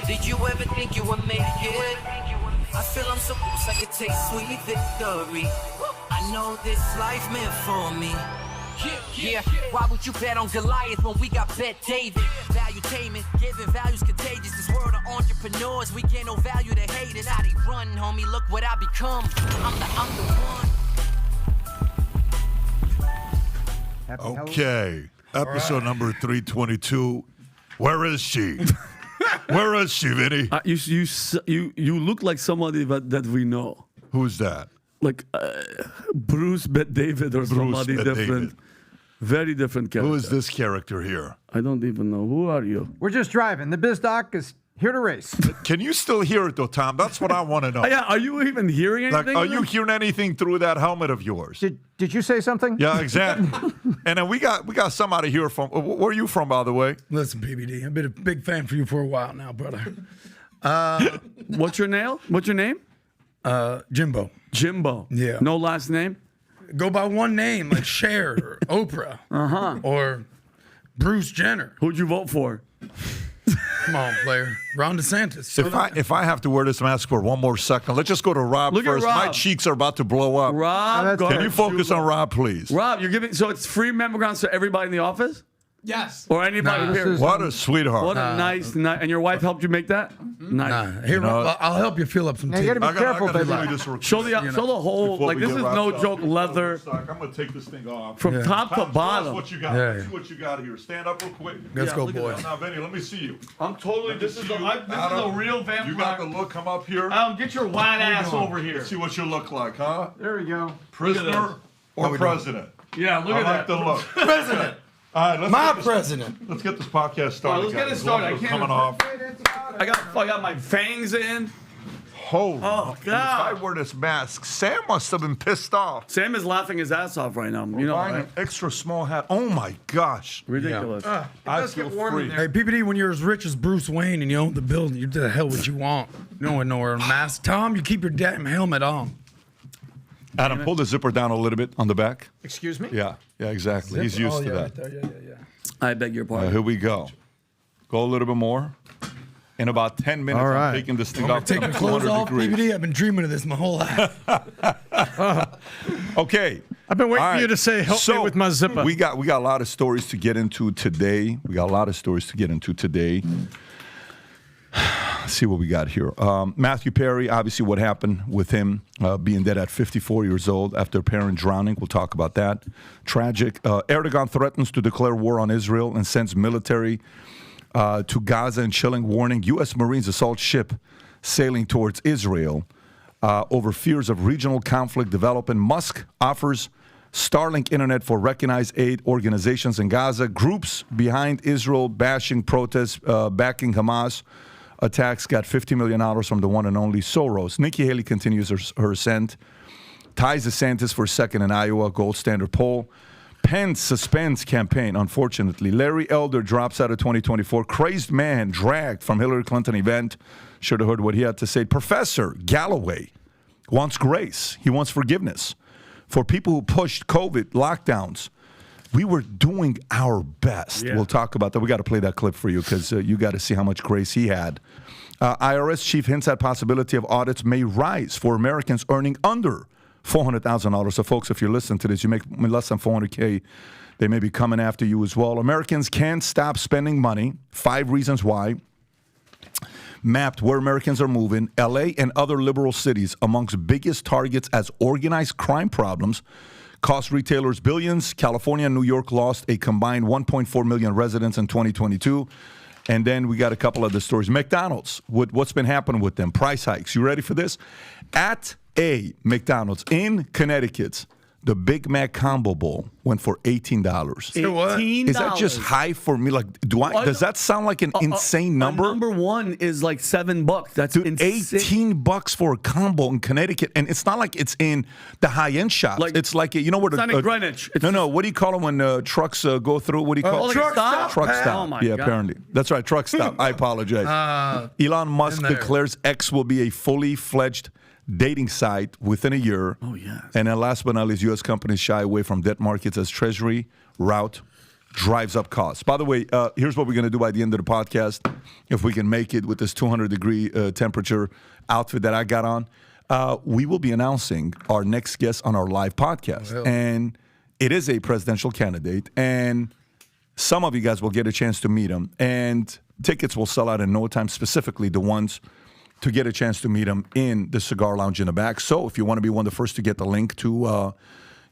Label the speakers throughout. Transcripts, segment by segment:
Speaker 1: Did you ever think you would make it? I feel I'm so close I could taste sweet victory. I know this life meant for me. Yeah, why would you bet on Goliath when we got Bet David? Valuetainment, giving values contagious. This world of entrepreneurs, we get no value to haters. How they run, homie, look what I become. I'm the one.
Speaker 2: Okay, episode number 322. Where is she? Where is she, Vinny?
Speaker 3: You look like somebody that we know.
Speaker 2: Who's that?
Speaker 3: Like Bruce Bet David or somebody
Speaker 2: Bet
Speaker 3: different.
Speaker 2: David.
Speaker 3: Very different character.
Speaker 2: Who is this character here?
Speaker 3: I don't even know. Who are you?
Speaker 4: We're just driving. The Biz Doc is here to race.
Speaker 2: Can you still hear it though, Tom? That's what I want to know.
Speaker 3: Yeah, are you even hearing anything?
Speaker 2: Like, are you hearing anything through that helmet of yours?
Speaker 4: Did you say something?
Speaker 2: Yeah, exactly. And then we got somebody here from. Where are you from, by the way?
Speaker 5: Listen, PBD, I've been a big fan for you for a while now, brother.
Speaker 3: What's your name?
Speaker 5: Jimbo.
Speaker 3: Jimbo.
Speaker 5: Yeah.
Speaker 3: No last name?
Speaker 5: Go by one name, like Cher or Oprah. Or Bruce Jenner.
Speaker 3: Who'd you vote for?
Speaker 5: Come on, player. Ron DeSantis.
Speaker 2: If I have to wear this mask for one more second, let's just go to Rob
Speaker 3: Look at
Speaker 2: first.
Speaker 3: Rob.
Speaker 2: My cheeks are about to blow up.
Speaker 3: Rob,
Speaker 4: Can
Speaker 2: Can you focus on Rob, please?
Speaker 3: Rob, you're giving so it's free mammograms to everybody in the office?
Speaker 6: Yes.
Speaker 3: Or anybody
Speaker 5: Nah,
Speaker 3: here?
Speaker 2: What a sweetheart.
Speaker 3: What a nice. And your wife helped you make that? Nice.
Speaker 5: Nah, here, I'll help you fill up some
Speaker 4: Now,
Speaker 5: tea.
Speaker 4: you gotta be careful,
Speaker 2: gotta
Speaker 4: baby.
Speaker 2: do this real
Speaker 3: Show
Speaker 2: quick.
Speaker 3: the whole,
Speaker 2: Before
Speaker 3: like
Speaker 2: we
Speaker 3: this
Speaker 2: get
Speaker 3: is
Speaker 2: wrapped
Speaker 3: no
Speaker 2: up.
Speaker 3: joke leather
Speaker 2: I'm going to take this thing off.
Speaker 3: from top to
Speaker 2: Tell us
Speaker 3: bottom.
Speaker 2: what you got.
Speaker 5: Yeah.
Speaker 2: Let's see what you got here. Stand up real quick.
Speaker 5: Let's
Speaker 3: Yeah,
Speaker 5: go,
Speaker 3: look at
Speaker 5: boys.
Speaker 2: Now, Vinny, let me see you.
Speaker 3: I'm totally, this is a real vampire.
Speaker 2: You got the look. Come up here.
Speaker 3: Get your white ass over here.
Speaker 2: See what you look like, huh?
Speaker 4: There we go.
Speaker 2: Prisoner or president?
Speaker 3: Yeah, look
Speaker 2: I
Speaker 3: at
Speaker 2: like
Speaker 3: that.
Speaker 2: the look.
Speaker 5: President.
Speaker 2: All right, let's
Speaker 5: My
Speaker 2: get this,
Speaker 5: president.
Speaker 2: let's get this podcast started.
Speaker 3: let's get
Speaker 2: guys.
Speaker 3: it started. I
Speaker 2: Gloves are
Speaker 3: can't
Speaker 2: coming off.
Speaker 3: I got my fangs in.
Speaker 2: Holy.
Speaker 3: Oh,
Speaker 2: If I
Speaker 3: God.
Speaker 2: wear this mask, Sam must have been pissed off.
Speaker 3: Sam is laughing his ass off right now. You know,
Speaker 2: Buying
Speaker 3: right?
Speaker 2: an extra small hat. Oh my gosh.
Speaker 3: Ridiculous.
Speaker 2: I feel free.
Speaker 5: Hey, PBD, when you're as rich as Bruce Wayne and you own the building, you do the hell what you want. You don't know where a mask. Tom, you keep your damn helmet on.
Speaker 2: Adam, pull the zipper down a little bit on the back.
Speaker 4: Excuse me?
Speaker 2: Yeah, exactly. He's used to that.
Speaker 5: Right there. Yeah.
Speaker 3: I beg your pardon.
Speaker 2: Here we go. Go a little bit more. In about 10 minutes,
Speaker 4: All
Speaker 2: I'm
Speaker 4: right.
Speaker 2: taking this thing
Speaker 5: I'm
Speaker 2: off to
Speaker 5: taking clothes
Speaker 2: 200
Speaker 5: off,
Speaker 2: degrees.
Speaker 5: PBD. I've been dreaming of this my whole life.
Speaker 2: Okay.
Speaker 4: I've been waiting
Speaker 2: All
Speaker 4: for you
Speaker 2: right.
Speaker 4: to say, help me with my zipper.
Speaker 2: We got a lot of stories to get into today. Let's see what we got here. Matthew Perry, obviously what happened with him being dead at 54 years old after apparent drowning. We'll talk about that. Tragic. Erdogan threatens to declare war on Israel and sends military to Gaza and chilling warning. U.S. Marines assault ship sailing towards Israel over fears of regional conflict developing. Musk offers Starlink internet for recognized aid organizations in Gaza. Groups behind Israel bashing protests, backing Hamas attacks got $50 million from the one and only Soros. Nikki Haley continues her ascent. Ties DeSantis for second in Iowa, gold standard poll. Pence suspends campaign, unfortunately. Larry Elder drops out of 2024. Crazed man dragged from Hillary Clinton event. Should have heard what he had to say. Professor Galloway wants grace. He wants forgiveness for people who pushed COVID lockdowns. We were doing our best.
Speaker 3: Yeah.
Speaker 2: We'll talk about that. We got to play that clip for you because you got to see how much grace he had. IRS chief hints at possibility of audits may rise for Americans earning under $400,000. So, folks, if you're listening to this, you make less than $400K, they may be coming after you as well. Americans can't stop spending money. 5 reasons why. Mapped where Americans are moving. L.A. and other liberal cities amongst biggest targets as organized crime problems. Cost retailers billions. California and New York lost a combined 1.4 million residents in 2022. And then we got a couple other stories. McDonald's, what's been happening with them? Price hikes. You ready for this? At a McDonald's in Connecticut, the Big Mac Combo Bowl went for $18.
Speaker 3: $18.
Speaker 2: Is that just high for me? Like, does that sound like an insane number?
Speaker 3: Number one is like $7. That's
Speaker 2: Dude,
Speaker 3: insane.
Speaker 2: $18 for a combo in Connecticut, and it's not like it's in the high-end shops.
Speaker 3: Like,
Speaker 2: it's like you know what?
Speaker 3: it's not in Greenwich. It's
Speaker 2: No. What do you call them when trucks go through? What do you call
Speaker 3: like
Speaker 2: it?
Speaker 3: a stop?
Speaker 2: Truck stop.
Speaker 3: Oh my
Speaker 2: yeah,
Speaker 3: God.
Speaker 2: apparently that's right. Truck stop. I apologize. Elon Musk
Speaker 5: in there.
Speaker 2: declares X will be a fully fledged dating site within a year.
Speaker 3: Oh, yes.
Speaker 2: And then last but not least, U.S. companies shy away from debt markets as Treasury rout drives up costs. By the way, here's what we're going to do by the end of the podcast. If we can make it with this 200-degree temperature outfit that I got on, we will be announcing our next guest on our live podcast. And it is a presidential candidate. And some of you guys will get a chance to meet him. And tickets will sell out in no time, specifically the ones to get a chance to meet him in the cigar lounge in the back. So if you want to be one of the first to get the link to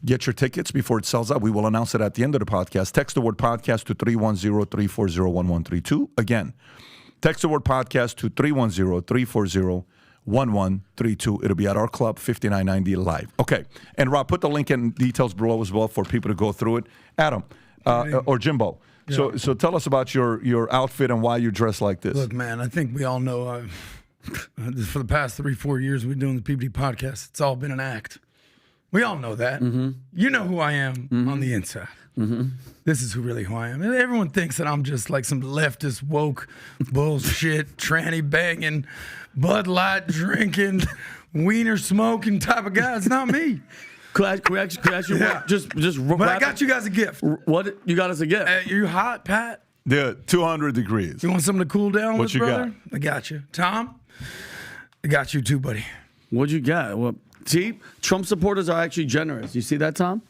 Speaker 2: get your tickets before it sells out, we will announce it at the end of the podcast. Text the word podcast to 310-340-1132. Again, text the word podcast to 310-340-1132. It'll be at our club, 5990 live. Okay. And Rob, put the link and details below as well for people to go through it. Adam, or Jimbo. Yeah. So tell us about your outfit and why you're dressed like this.
Speaker 5: Look, man, I think we all know for the past 3-4 years we've been doing the PBD podcast. It's all been an act. We all know that. Mm-hmm. You know who I am on the inside. Mm-hmm. This is who I am. Everyone thinks that I'm just like some leftist, woke, bullshit, tranny banging, Bud Light drinking, wiener smoking type of guy. It's not me.
Speaker 3: Could I ask you just
Speaker 5: But I got you guys a gift.
Speaker 3: What you got us a gift?
Speaker 5: You hot, Pat?
Speaker 2: Yeah, 200 degrees.
Speaker 5: You want something to cool down
Speaker 2: what
Speaker 5: with,
Speaker 2: you
Speaker 5: brother?
Speaker 2: Got?
Speaker 5: I got you. Tom, I got you too, buddy.
Speaker 3: What'd you get? Well, see, Trump supporters are actually generous. You see that, Tom?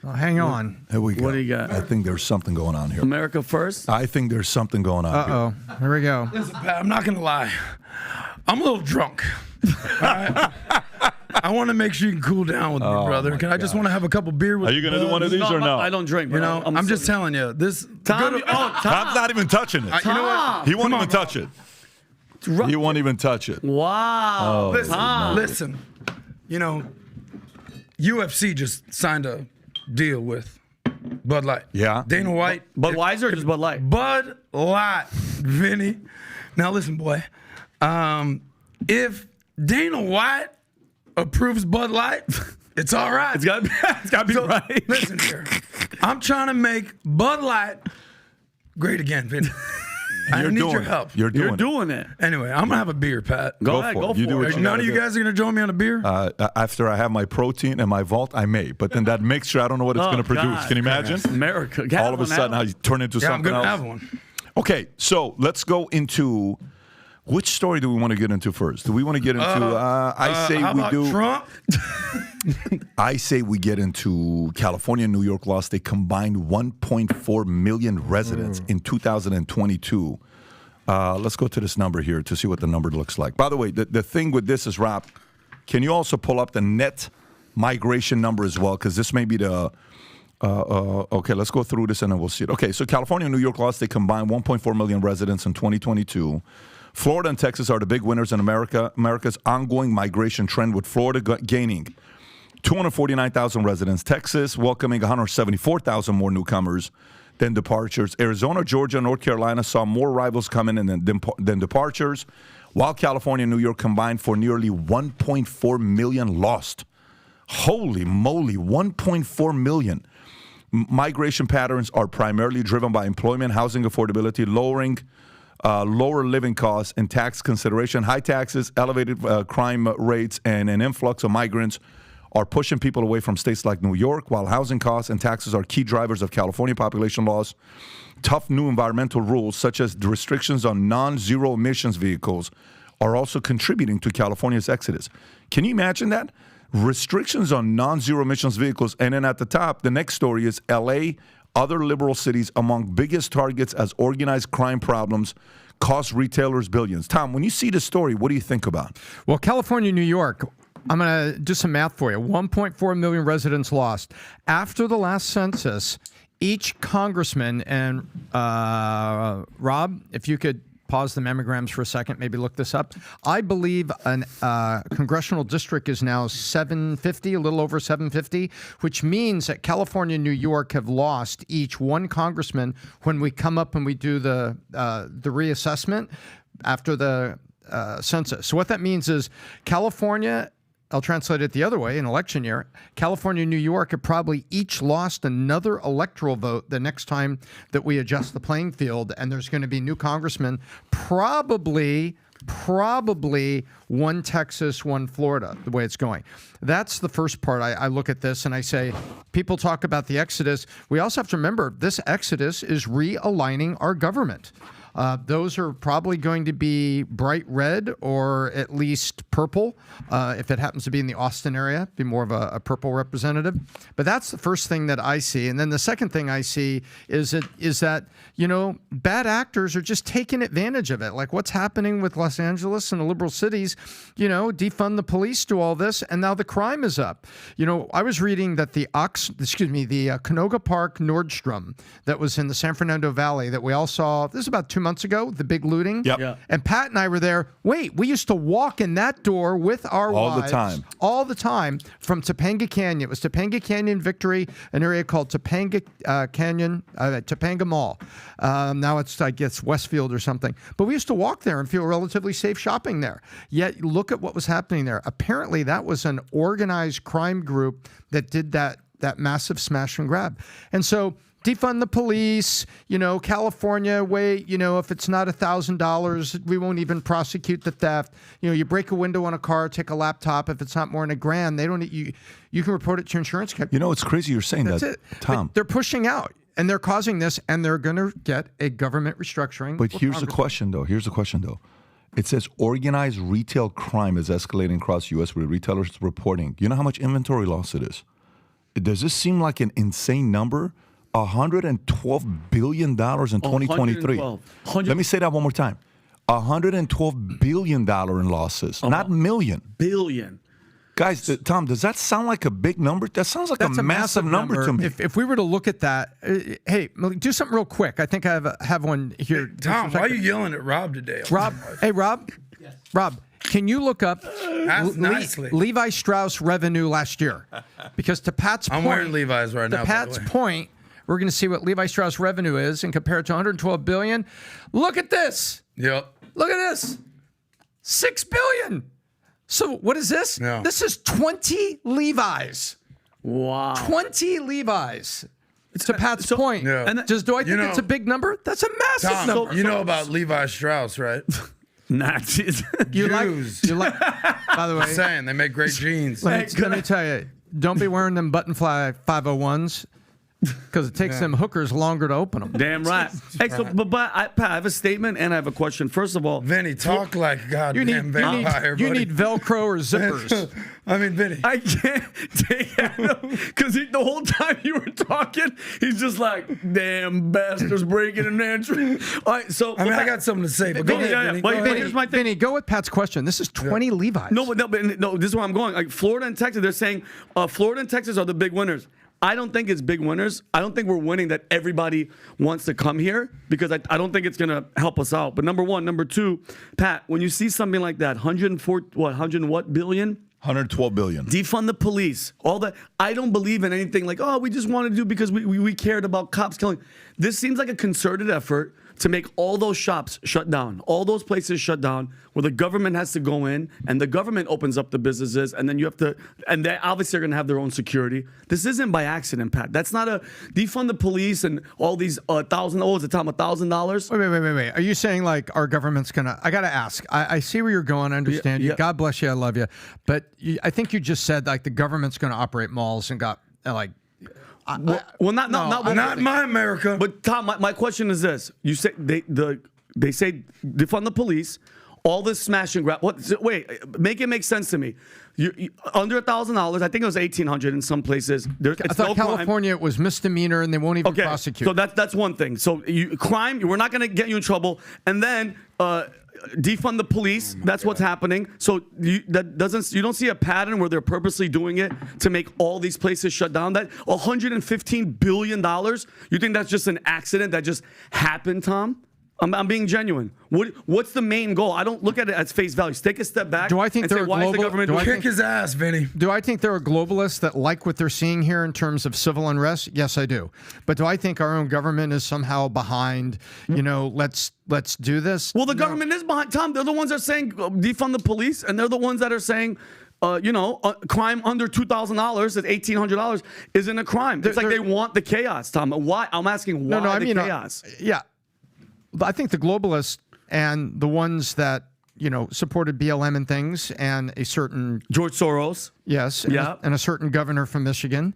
Speaker 4: Well, hang on.
Speaker 2: Here we go.
Speaker 3: What do you got?
Speaker 2: I think there's something going on here.
Speaker 3: America first?
Speaker 2: I think there's something going on
Speaker 4: Uh-oh. Here we go.
Speaker 5: Listen, Pat, I'm not going to lie. I'm a little drunk. All right? I want to make sure you can cool down with me, brother. Can I just want to have a couple beer with you?
Speaker 2: Are you going to do one of these or no?
Speaker 3: I don't drink.
Speaker 5: You know, I'm just telling you. This
Speaker 3: Tom,
Speaker 2: Tom's not even touching it.
Speaker 5: You know what?
Speaker 2: He won't even touch it. He won't even touch it.
Speaker 3: Wow.
Speaker 5: Listen. You know, UFC just signed a deal with Bud Light.
Speaker 2: Yeah.
Speaker 5: Dana White.
Speaker 3: Budweiser or just Bud Light?
Speaker 5: Bud Light, Vinny. Now listen, boy. If Dana White approves Bud Light, it's all right.
Speaker 3: It's got to be right.
Speaker 5: Listen here. I'm trying to make Bud Light great again, Vinny. I need your help.
Speaker 2: You're
Speaker 3: doing it.
Speaker 5: Anyway, I'm going to have a beer, Pat.
Speaker 3: Go ahead. Go for it.
Speaker 5: None of you guys are going to join me on a beer?
Speaker 2: After I have my protein and my vault, I may. But then that mixture, I don't know what it's going to produce. Can you imagine?
Speaker 3: America.
Speaker 2: All of a sudden, how you turn into something else.
Speaker 5: I'm going to have one.
Speaker 2: Okay, so let's go into... Which story do we want to get into first? Do we want to get into? I say
Speaker 5: how
Speaker 2: we
Speaker 5: about
Speaker 2: do.
Speaker 5: Trump?
Speaker 2: I say we get into California and New York lost a combined 1.4 million residents in 2022. Let's go to this number here to see what the number looks like. By the way, the thing with this is, Rob, can you also pull up the net migration number as well? Because this may be the. Okay, let's go through this and then we'll see it. Okay, so California and New York lost a combined 1.4 million residents in 2022. Florida and Texas are the big winners in America's ongoing migration trend, with Florida gaining 249,000 residents, Texas welcoming 174,000 more newcomers than departures. Arizona, Georgia, and North Carolina saw more arrivals coming in than departures, while California and New York combined for nearly 1.4 million lost. Holy moly, 1.4 million. Migration patterns are primarily driven by employment, housing affordability, lower living costs and tax consideration. High taxes, elevated crime rates, and an influx of migrants are pushing people away from states like New York, while housing costs and taxes are key drivers of California population loss. Tough new environmental rules, such as the restrictions on non-zero emissions vehicles, are also contributing to California's exodus. Can you imagine that? Restrictions on non-zero emissions vehicles, and then at the top, the next story is L.A., other liberal cities among biggest targets as organized crime problems cost retailers billions. Tom, when you see this story, what do you think about?
Speaker 4: Well, California, New York, I'm going to do some math for you. 1.4 million residents lost. After the last census, each congressman, and Rob, if you could pause the mammograms for a second, maybe look this up. I believe a congressional district is now 750, a little over 750, which means that California and New York have lost each one congressman when we come up and we do the reassessment after the census. So what that means is California, I'll translate it the other way, in election year, California and New York have probably each lost another electoral vote the next time that we adjust the playing field, and there's going to be new congressmen probably probably one Texas, one Florida, the way it's going. That's the first part. I look at this and I say, people talk about the exodus. We also have to remember this exodus is realigning our government. Those are probably going to be bright red or at least purple. If it happens to be in the Austin area, be more of a purple representative. But that's the first thing that I see. And then the second thing I see is that, you know, bad actors are just taking advantage of it. Like what's happening with Los Angeles and the liberal cities, you know, defund the police, do all this, and now the crime is up. You know, I was reading that the Canoga Park Nordstrom that was in the San Fernando Valley that we all saw, this is about 2 months ago, the big looting.
Speaker 2: Yep.
Speaker 3: Yeah.
Speaker 4: And Pat and I were there. Wait, we used to walk in that door with our wives all the time from Topanga Canyon. It was Topanga Canyon Victory, an area called Topanga Canyon, Topanga Mall. Now it's, I guess, Westfield or something. But we used to walk there and feel relatively safe shopping there. Yet look at what was happening there. Apparently that was an organized crime group that did that massive smash and grab. And so defund the police, you know, California, wait, you know, if it's not $1,000, we won't even prosecute the theft. You know, you break a window on a car, take a laptop, if it's not more than $1,000, they don't, you can report it to your insurance company.
Speaker 2: You know, it's crazy you're saying
Speaker 4: That's
Speaker 2: that,
Speaker 4: it.
Speaker 2: Tom.
Speaker 4: But they're pushing out and they're causing this and they're going to get a government restructuring.
Speaker 2: But here's the question, though. It says organized retail crime is escalating across U.S. with retailers reporting. You know how much inventory loss it is? Does this seem like an insane number? $112 billion in 2023. Let me say that one more time. $112 billion in losses, not million.
Speaker 3: Billion.
Speaker 2: Guys, Tom, does that sound like a big number? That sounds like a massive number to me.
Speaker 4: If we were to look at that, hey, do something real quick. I think I have one here.
Speaker 5: Hey, Tom, why are you yelling at Rob today?
Speaker 4: Rob, hey, Rob. Yes. Rob, can you look up
Speaker 5: nicely.
Speaker 4: Levi Strauss revenue last year? Because to Pat's point,
Speaker 5: I'm wearing Levi's right now.
Speaker 4: To Pat's point, we're going to see what Levi Strauss revenue is and compare it to $112 billion. Look at this.
Speaker 5: Yep.
Speaker 4: Look at this. $6 billion. So what is this?
Speaker 5: Yeah.
Speaker 4: This is 20 Levi's.
Speaker 3: Wow.
Speaker 4: 20 Levi's. To Pat's point.
Speaker 5: Yeah.
Speaker 4: And do I think it's a big number? That's a massive
Speaker 5: Tom,
Speaker 4: number.
Speaker 5: you know about Levi Strauss, right?
Speaker 3: Nazis.
Speaker 4: You
Speaker 5: Jews.
Speaker 4: like, by the way,
Speaker 5: I'm saying they make great jeans.
Speaker 4: let me tell you, don't be wearing them button fly 501s because it takes them hookers longer to open them.
Speaker 3: Damn right. Hey, so, Pat, I have a statement and I have a question. First of all,
Speaker 5: Vinny, talk like a goddamn vampire.
Speaker 4: You need Velcro or zippers.
Speaker 5: I mean, Vinny.
Speaker 3: I can't take it because the whole time you were talking, he's just like, damn bastards breaking and entering. All right, so
Speaker 5: I got something to say, but go ahead, Vinny.
Speaker 3: But here's my thing.
Speaker 4: Vinny, go with Pat's question. This is 20 Levi's.
Speaker 3: No, this is where I'm going. Like Florida and Texas, they're saying Florida and Texas are the big winners. I don't think it's big winners. I don't think we're winning that everybody wants to come here because I don't think it's going to help us out. But number one. Number two, Pat, when you see something like that, 100 billion?
Speaker 2: 112 billion.
Speaker 3: Defund the police. All that. I don't believe in anything like, oh, we just want to do because we cared about cops killing. This seems like a concerted effort to make all those shops shut down, all those places shut down where the government has to go in and the government opens up the businesses and then you have to, and they obviously are going to have their own security. This isn't by accident, Pat. That's not a defund the police and all these $1,000.
Speaker 4: Wait. Are you saying like our government's going to, I got to ask, I see where you're going. I understand you. God bless you. I love you. But I think you just said like the government's going to operate malls and got like,
Speaker 3: not
Speaker 5: my America.
Speaker 3: But Tom, my question is this: you say they say defund the police, all this smash and grab. Wait, make it make sense to me. You under $1,000, I think it was $1,800 in some places.
Speaker 4: I thought California it was misdemeanor and they won't even prosecute.
Speaker 3: So that's one thing. So crime, we're not going to get you in trouble, and then. Defund the police. That's what's happening. So you don't see a pattern where they're purposely doing it to make all these places shut down. That $115 billion. You think that's just an accident that just happened, Tom? I'm being genuine. What's the main goal? I don't look at it as face value. Take a step back.
Speaker 4: Do I think they're global?
Speaker 5: Kick his ass, Vinny.
Speaker 4: Do I think there are globalists that like what they're seeing here in terms of civil unrest? Yes, I do. But do I think our own government is somehow behind? You know, let's do this.
Speaker 3: Well, the government is behind. Tom, they're the ones that are saying defund the police, and they're the ones that are saying. Crime under $2,000 at $1,800 isn't a crime. It's like they want the chaos, Tom. Why? I'm asking why chaos.
Speaker 4: Yeah. But I think the globalists and the ones that supported BLM and things, and a certain
Speaker 3: George Soros.
Speaker 4: yes,
Speaker 3: Yeah.
Speaker 4: and a certain governor from Michigan,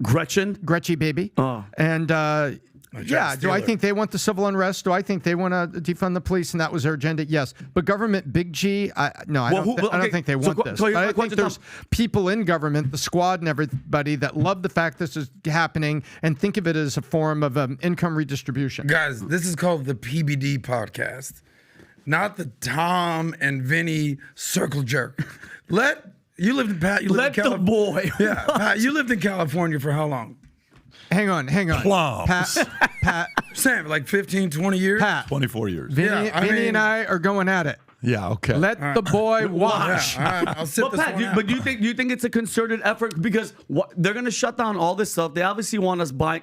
Speaker 3: Gretchen.
Speaker 4: Gretchen baby, and do I think they want the civil unrest? Do I think they want to defund the police and that was their agenda? Yes, but government, big G, I don't think they want this.
Speaker 3: so
Speaker 4: But I think there's people in government, the squad and everybody, that love the fact this is happening and think of it as a form of income redistribution.
Speaker 5: Guys, this is called the PBD Podcast, not the Tom and Vinny circle jerk. You lived in
Speaker 3: The boy.
Speaker 5: Yeah, Pat, you lived in California for how long?
Speaker 4: Hang on.
Speaker 2: Plums.
Speaker 4: Pat,
Speaker 5: Sam, like 15, 20 years?
Speaker 4: Pat.
Speaker 2: 24 years.
Speaker 4: Vinny,
Speaker 5: Yeah,
Speaker 4: Vinny and I are going at it.
Speaker 2: Yeah, okay.
Speaker 4: Let the boy watch.
Speaker 5: Yeah, all right, I'll sit
Speaker 3: But
Speaker 5: this
Speaker 3: Pat,
Speaker 5: one out.
Speaker 3: do you think it's a concerted effort because they're going to shut down all this stuff? They obviously want us buying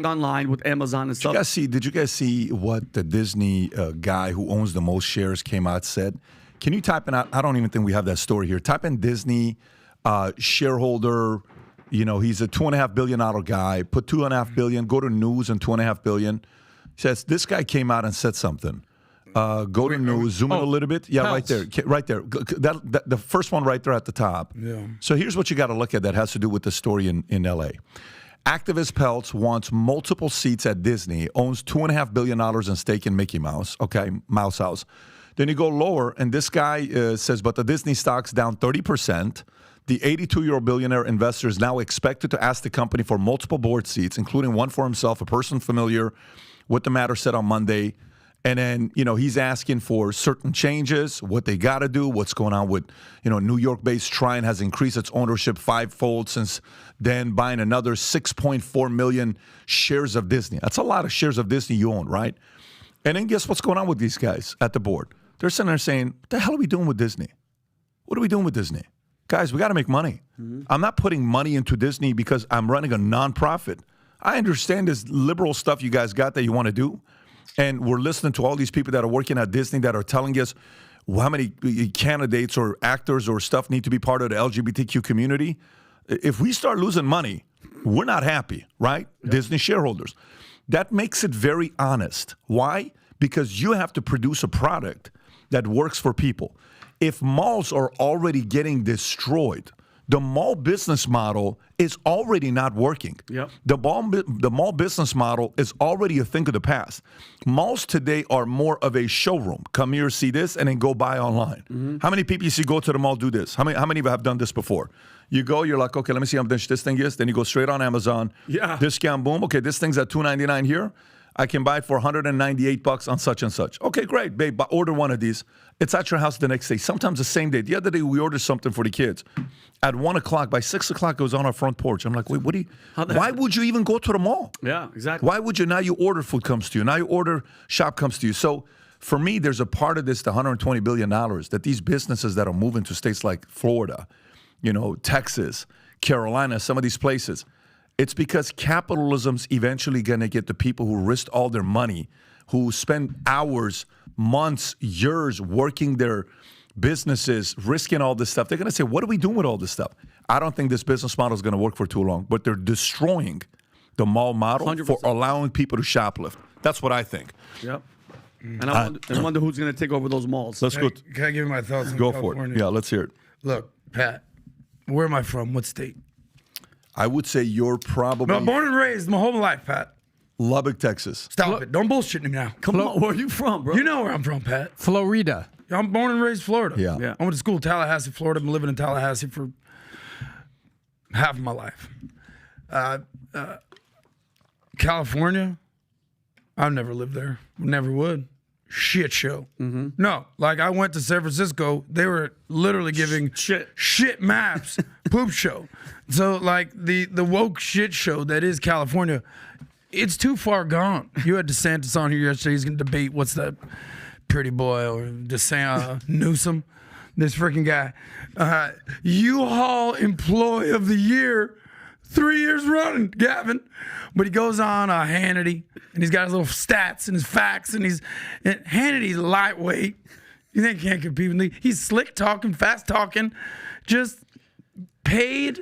Speaker 3: online with Amazon and stuff.
Speaker 2: Did you guys see what the Disney guy who owns the most shares came out said? Can you type in? I don't even think we have that story here. Type in Disney shareholder. He's a $2.5 billion guy. Put $2.5 billion. Go to news and $2.5 billion. He says this guy came out and said something. Go to news. Zoom in a little bit. Yeah, right there. Right there. The first one right there at the top.
Speaker 5: Yeah.
Speaker 2: So here's what you got to look at that has to do with the story in L.A. Activist Peltz wants multiple seats at Disney, owns $2.5 billion in stake in Mickey Mouse. Okay, Mouse House. Then you go lower, and this guy says, but the Disney stock's down 30%. The 82-year-old billionaire investor is now expected to ask the company for multiple board seats, including one for himself, a person familiar with the matter said on Monday. And then, he's asking for certain changes, what they got to do, what's going on with, New York-based Trine has increased its ownership 5-fold since then, buying another 6.4 million shares of Disney. That's a lot of shares of Disney you own, right? And then guess what's going on with these guys at the board? They're sitting there saying, what the hell are we doing with Disney? What are we doing with Disney? Guys, we got to make money. I'm not putting money into Disney because I'm running a nonprofit. I understand this liberal stuff you guys got that you want to do. And we're listening to all these people that are working at Disney that are telling us how many candidates or actors or stuff need to be part of the LGBTQ community. If we start losing money, we're not happy, right? Yep. Disney shareholders. That makes it very honest. Why? Because you have to produce a product that works for people. If malls are already getting destroyed, the mall business model is already not working.
Speaker 3: Yep.
Speaker 2: The mall business model is already a thing of the past. Malls today are more of a showroom. Come here, see this, and then go buy online. Mm-hmm. How many people you see go to the mall, do this? How many of you have done this before? You go, you're like, okay, let me see how much this thing is. Then you go straight on Amazon.
Speaker 3: Yeah.
Speaker 2: Discount, boom. Okay, this thing's at $2.99 here. I can buy it for $198 on such and such. Okay, great, babe. Order one of these. It's at your house the next day, sometimes the same day. The other day, we ordered something for the kids. At 1 o'clock, by 6 o'clock, it was on our front porch. I'm like, wait, why would you even go to the mall?
Speaker 3: Yeah, exactly.
Speaker 2: Why would you? Now you order, food comes to you. Now you order, shop comes to you. So for me, there's a part of this, the $120 billion, that these businesses that are moving to states like Florida, Texas, Carolina, some of these places, it's because capitalism's eventually going to get the people who risked all their money, who spend hours, months, years working their businesses, risking all this stuff. They're going to say, what are we doing with all this stuff? I don't think this business model is going to work for too long, but they're destroying the mall model 100%. For allowing people to shoplift. That's what I think.
Speaker 3: Yep. And I wonder who's going to take over those malls.
Speaker 2: Let's go.
Speaker 5: Can I give you my thoughts on
Speaker 2: Go
Speaker 5: California?
Speaker 2: for it. Yeah, let's hear it.
Speaker 5: Look, Pat, where am I from? What state?
Speaker 2: I would say you're probably
Speaker 5: I'm born and raised my whole life, Pat.
Speaker 2: Lubbock, Texas.
Speaker 5: Stop it. Don't bullshit me now.
Speaker 3: Come on, where are you from, bro?
Speaker 5: You know where I'm from, Pat.
Speaker 4: Florida.
Speaker 5: I'm born and raised Florida.
Speaker 2: Yeah.
Speaker 5: I went to school in Tallahassee, Florida. I've been living in Tallahassee for half of my life. California, I've never lived there. Never would. Shit show. Mm-hmm. No, like I went to San Francisco. They were literally giving shit maps, poop show. So like the woke shit show that is California, it's too far gone. You had DeSantis on here yesterday. He's going to debate what's that pretty boy or Newsom, this freaking guy. U-Haul Employee of the Year, 3 years running, Gavin. But he goes on Hannity, and he's got his little stats and his facts, and Hannity's lightweight. You think he can't compete with me? He's slick talking, fast talking, just pay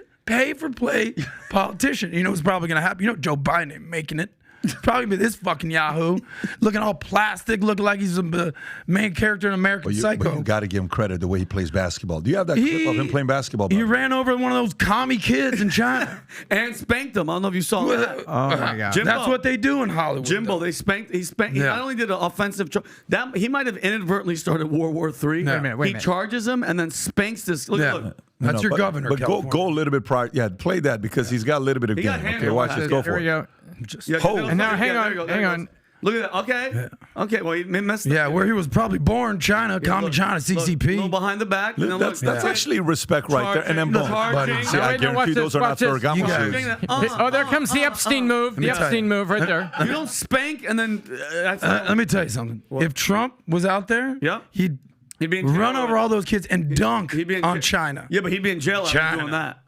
Speaker 5: for play politician. You know what's probably going to happen? Joe Biden ain't making it. Probably be this fucking Yahoo, looking all plastic, looking like he's a main character in American
Speaker 2: But
Speaker 5: Psycho.
Speaker 2: you got to give him credit the way he plays basketball. Do you have that clip of him playing basketball?
Speaker 5: He
Speaker 2: brother?
Speaker 5: ran over one of those commie kids in China.
Speaker 3: And spanked him. I don't know if you saw that.
Speaker 4: Oh my God.
Speaker 3: Jimbo.
Speaker 5: That's what they do in Hollywood.
Speaker 3: Jimbo,
Speaker 5: though.
Speaker 3: he spanked. He
Speaker 5: Yeah.
Speaker 3: not only did an offensive that he might have inadvertently started World War III.
Speaker 5: Wait a minute,
Speaker 3: He charges him and then spanks this. Look,
Speaker 5: Yeah.
Speaker 3: look.
Speaker 5: That's your
Speaker 2: but,
Speaker 5: governor.
Speaker 2: But
Speaker 5: California.
Speaker 2: go a little bit prior. Yeah, play that because he's got a little bit of
Speaker 3: He got
Speaker 2: game.
Speaker 3: handled.
Speaker 2: Okay, watch
Speaker 3: Watch
Speaker 2: this.
Speaker 3: it.
Speaker 2: Go
Speaker 4: Here
Speaker 2: for
Speaker 4: we
Speaker 2: it.
Speaker 4: go.
Speaker 3: Yeah,
Speaker 2: Hold.
Speaker 3: there
Speaker 4: And now, hang
Speaker 3: there you go, there
Speaker 4: on.
Speaker 3: it goes. Look at that. Okay. Okay. Well, he messed
Speaker 5: Yeah,
Speaker 3: up.
Speaker 5: where he was probably born, China, commie
Speaker 3: Look,
Speaker 5: China,
Speaker 3: look,
Speaker 5: CCP.
Speaker 3: little behind the back. And then
Speaker 2: That's
Speaker 3: look,
Speaker 2: actually respect right there. And then boom.
Speaker 3: Charging.
Speaker 2: See, I
Speaker 4: Wait, no,
Speaker 2: guarantee
Speaker 4: watch
Speaker 2: those
Speaker 4: this,
Speaker 2: are not
Speaker 4: watch this.
Speaker 2: Ferragamo
Speaker 5: You guys-
Speaker 2: shoes.
Speaker 4: Oh, there comes the Epstein move. The
Speaker 5: me tell
Speaker 4: Epstein
Speaker 5: you.
Speaker 4: move right there.
Speaker 3: You don't spank and then.
Speaker 5: Let me tell you something. If Trump was out there,
Speaker 3: Yeah.
Speaker 5: he'd
Speaker 3: be in jail.
Speaker 5: run over all those kids and dunk
Speaker 3: He'd be in
Speaker 5: on
Speaker 3: jail.
Speaker 5: China.
Speaker 3: Yeah, but he'd be in jail after
Speaker 5: China.
Speaker 3: doing that.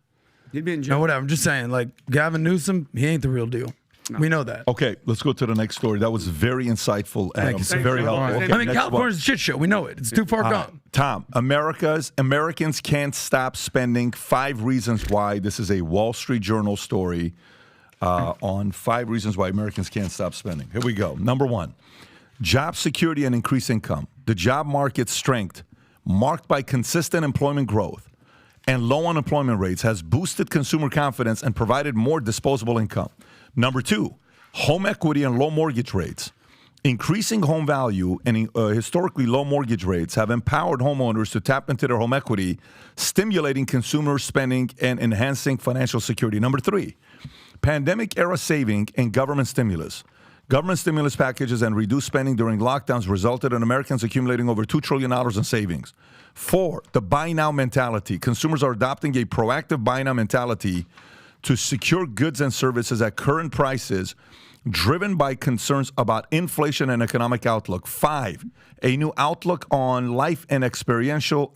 Speaker 3: He'd be in
Speaker 5: No,
Speaker 3: jail.
Speaker 5: whatever. I'm just saying, like, Gavin Newsom, he ain't the real deal. We know that.
Speaker 2: Okay, let's go to the next story. That was very insightful, Adam.
Speaker 5: you, sir.
Speaker 2: Very
Speaker 3: Thank you.
Speaker 2: helpful.
Speaker 3: All
Speaker 2: Okay,
Speaker 3: right.
Speaker 5: I mean,
Speaker 2: next
Speaker 5: California's a shit show. We know it. It's too far
Speaker 2: one.
Speaker 5: gone.
Speaker 2: Tom, Americans can't stop spending. 5 reasons why. This is a Wall Street Journal story on 5 reasons why Americans can't stop spending. Here we go. Number 1, job security and increased income. The job market's strength, marked by consistent employment growth and low unemployment rates, has boosted consumer confidence and provided more disposable income. Number 2, home equity and low mortgage rates. Increasing home value and historically low mortgage rates have empowered homeowners to tap into their home equity, stimulating consumer spending and enhancing financial security. Number 3, pandemic-era saving and government stimulus. Government stimulus packages and reduced spending during lockdowns resulted in Americans accumulating over $2 trillion in savings. 4, the buy now mentality. Consumers are adopting a proactive buy now mentality to secure goods and services at current prices, driven by concerns about inflation and economic outlook. 5, a new outlook on life and experiential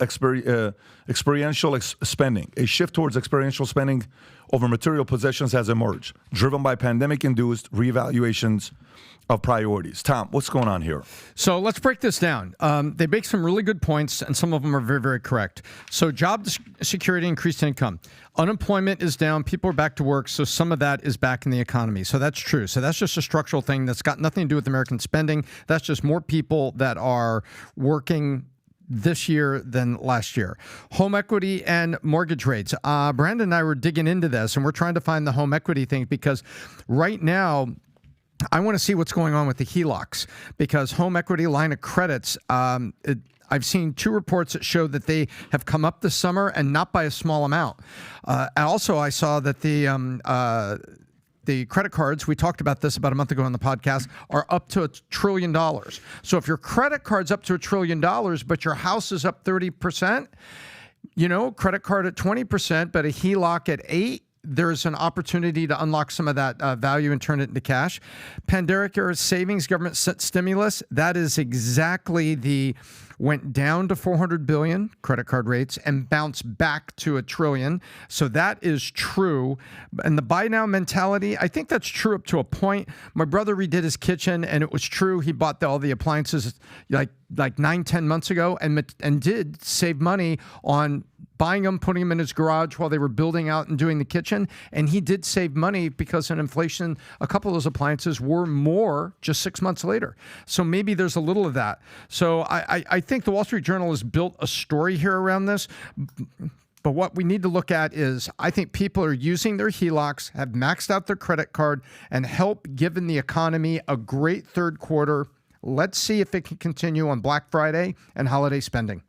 Speaker 2: spending. A shift towards experiential spending over material possessions has emerged, driven by pandemic-induced reevaluations of priorities. Tom, what's going on here?
Speaker 4: So let's break this down. They make some really good points, and some of them are very, very correct. So job security, increased income. Unemployment is down. People are back to work, so some of that is back in the economy. So that's true. So that's just a structural thing that's got nothing to do with American spending. That's just more people that are working this year than last year. Home equity and mortgage rates. Brandon and I were digging into this, and we're trying to find the home equity thing because right now, I want to see what's going on with the HELOCs because home equity line of credits, I've seen 2 reports that show that they have come up this summer and not by a small amount. Also, I saw that the credit cards, we talked about this about a month ago on the podcast, are up to $1 trillion. So if your credit card's up to $1 trillion, but your house is up 30%, credit card at 20%, but a HELOC at 8%, there's an opportunity to unlock some of that value and turn it into cash. Pandemic era savings, government stimulus, that is exactly went down to 400 billion credit card rates and bounced back to $1 trillion. So that is true. And the buy now mentality, I think that's true up to a point. My brother redid his kitchen and it was true. He bought all the appliances like 9-10 months ago and did save money on buying them, putting them in his garage while they were building out and doing the kitchen. And he did save money because in inflation, a couple of those appliances were more just 6 months later. So maybe there's a little of that. So I think the Wall Street Journal has built a story here around this. But what we need to look at is I think people are using their HELOCs, have maxed out their credit card, and help given the economy a great third quarter. Let's see if it can continue on Black Friday and holiday spending.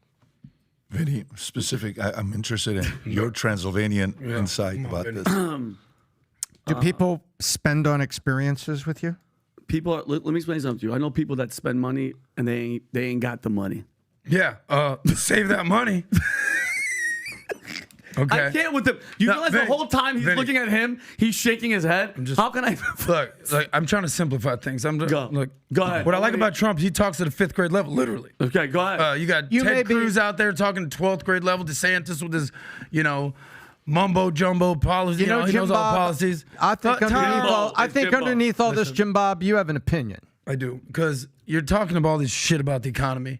Speaker 2: Vinny, specific, I'm interested in your Transylvanian insight about this.
Speaker 4: Do people spend on experiences with you?
Speaker 3: People, let me explain something to you. I know people that spend money and they ain't got the money.
Speaker 5: Yeah, save that money. Okay.
Speaker 3: I can't with them. You
Speaker 5: No,
Speaker 3: realize
Speaker 5: Vinny,
Speaker 3: the whole time he's
Speaker 5: Vinny.
Speaker 3: looking at him, he's shaking his head. How can I?
Speaker 5: Look, I'm trying to simplify things.
Speaker 3: Go ahead.
Speaker 5: What I like about Trump, he talks at a 5th grade level, literally.
Speaker 3: Okay, go ahead.
Speaker 5: You got
Speaker 4: You may
Speaker 5: Ted
Speaker 4: be-
Speaker 5: Cruz out there talking 12th grade level, DeSantis with his, mumbo jumbo policy. He knows all the policies.
Speaker 4: I think
Speaker 3: Jim Bob.
Speaker 4: underneath all this, Jim Bob, you have an opinion.
Speaker 5: I do, because you're talking about all this shit about the economy.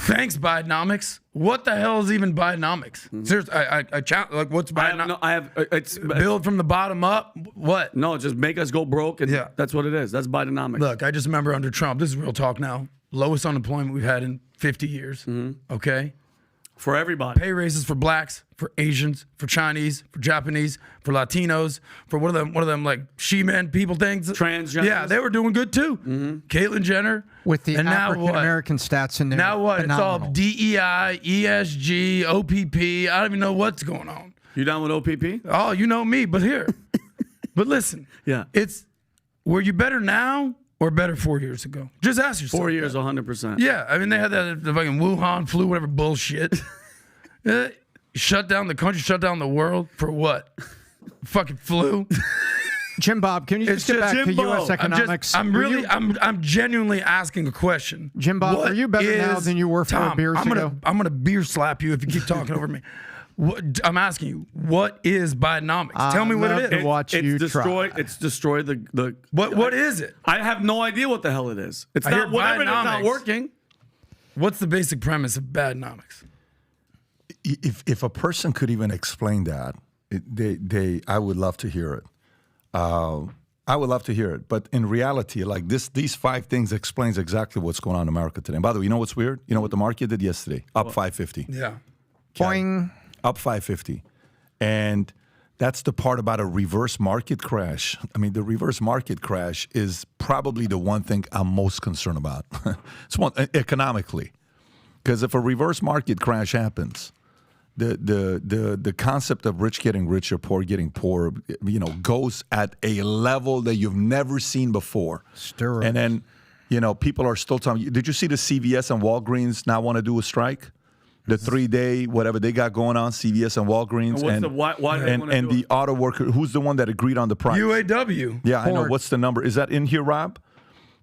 Speaker 5: Thanks, Bidenomics. What the hell is even Bidenomics? Seriously, I challenge. Like, what's Bidenomics?
Speaker 3: It's
Speaker 5: Build from the bottom up. What?
Speaker 3: no, just make us go broke, and that's what it is. That's Bidenomics.
Speaker 5: Look, I just remember under Trump. This is real talk now. Lowest unemployment we've had in 50 years. Okay.
Speaker 3: For everybody.
Speaker 5: Pay raises for blacks, for Asians, for Chinese, for Japanese, for Latinos, for one of them like she-men people things.
Speaker 3: Transgenders.
Speaker 5: Yeah, they were doing good too. Caitlyn Jenner.
Speaker 4: With the
Speaker 5: and now
Speaker 4: African American stats in there.
Speaker 5: Now what?
Speaker 4: Phenomenal.
Speaker 5: It's all DEI, ESG, OPP. I don't even know what's going on.
Speaker 3: You down with OPP?
Speaker 5: Oh, you know me, but here. But listen.
Speaker 3: Yeah.
Speaker 5: Were you better now or better 4 years ago? Just ask yourself.
Speaker 3: 4 years, 100%.
Speaker 5: Yeah, I mean, they had the fucking Wuhan flu, whatever bullshit. Shut down the country, shut down the world for what? Fucking flu.
Speaker 4: Jim Bob, can you just get back to U.S. economics?
Speaker 5: I'm genuinely asking a question.
Speaker 4: Jim Bob, are you better now than you were 4 beers ago?
Speaker 5: I'm gonna beer slap you if you keep talking over me. I'm asking you, what is Bidenomics? Tell me what it is.
Speaker 3: It's destroyed the.
Speaker 5: What is it?
Speaker 3: I have no idea what the hell it is. It's
Speaker 5: I
Speaker 3: not
Speaker 5: hear
Speaker 3: whatever. It's not
Speaker 5: Bidenomics.
Speaker 3: working.
Speaker 5: What's the basic premise of Bidenomics?
Speaker 2: If a person could even explain that, I would love to hear it. I would love to hear it. But in reality, like these 5 things explains exactly what's going on in America today. And by the way, you know what's weird? You know what the market did yesterday? Up 550.
Speaker 5: Yeah.
Speaker 4: Boing.
Speaker 2: Up 550. And that's the part about a reverse market crash. I mean, the reverse market crash is probably the one thing I'm most concerned about. It's one economically. Because if a reverse market crash happens, the concept of rich getting richer, poor getting poor, goes at a level that you've never seen before.
Speaker 4: Steroids.
Speaker 2: And then, people are still telling you. Did you see the CVS and Walgreens now want to do a strike? The 3-day, whatever they got going on, CVS and Walgreens. And the auto worker, who's the one that agreed on the price?
Speaker 5: UAW.
Speaker 2: Yeah, I know. What's the number? Is that in here, Rob?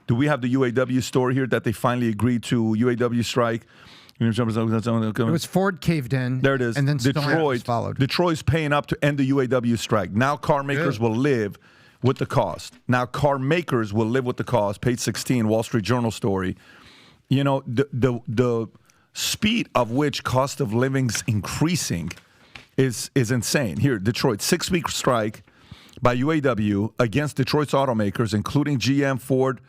Speaker 2: Do we have the UAW story here that they finally agreed to UAW strike?
Speaker 4: It was Ford caved in.
Speaker 2: There it is.
Speaker 4: And then Stellantis followed.
Speaker 2: Detroit's paying up to end the UAW strike. Now car makers will live with the cost. Now car makers will live with the cost. Page 16, Wall Street Journal story. The speed of which cost of living's increasing is insane. Here, Detroit, 6-week strike by UAW against Detroit's automakers, including GM, Ford,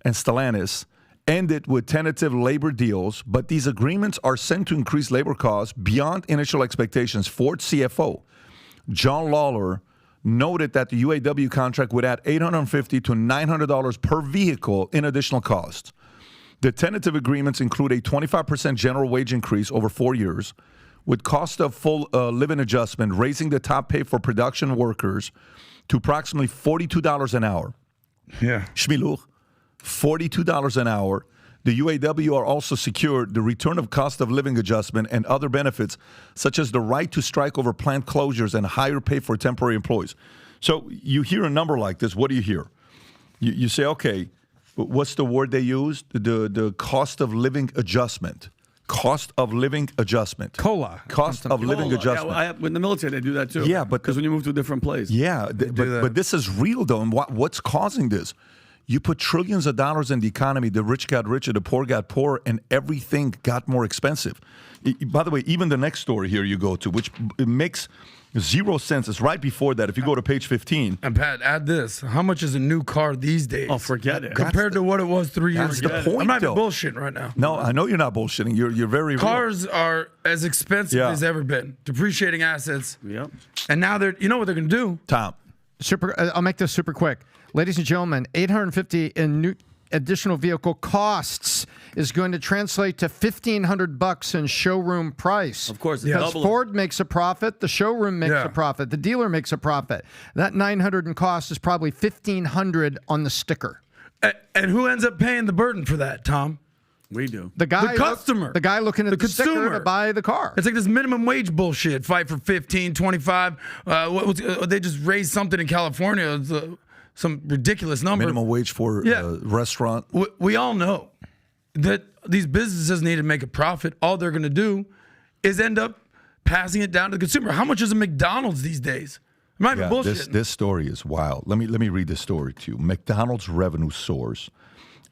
Speaker 2: and Stellantis, ended with tentative labor deals, but these agreements are sent to increase labor costs beyond initial expectations. Ford CFO John Lawler noted that the UAW contract would add $850 to $900 per vehicle in additional costs. The tentative agreements include a 25% general wage increase over 4 years, with cost of full living adjustment raising the top pay for production workers to approximately $42 an hour.
Speaker 5: Yeah.
Speaker 2: Shmiluch, $42 an hour. The UAW are also secured the return of cost of living adjustment and other benefits, such as the right to strike over plant closures and higher pay for temporary employees. So you hear a number like this, what do you hear? You say, okay, what's the word they used? The cost of living adjustment. Cost of living adjustment.
Speaker 4: COLA.
Speaker 2: Cost of living adjustment.
Speaker 3: Yeah, in the military, they do that too.
Speaker 2: Yeah, but
Speaker 3: because when you move to a different place.
Speaker 2: Yeah, but this is real though. And what's causing this? You put trillions of dollars in the economy. The rich got richer, the poor got poorer, and everything got more expensive. By the way, even the next story here you go to, which it makes zero sense. It's right before that. If you go to page 15.
Speaker 5: And Pat, add this. How much is a new car these days?
Speaker 3: Oh, forget it.
Speaker 5: Compared to what it was 3 years ago.
Speaker 2: That's the point,
Speaker 5: I'm not
Speaker 2: though.
Speaker 5: bullshitting right now.
Speaker 2: No, I know you're not bullshitting. You're very real.
Speaker 5: Cars are as expensive as ever been. Depreciating assets.
Speaker 3: Yep.
Speaker 5: And now you know what they're going to do?
Speaker 2: Tom.
Speaker 4: I'll make this super quick. Ladies and gentlemen, $850 in new additional vehicle costs is going to translate to $1,500 in showroom price.
Speaker 3: Of course,
Speaker 4: because Ford makes a profit, the showroom makes a profit, the dealer makes a profit. That $900 in cost is probably $1,500 on the sticker.
Speaker 5: And who ends up paying the burden for that, Tom?
Speaker 3: We do.
Speaker 4: The
Speaker 5: customer.
Speaker 4: The guy looking at the sticker
Speaker 5: consumer
Speaker 4: to buy the car.
Speaker 5: It's like this minimum wage bullshit. Fight for 15, 25. They just raised something in California. It's, some ridiculous number.
Speaker 2: Minimum wage for a restaurant.
Speaker 5: We all know that these businesses need to make a profit. All they're going to do is end up passing it down to the consumer. How much is a McDonald's these days? I'm not even bullshitting.
Speaker 2: This story is wild. Let me read this story to you. McDonald's revenue soars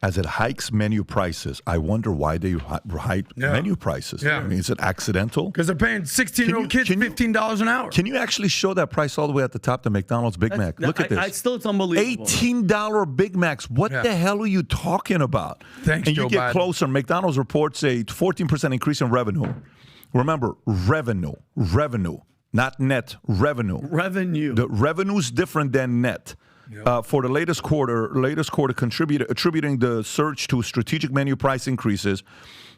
Speaker 2: as it hikes menu prices, I wonder why they hike menu prices.
Speaker 5: Yeah.
Speaker 2: I mean, is it accidental?
Speaker 5: Because they're paying 16-year-old kids $15 an hour.
Speaker 2: Can you actually show that price all the way at the top, the McDonald's Big Mac? Look at this.
Speaker 3: It's unbelievable.
Speaker 2: $18 Big Macs. What the hell are you talking about?
Speaker 5: Thanks,
Speaker 2: and you
Speaker 5: Joe
Speaker 2: get
Speaker 5: Biden.
Speaker 2: closer. McDonald's reports a 14% increase in revenue. Remember, revenue, not net revenue.
Speaker 3: Revenue.
Speaker 2: The revenue's different than net. For the latest quarter attributing the surge to strategic menu price increases,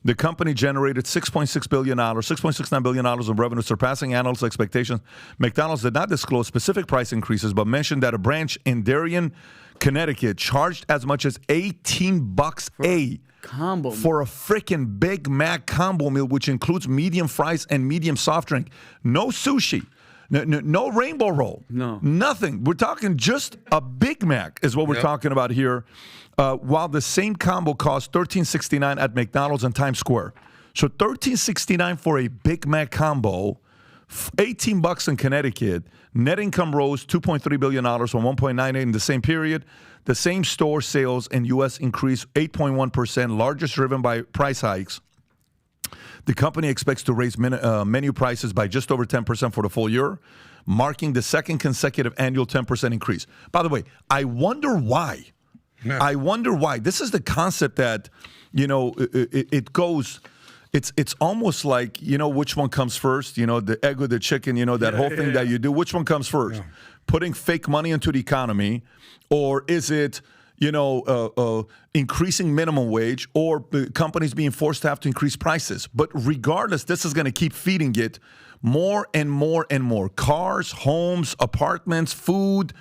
Speaker 2: the company generated $6.69 billion in revenue, surpassing analysts' expectations. McDonald's did not disclose specific price increases, but mentioned that a branch in Darien, Connecticut, charged as much as $18
Speaker 3: combo
Speaker 2: for a freaking Big Mac combo meal, which includes medium fries and medium soft drink. No sushi. No rainbow roll.
Speaker 3: No.
Speaker 2: Nothing. We're talking just a Big Mac is what we're talking about here. While the same combo costs $13.69 at McDonald's in Times Square. So $13.69 for a Big Mac combo, $18 in Connecticut. Net income rose $2.3 billion from $1.98 in the same period. The same store sales in U.S. increased 8.1%, largest driven by price hikes. The company expects to raise menu prices by just over 10% for the full year, marking the second consecutive annual 10% increase. By the way, I wonder why. I wonder why. This is the concept that, it goes, it's almost like, which one comes first, the egg or the chicken, that whole thing that you do. Which one comes first? Putting fake money into the economy, or is it, increasing minimum wage, or companies being forced to have to increase prices? But regardless, this is going to keep feeding it more and more and more. Cars, homes, apartments, food,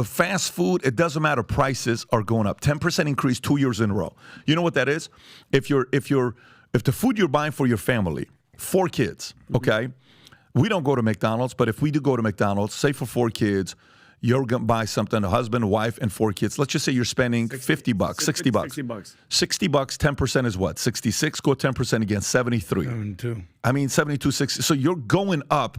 Speaker 2: fast food. It doesn't matter. Prices are going up. 10% increase 2 years in a row. You know what that is? If the food you're buying for your family, 4 kids, okay? We don't go to McDonald's, but if we do go to McDonald's, say for 4 kids, you're going to buy something, a husband, wife, and 4 kids. Let's just say you're spending $50, $60. $60. $60, 10% is what? 66? Go 10% again, 73.
Speaker 5: 72.
Speaker 2: I mean, 72, 60. So you're going up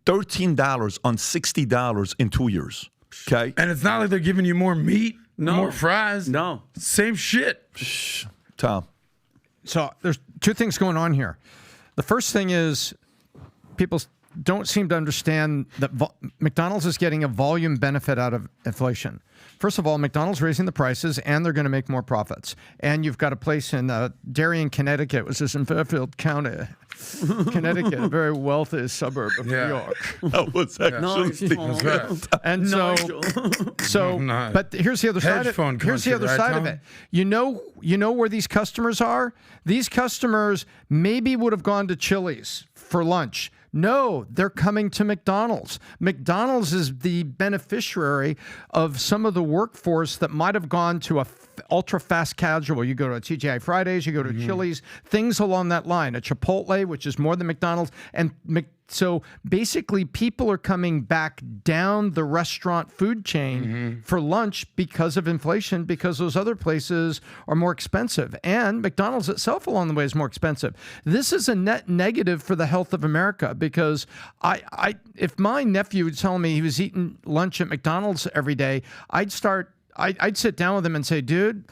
Speaker 2: $13 on $60 in 2 years, okay?
Speaker 5: And it's not like they're giving you more meat, more fries.
Speaker 3: No.
Speaker 5: Same shit.
Speaker 2: Tom.
Speaker 4: So there's 2 things going on here. The first thing is people don't seem to understand that McDonald's is getting a volume benefit out of inflation. First of all, McDonald's raising the prices, and they're going to make more profits. And you've got a place in Darien, Connecticut, which is in Fairfield County, Connecticut, a very wealthy suburb of New York.
Speaker 2: That was actually
Speaker 4: And but here's the other side of it. Here's the other side of it. You know where these customers are? These customers maybe would have gone to Chili's for lunch. No, they're coming to McDonald's. McDonald's is the beneficiary of some of the workforce that might have gone to a ultra fast casual. You go to a TGI Fridays, you go to Chili's, things along that line. A Chipotle, which is more than McDonald's, and so basically, people are coming back down the restaurant food chain for lunch because of inflation, because those other places are more expensive. And McDonald's itself along the way is more expensive. This is a net negative for the health of America, because if my nephew was telling me he was eating lunch at McDonald's every day, I'd sit down with him and say, dude,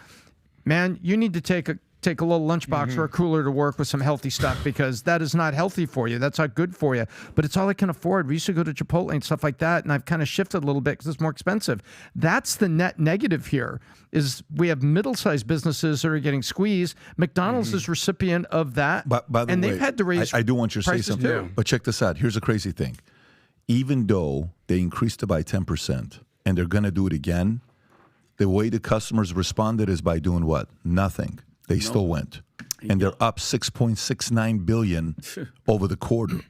Speaker 4: man, you need to take a little lunchbox or a cooler to work with some healthy stuff, because that is not healthy for you. That's not good for you. But it's all I can afford. We used to go to Chipotle and stuff like that, and I've kind of shifted a little bit because it's more expensive. That's the net negative here, is we have middle-sized businesses that are getting squeezed. McDonald's is recipient of that,
Speaker 2: by the way,
Speaker 4: they've had to raise
Speaker 2: I do want you to say something,
Speaker 4: too.
Speaker 2: But check this out. Here's a crazy thing. Even though they increased it by 10% and they're going to do it again, the way the customers responded is by doing what? Nothing. They still went. And they're up $6.69 billion over the quarter.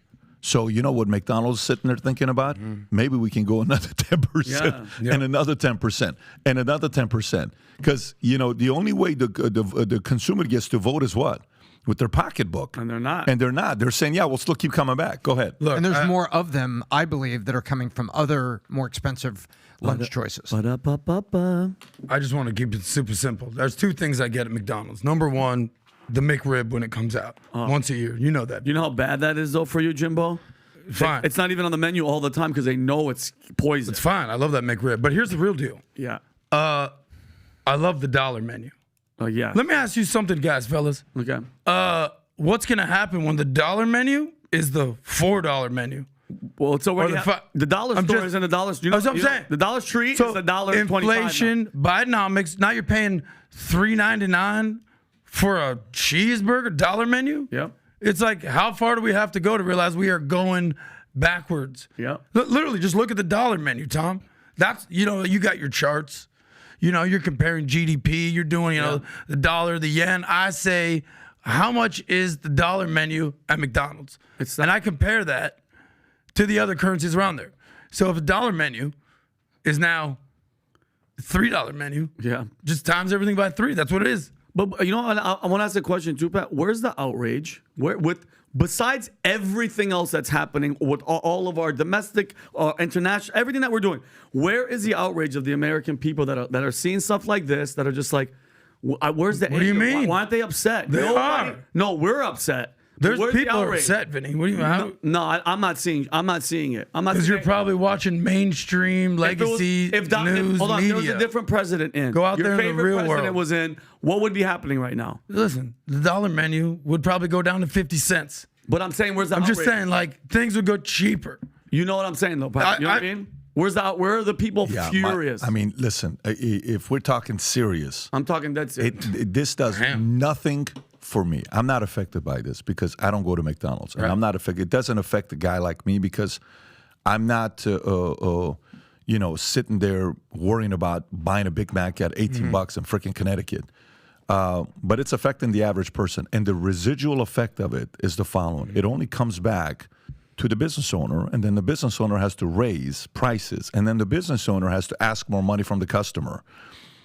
Speaker 2: So you know what McDonald's is sitting there thinking about? Maybe we can go another 10% and another 10% and another 10%. Because, the only way the consumer gets to vote is what? With their pocketbook.
Speaker 3: And they're not.
Speaker 2: And they're not. They're saying, we'll still keep coming back. Go ahead.
Speaker 5: Look,
Speaker 4: And there's more of them, I believe, that are coming from other more expensive lunch choices.
Speaker 5: I just want to keep it super simple. There's 2 things I get at McDonald's. Number 1, the McRib when it comes out once a year. You know that.
Speaker 3: You know how bad that is, though, for you, Jimbo?
Speaker 5: Fine.
Speaker 3: It's not even on the menu all the time because they know it's poison.
Speaker 5: It's fine. I love that McRib. But here's the real deal.
Speaker 3: Yeah.
Speaker 5: I love the dollar menu.
Speaker 3: Yeah.
Speaker 5: Let me ask you something, guys, fellas.
Speaker 3: Okay.
Speaker 5: What's gonna happen when the dollar menu is the $4 menu?
Speaker 3: Well, it's already the dollar store isn't a dollar.
Speaker 5: That's what I'm saying.
Speaker 3: The Dollar Tree is a dollar.
Speaker 5: Inflation, Bidenomics. Now you're paying $3.99 for a cheeseburger dollar menu.
Speaker 3: Yep.
Speaker 5: It's like, how far do we have to go to realize we are going backwards?
Speaker 3: Yep.
Speaker 5: Literally, just look at the dollar menu, Tom. That's, you got your charts. You're comparing GDP. You're doing, the dollar, the yen. I say, how much is the dollar menu at McDonald's? And I compare that to the other currencies around there. So if the dollar menu is now $3 menu, just times everything by 3. That's what it is.
Speaker 3: But I want to ask a question too, Pat. Where's the outrage? Besides everything else that's happening with all of our domestic, international, everything that we're doing, where is the outrage of the American people that are seeing stuff like this, that are just like, where's the anger?
Speaker 5: What do you mean?
Speaker 3: Why aren't they upset?
Speaker 5: They are.
Speaker 3: No, we're upset.
Speaker 5: There's
Speaker 3: Where's
Speaker 5: people
Speaker 3: the
Speaker 5: are
Speaker 3: outrage?
Speaker 5: upset, Vinny. What do you mean?
Speaker 3: I'm not seeing it.
Speaker 5: Because you're probably watching mainstream legacy news
Speaker 3: hold on,
Speaker 5: media.
Speaker 3: there was a different president in.
Speaker 5: Go out there in the real
Speaker 3: Your favorite president
Speaker 5: world.
Speaker 3: was in. What would be happening right now?
Speaker 5: Listen, the dollar menu would probably go down to 50 cents.
Speaker 3: But I'm saying, where's the
Speaker 5: I'm
Speaker 3: outrage?
Speaker 5: just saying, like, things would go cheaper.
Speaker 3: You know what I'm saying, though, Pat? You know what I mean? Where are the people furious?
Speaker 2: Listen, if we're talking serious,
Speaker 3: I'm talking dead serious.
Speaker 2: This does nothing for me. I'm not affected by this because I don't go to McDonald's. And I'm not affected. It doesn't affect a guy like me because I'm not, sitting there worrying about buying a Big Mac at $18 in freaking Connecticut. But it's affecting the average person. And the residual effect of it is the following. It only comes back to the business owner, and then the business owner has to raise prices, and then the business owner has to ask more money from the customer.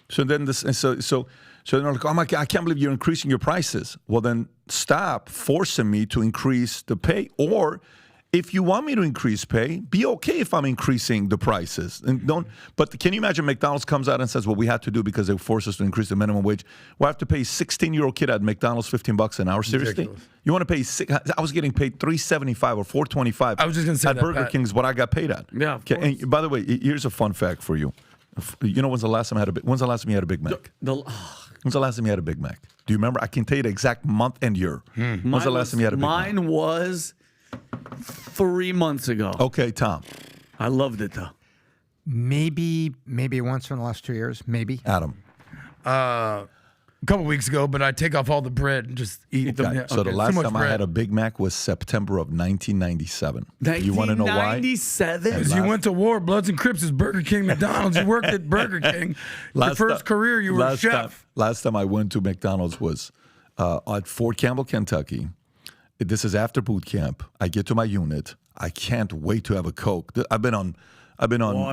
Speaker 2: So then so they're like, oh my God, I can't believe you're increasing your prices. Well, then stop forcing me to increase the pay. Or if you want me to increase pay, be okay if I'm increasing the prices. And but can you imagine McDonald's comes out and says, well, we had to do because they forced us to increase the minimum wage. Well, I have to pay a 16-year-old kid at McDonald's $15 an hour? Seriously?
Speaker 5: Ridiculous.
Speaker 2: You want to pay I was getting paid $3.75 or $4.25.
Speaker 5: I was just going to say
Speaker 2: at
Speaker 5: that,
Speaker 2: Burger
Speaker 5: Pat.
Speaker 2: King's what I got paid at.
Speaker 3: Yeah, of
Speaker 2: Okay,
Speaker 3: course.
Speaker 2: and by the way, here's a fun fact for you. You know when's the last time you had a Big Mac? When's the last time you had a Big Mac? Do you remember? I can tell you the exact month and year. When's the last time you had a Big Mac?
Speaker 3: Mine was 3 months ago.
Speaker 2: Okay, Tom.
Speaker 3: I loved it, though.
Speaker 4: Maybe once in the last 2 years. Maybe.
Speaker 2: Adam.
Speaker 5: A couple weeks ago, but I take off all the bread and just eat them.
Speaker 2: Okay.
Speaker 5: Yeah,
Speaker 2: So the
Speaker 5: too
Speaker 2: last
Speaker 5: much
Speaker 2: time I
Speaker 5: bread.
Speaker 2: had a Big Mac was September of 1997. You want to know why?
Speaker 3: 1997?
Speaker 5: Because you went to war, Bloods and Crips is Burger King, McDonald's. You worked at Burger King. Your first career, you were a chef.
Speaker 2: Last time I went to McDonald's was at Fort Campbell, Kentucky. This is after boot camp. I get to my unit. I can't wait to have a Coke. I've been on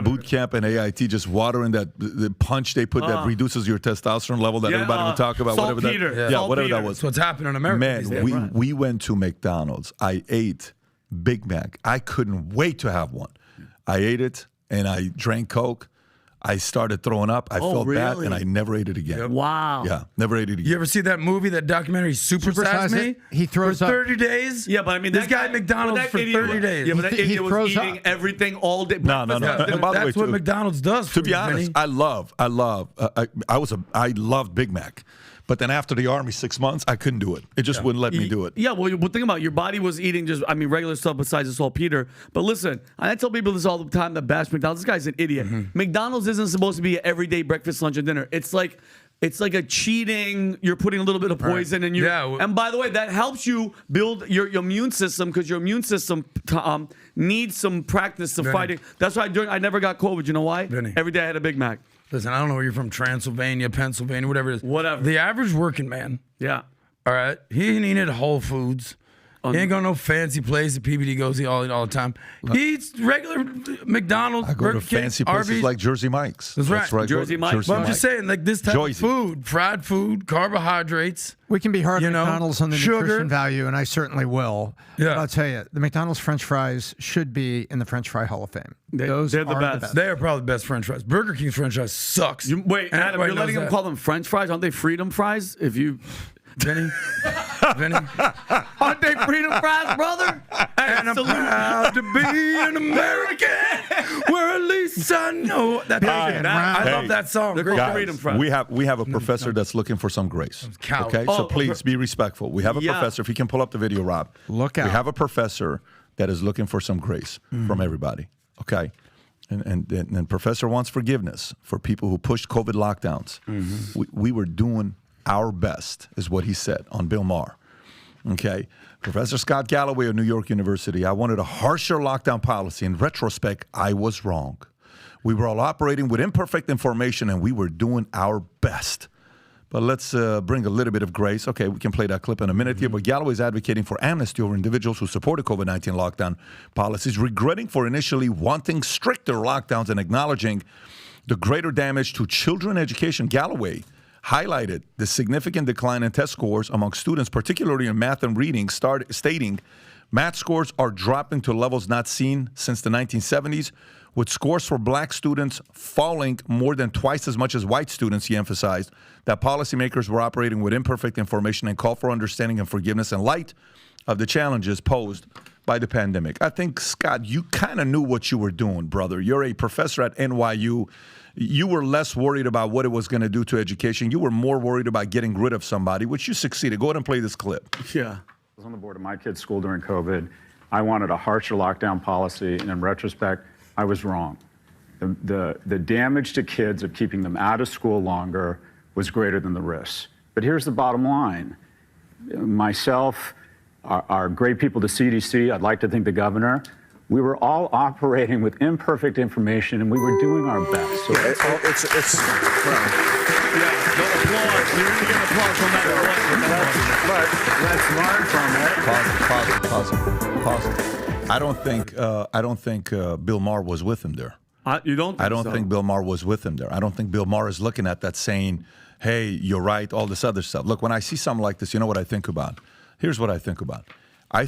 Speaker 2: boot camp and AIT, just watering the punch they put that reduces your testosterone level that everybody will talk about.
Speaker 3: Saltpeter.
Speaker 2: Whatever that was.
Speaker 5: That's what's happening in America.
Speaker 2: Man, we went to McDonald's. I ate Big Mac. I couldn't wait to have one. I ate it and I drank Coke. I started throwing up. I felt bad,
Speaker 3: really?
Speaker 2: and I never ate it again.
Speaker 3: Wow.
Speaker 2: Yeah, never ate it again.
Speaker 5: You ever see that movie, that documentary, Super Size Me?
Speaker 4: He throws
Speaker 5: for
Speaker 4: up.
Speaker 5: 30 days.
Speaker 3: Yeah, but I mean,
Speaker 5: this
Speaker 3: that
Speaker 5: guy at McDonald's for 30 days.
Speaker 3: Yeah, but that
Speaker 4: He
Speaker 3: idiot was
Speaker 4: throws
Speaker 3: eating
Speaker 4: up.
Speaker 3: everything all day.
Speaker 2: No.
Speaker 5: Yeah,
Speaker 2: And by the way,
Speaker 5: that's what
Speaker 2: too,
Speaker 5: McDonald's does.
Speaker 2: to
Speaker 5: For
Speaker 2: be
Speaker 5: you,
Speaker 2: honest,
Speaker 5: Vinny.
Speaker 2: I loved Big Mac, but then after the Army 6 months, I couldn't do it. It just wouldn't let me do it.
Speaker 3: Yeah, well, think about it. Your body was eating regular stuff besides the saltpeter. But listen, I tell people this all the time that bash McDonald's. This guy's an idiot. McDonald's isn't supposed to be an everyday breakfast, lunch, and dinner. It's like a cheating. You're putting a little bit of poison in you.
Speaker 5: Yeah.
Speaker 3: And by the way, that helps you build your immune system because your immune system needs some practice to fighting. That's why I never got COVID. You know why?
Speaker 5: Vinny.
Speaker 3: Every day I had a Big Mac.
Speaker 5: Listen, I don't know where you're from, Transylvania, Pennsylvania, whatever it is.
Speaker 3: Whatever.
Speaker 5: The average working man,
Speaker 3: Yeah.
Speaker 5: all right, he ain't eating at Whole Foods. He ain't going to no fancy place that PBD goes all the time. He eats regular McDonald's,
Speaker 2: I go
Speaker 5: Burger
Speaker 2: to
Speaker 5: King,
Speaker 2: fancy places
Speaker 5: Arby's.
Speaker 2: like Jersey Mike's.
Speaker 5: That's right.
Speaker 2: where I go.
Speaker 3: Jersey Mike's.
Speaker 5: But I'm just saying, like this type
Speaker 2: Joyzy.
Speaker 5: of food, fried food, carbohydrates.
Speaker 4: We can be hard
Speaker 5: You
Speaker 4: on
Speaker 5: know,
Speaker 4: McDonald's on the
Speaker 5: sugar.
Speaker 4: nutrition value, and I certainly will.
Speaker 5: Yeah.
Speaker 4: But I'll tell you, the McDonald's French fries should be in the French Fry Hall of Fame.
Speaker 3: They're the
Speaker 4: are
Speaker 3: best.
Speaker 5: They are probably the best French fries. Burger King's French fries sucks.
Speaker 3: Wait,
Speaker 5: And
Speaker 3: Adam,
Speaker 5: everybody
Speaker 3: you're letting
Speaker 5: knows
Speaker 3: them
Speaker 5: that.
Speaker 3: call them French fries? Aren't they freedom fries? If you
Speaker 5: Vinny, Vinny.
Speaker 3: Aren't they freedom fries, brother?
Speaker 5: And I'm proud to be an American, where at least I know that. I love that song.
Speaker 3: They're
Speaker 5: Great
Speaker 3: called
Speaker 5: guys.
Speaker 3: freedom fries.
Speaker 2: We have a professor that's looking for some grace.
Speaker 5: Cow.
Speaker 2: Okay, so please be respectful. We have a professor. If you can pull up the video, Rob.
Speaker 4: Look out.
Speaker 2: We have a professor that is looking for some grace from everybody. Okay, and professor wants forgiveness for people who pushed COVID lockdowns. We were doing our best, is what he said on Bill Maher. Okay, Professor Scott Galloway of New York University. I wanted a harsher lockdown policy. In retrospect, I was wrong. We were all operating with imperfect information, and we were doing our best. But let's bring a little bit of grace. Okay, we can play that clip in a minute here. But Galloway is advocating for amnesty over individuals who supported COVID-19 lockdown policies, regretting for initially wanting stricter lockdowns and acknowledging the greater damage to children education. Galloway highlighted the significant decline in test scores among students, particularly in math and reading, stating math scores are dropping to levels not seen since the 1970s, with scores for black students falling more than twice as much as white students. He emphasized that policymakers were operating with imperfect information and called for understanding and forgiveness in light of the challenges posed by the pandemic. I think, Scott, you kind of knew what you were doing, brother. You're a professor at NYU. You were less worried about what it was going to do to education. You were more worried about getting rid of somebody, which you succeeded. Go ahead and play this clip.
Speaker 3: Yeah.
Speaker 6: I was on the board of my kid's school during COVID. I wanted a harsher lockdown policy, and in retrospect, I was wrong. The damage to kids of keeping them out of school longer was greater than the risks. But here's the bottom line. Myself, our great people, the CDC, I'd like to thank the governor, we were all operating with imperfect information, and we were doing our best. So
Speaker 3: Yeah, don't applaud. You need to get applause no matter what.
Speaker 6: let's learn from it.
Speaker 2: Pause. I don't think Bill Maher was with him there.
Speaker 3: You don't think
Speaker 2: I don't
Speaker 3: so?
Speaker 2: think Bill Maher was with him there. I don't think Bill Maher is looking at that saying, hey, you're right, all this other stuff. Look, when I see something like this, you know what I think about? Here's what I think about. I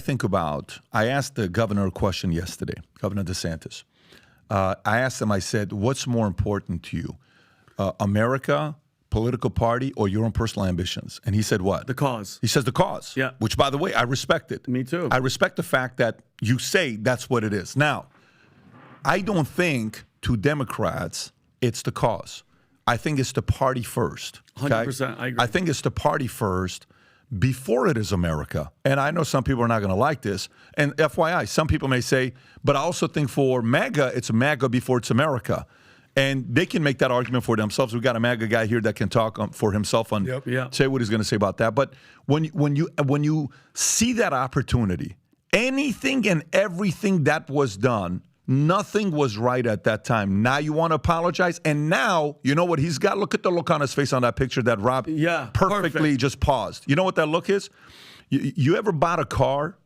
Speaker 2: asked the governor a question yesterday, Governor DeSantis. I asked him, I said, what's more important to you, America, political party, or your own personal ambitions? And he said what?
Speaker 3: The cause.
Speaker 2: He says the cause.
Speaker 3: Yeah.
Speaker 2: Which, by the way, I respect it.
Speaker 3: Me too.
Speaker 2: I respect the fact that you say that's what it is. Now, I don't think to Democrats it's the cause. I think it's the party first. Okay?
Speaker 3: 100%, I agree.
Speaker 2: I think it's the party first before it is America. And I know some people are not going to like this. And FYI, some people may say, but I also think for MAGA, it's MAGA before it's America. And they can make that argument for themselves. We've got a MAGA guy here that can talk for himself and say what he's going to say about that. But when you see that opportunity, anything and everything that was done, nothing was right at that time. Now you want to apologize, and now you know what he's got. Look at the look on his face on that picture that Rob perfectly just paused. You know what that look is? You ever bought a car?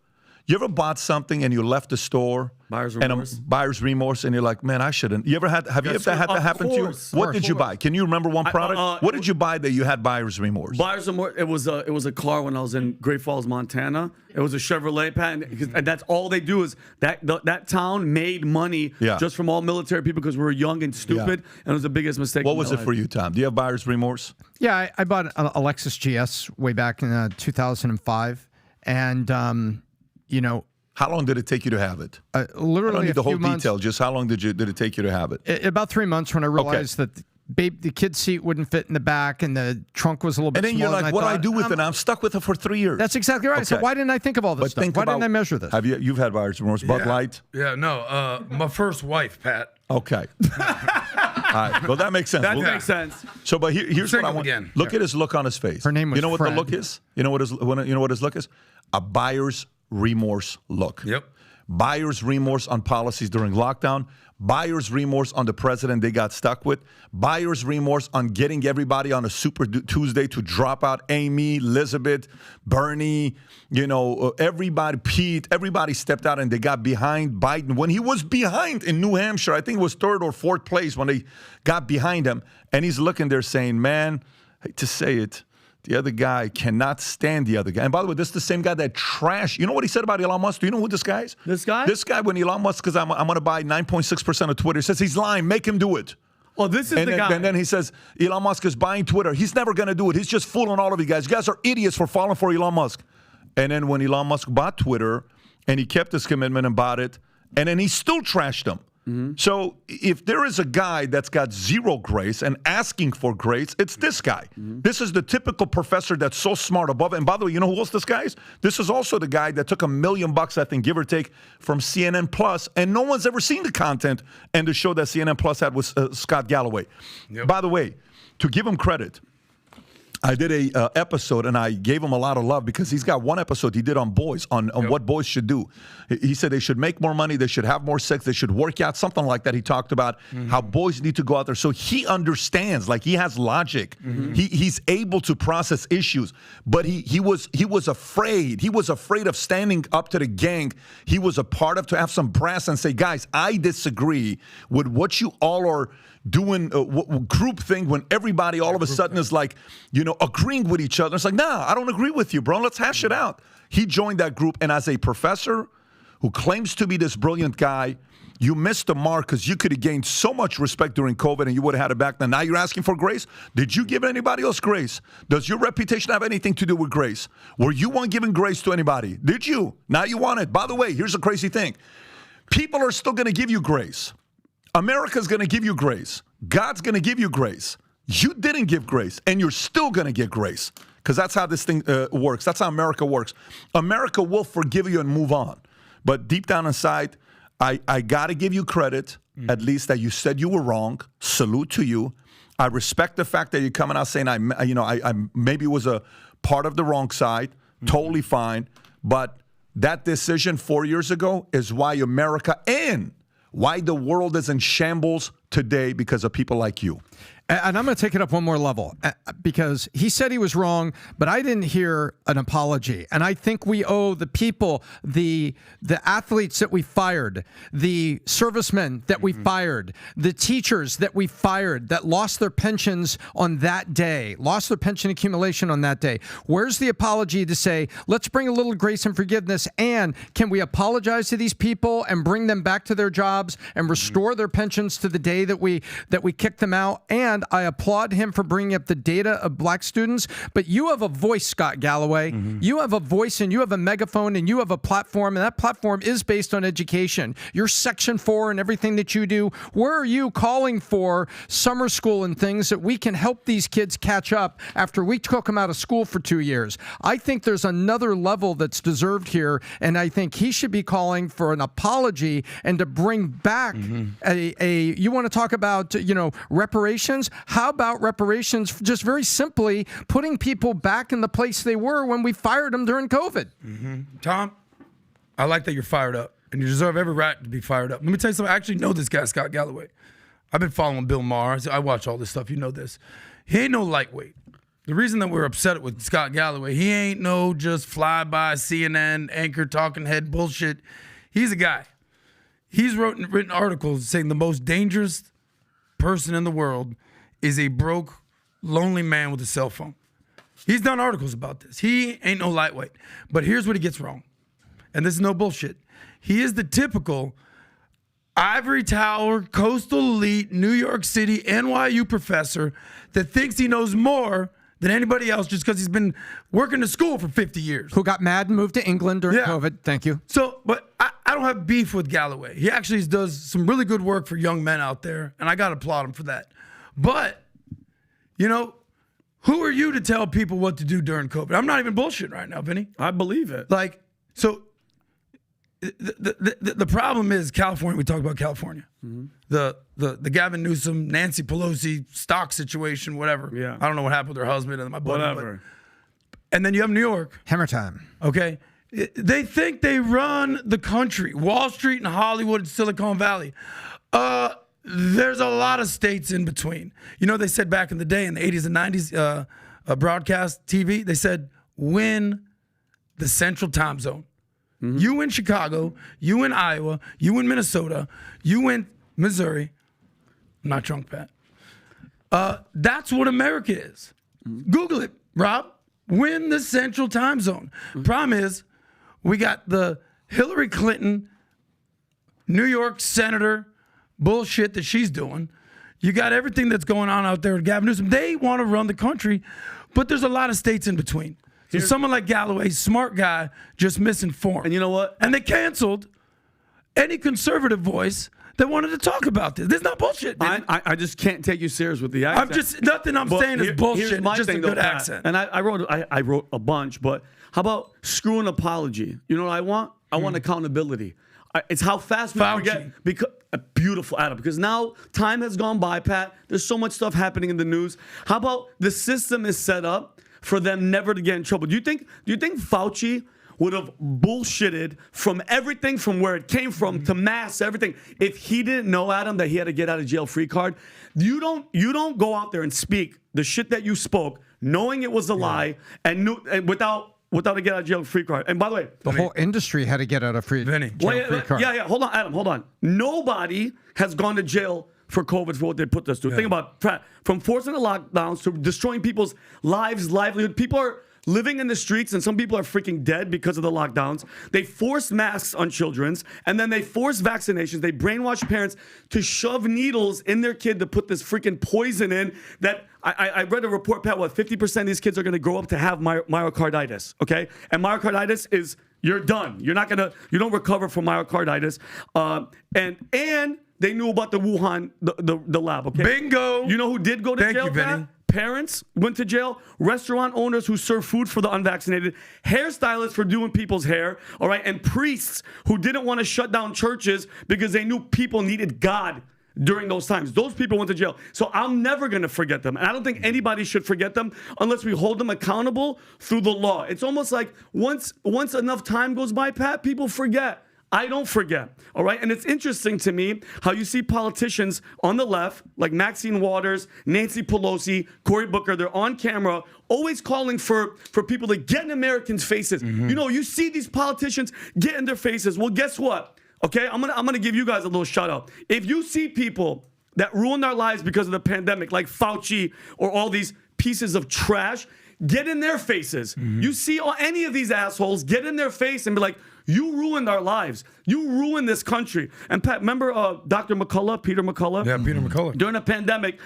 Speaker 2: You ever bought something and you left the store?
Speaker 3: Buyer's remorse.
Speaker 2: Buyer's remorse, and you're like, man, I shouldn't. Have you ever had that happen to you? What did you buy? Can you remember one product? What did you buy that you had buyer's remorse?
Speaker 3: Buyer's remorse. It was a car when I was in Great Falls, Montana. It was a Chevrolet patent, and that's all they do is that town made money just from all military people because we were young and stupid, and it was the biggest mistake.
Speaker 2: What was it for you, Tom? Do you have buyer's remorse?
Speaker 4: Yeah, I bought a Lexus GS way back in 2005, and
Speaker 2: how long did it take you to have it?
Speaker 4: Literally,
Speaker 2: I don't need the whole
Speaker 4: months.
Speaker 2: detail. Just how long did it take you to have it?
Speaker 4: About 3 months when I realized that the kid's seat wouldn't fit in the back and the trunk was a little bit
Speaker 2: small. And then you're like, what do I do with it? I'm stuck with it for 3 years.
Speaker 4: That's exactly right. So why didn't I think of all this stuff? Why didn't I measure this?
Speaker 2: You've had buyer's remorse? Bud Light?
Speaker 5: Yeah, no. My first wife, Pat.
Speaker 2: Okay. All right. Well, that makes sense.
Speaker 3: That makes sense.
Speaker 2: So, but here's what I want.
Speaker 5: Again.
Speaker 2: Look at his look on his face.
Speaker 4: Her name was
Speaker 2: You know what
Speaker 4: Fred.
Speaker 2: the look is? You know what his look is? A buyer's remorse look.
Speaker 5: Yep.
Speaker 2: Buyer's remorse on policies during lockdown. Buyer's remorse on the president they got stuck with. Buyer's remorse on getting everybody on a Super Tuesday to drop out. Amy, Elizabeth, Bernie, everybody, Pete, everybody stepped out and they got behind Biden. When he was behind in New Hampshire, I think it was third or fourth place when they got behind him. And he's looking there saying, man, I hate to say it, the other guy cannot stand the other guy. And by the way, this is the same guy that trashed. You know what he said about Elon Musk? Do you know who this guy is?
Speaker 3: This guy?
Speaker 2: This guy, when Elon Musk, because I'm going to buy 9.6% of Twitter, says he's lying. Make him do it.
Speaker 3: Oh, this is the guy.
Speaker 2: And then he says Elon Musk is buying Twitter. He's never going to do it. He's just fooling all of you guys. You guys are idiots for falling for Elon Musk. And then when Elon Musk bought Twitter and he kept his commitment and bought it, and then he still trashed them. So if there is a guy that's got zero grace and asking for grace, it's this guy. This is the typical professor that's so smart above it. And by the way, you know who else this guy is? This is also the guy that took $1 million, I think, give or take, from CNN Plus, and no one's ever seen the content and the show that CNN Plus had with Scott Galloway. Yep. By the way, to give him credit, I did a episode, and I gave him a lot of love because he's got one episode he did on boys, on what boys should do. He said they should make more money, they should have more sex, they should work out, something like that. He talked about how boys need to go out there. So he understands, like he has logic. He's able to process issues, but he was afraid. He was afraid of standing up to the gang he was a part of, to have some brass and say, guys, I disagree with what you all are doing, group thing, when everybody all of a sudden is like, agreeing with each other. It's like, nah, I don't agree with you, bro. Let's hash it out. He joined that group, and as a professor who claims to be this brilliant guy, you missed the mark because you could have gained so much respect during COVID and you would have had it back then. Now you're asking for grace? Did you give anybody else grace? Does your reputation have anything to do with grace? Were you one giving grace to anybody? Did you? Now you want it. By the way, here's the crazy thing. People are still going to give you grace. America's going to give you grace. God's going to give you grace. You didn't give grace, and you're still going to get grace, because that's how this thing works. That's how America works. America will forgive you and move on. But deep down inside, I got to give you credit, at least that you said you were wrong. Salute to you. I respect the fact that you're coming out saying I maybe was a part of the wrong side. Totally fine. But that decision 4 years ago is why America and why the world is in shambles today, because of people like you.
Speaker 4: And I'm going to take it up one more level, because he said he was wrong, but I didn't hear an apology. And I think we owe the people, the athletes that we fired, the servicemen that we fired, the teachers that we fired that lost their pensions on that day, lost their pension accumulation on that day. Where's the apology to say, let's bring a little grace and forgiveness, and can we apologize to these people and bring them back to their jobs and restore their pensions to the day that we kicked them out? And I applaud him for bringing up the data of black students. But you have a voice, Scott Galloway. You have a voice, and you have a megaphone, and you have a platform, and that platform is based on education. Your Section 4 and everything that you do, where are you calling for summer school and things that we can help these kids catch up after we took them out of school for 2 years? I think there's another level that's deserved here, and I think he should be calling for an apology and to bring back you want to talk about, reparations? How about reparations, just very simply putting people back in the place they were when we fired them during COVID?
Speaker 5: Tom, I like that you're fired up, and you deserve every right to be fired up. Let me tell you something. I actually know this guy, Scott Galloway. I've been following Bill Maher. I watch all this stuff. You know this. He ain't no lightweight. The reason that we're upset with Scott Galloway, he ain't no just fly-by CNN anchor talking head bullshit. He's a guy. He's written articles saying the most dangerous person in the world is a broke, lonely man with a cell phone. He's done articles about this. He ain't no lightweight. But here's what he gets wrong. And this is no bullshit. He is the typical ivory tower, coastal elite, New York City, NYU professor that thinks he knows more than anybody else just because he's been working to school for 50 years.
Speaker 4: Who got mad and moved to England during COVID. Thank you.
Speaker 5: So, but I don't have beef with Galloway. He actually does some really good work for young men out there, and I got to applaud him for that. But, who are you to tell people what to do during COVID? I'm not even bullshitting right now, Vinny.
Speaker 3: I believe it.
Speaker 5: So the problem is California. We talk about California. The Gavin Newsom, Nancy Pelosi stock situation, whatever.
Speaker 3: Yeah.
Speaker 5: I don't know what happened with her husband and my buddy.
Speaker 3: Whatever.
Speaker 5: And then you have New York.
Speaker 4: Hammer time. Okay.
Speaker 5: They think they run the country. Wall Street and Hollywood and Silicon Valley. There's a lot of states in between. They said back in the day, in the 80s and 90s, broadcast TV, they said, win the central time zone. You in Chicago, you in Iowa, you in Minnesota, you in Missouri. I'm not drunk, Pat. That's what America is. Google it, Rob. Win the central time zone. Problem is, we got the Hillary Clinton, New York senator bullshit that she's doing. You got everything that's going on out there with Gavin Newsom. They want to run the country, but there's a lot of states in between. So someone like Galloway, smart guy, just misinformed.
Speaker 3: And you know what?
Speaker 5: And they canceled any conservative voice that wanted to talk about this. This is not bullshit, man.
Speaker 3: I just can't take you serious with the accent.
Speaker 5: Nothing I'm saying is bullshit.
Speaker 3: Here's my
Speaker 5: It's just
Speaker 3: thing,
Speaker 5: a good
Speaker 3: though, Pat.
Speaker 5: accent.
Speaker 3: And I wrote a bunch, but how about screw an apology? You know what I want? I want accountability. It's how fast we
Speaker 5: Fauci.
Speaker 3: forget. Because beautiful, Adam. Because now time has gone by, Pat. There's so much stuff happening in the news. How about the system is set up for them never to get in trouble? Do you think Fauci would have bullshitted from everything from where it came from to masks, everything, if he didn't know, Adam, that he had to get out of jail free card? You don't go out there and speak the shit that you spoke, knowing it was a lie, and without a get out of jail free card. And by the way,
Speaker 4: The whole industry had to get out of free card.
Speaker 3: yeah. Hold on, Adam. Hold on. Nobody has gone to jail for COVID for what they put us through. Think about from forcing the lockdowns to destroying people's lives, livelihood. People are living in the streets, and some people are freaking dead because of the lockdowns. They force masks on children's, and then they force vaccinations. They brainwash parents to shove needles in their kid to put this freaking poison in that I read a report, Pat, 50% of these kids are going to grow up to have myocarditis, okay? And myocarditis is, you're done. You don't recover from myocarditis. And they knew about the Wuhan, the lab, okay?
Speaker 5: Bingo.
Speaker 3: You know who did go to jail,
Speaker 5: Thank you, Vinny.
Speaker 3: Pat? Parents went to jail, restaurant owners who serve food for the unvaccinated, hairstylists for doing people's hair, all right, and priests who didn't want to shut down churches because they knew people needed God during those times. Those people went to jail. So I'm never going to forget them. And I don't think anybody should forget them unless we hold them accountable through the law. It's almost like once enough time goes by, Pat, people forget. I don't forget, all right? And it's interesting to me how you see politicians on the left, like Maxine Waters, Nancy Pelosi, Cory Booker, they're on camera, always calling for people to get in Americans' faces.
Speaker 5: Mm-hmm.
Speaker 3: You know, you see these politicians get in their faces. Well, guess what? Okay, I'm gonna give you guys a little shout out. If you see people that ruin their lives because of the pandemic, like Fauci or all these pieces of trash, get in their faces.
Speaker 5: Mm-hmm.
Speaker 3: You see any of these assholes, get in their face and be like, you ruined our lives. You ruined this country. And Pat, remember Dr. McCullough, Peter McCullough?
Speaker 5: Yeah, Peter McCullough.
Speaker 3: During the pandemic,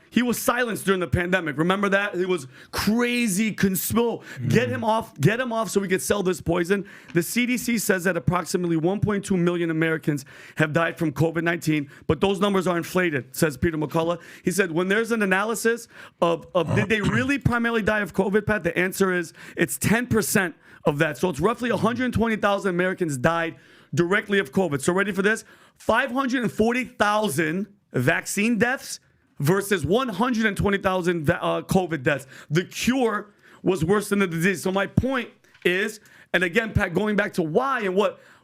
Speaker 3: he was silenced during the pandemic. Remember that? It was crazy conspiracy. Get him off so we could sell this poison. The CDC says that approximately 1.2 million Americans have died from COVID-19, but those numbers are inflated, says Peter McCullough. He said when there's an analysis of did they really primarily die of COVID, Pat, the answer is it's 10% of that. So it's roughly 120,000 Americans died directly of COVID. So ready for this? 540,000 vaccine deaths versus 120,000 COVID deaths. The cure was worse than the disease. So my point is, and again, Pat, going back to why and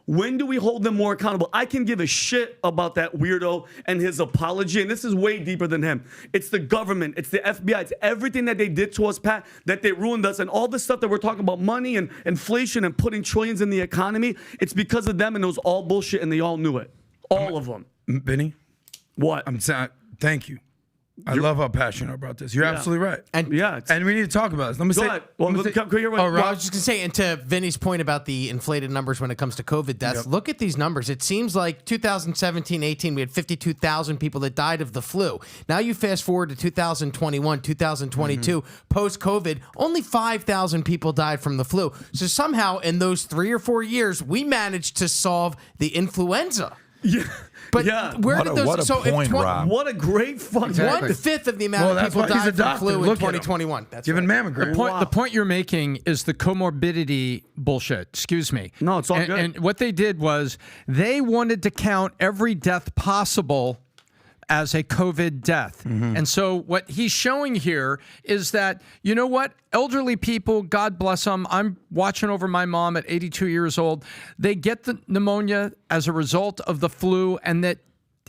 Speaker 3: when do we hold them more accountable? I can give a shit about that weirdo and his apology, and this is way deeper than him. It's the government, it's the FBI, it's everything that they did to us, Pat, that they ruined us, and all this stuff that we're talking about, money and inflation and putting trillions in the economy, it's because of them, and it was all bullshit, and they all knew it. All of them.
Speaker 5: Vinny,
Speaker 3: What?
Speaker 5: I'm saying thank you. I love how passionate about this. You're absolutely right.
Speaker 7: And
Speaker 5: And we need to talk about this. Let me
Speaker 3: Go
Speaker 5: say.
Speaker 3: ahead. Well,
Speaker 5: let me say-
Speaker 3: can we hear what-
Speaker 5: Oh,
Speaker 7: I
Speaker 5: Rob,
Speaker 7: was just going to say, and to Vinny's point about the inflated numbers when it comes to COVID deaths, look at these numbers. It seems like 2017-18, we had 52,000 people that died of the flu. Now you fast forward to 2021, 2022, post-COVID, only 5,000 people died from the flu. So somehow in those 3 or 4 years, we managed to solve the influenza.
Speaker 3: Yeah.
Speaker 7: But
Speaker 3: Yeah.
Speaker 7: where
Speaker 2: What
Speaker 7: did
Speaker 2: a-
Speaker 7: those?
Speaker 2: what a
Speaker 7: so
Speaker 2: point,
Speaker 7: if
Speaker 2: Rob.
Speaker 3: What a great fucking...
Speaker 4: Exactly.
Speaker 7: 1/5 of the amount
Speaker 5: Well,
Speaker 7: of
Speaker 5: that's
Speaker 7: people
Speaker 5: why he's a
Speaker 7: died from
Speaker 5: doctor.
Speaker 7: flu in
Speaker 5: Look at him.
Speaker 7: 2021. That's
Speaker 5: giving
Speaker 7: right.
Speaker 5: mammogram.
Speaker 4: The point you're making is the comorbidity bullshit. Excuse me.
Speaker 3: No, it's all good.
Speaker 4: And what they did was they wanted to count every death possible as a COVID death. And so what he's showing here is that, you know what? Elderly people, God bless them. I'm watching over my mom at 82 years old. They get the pneumonia as a result of the flu, and that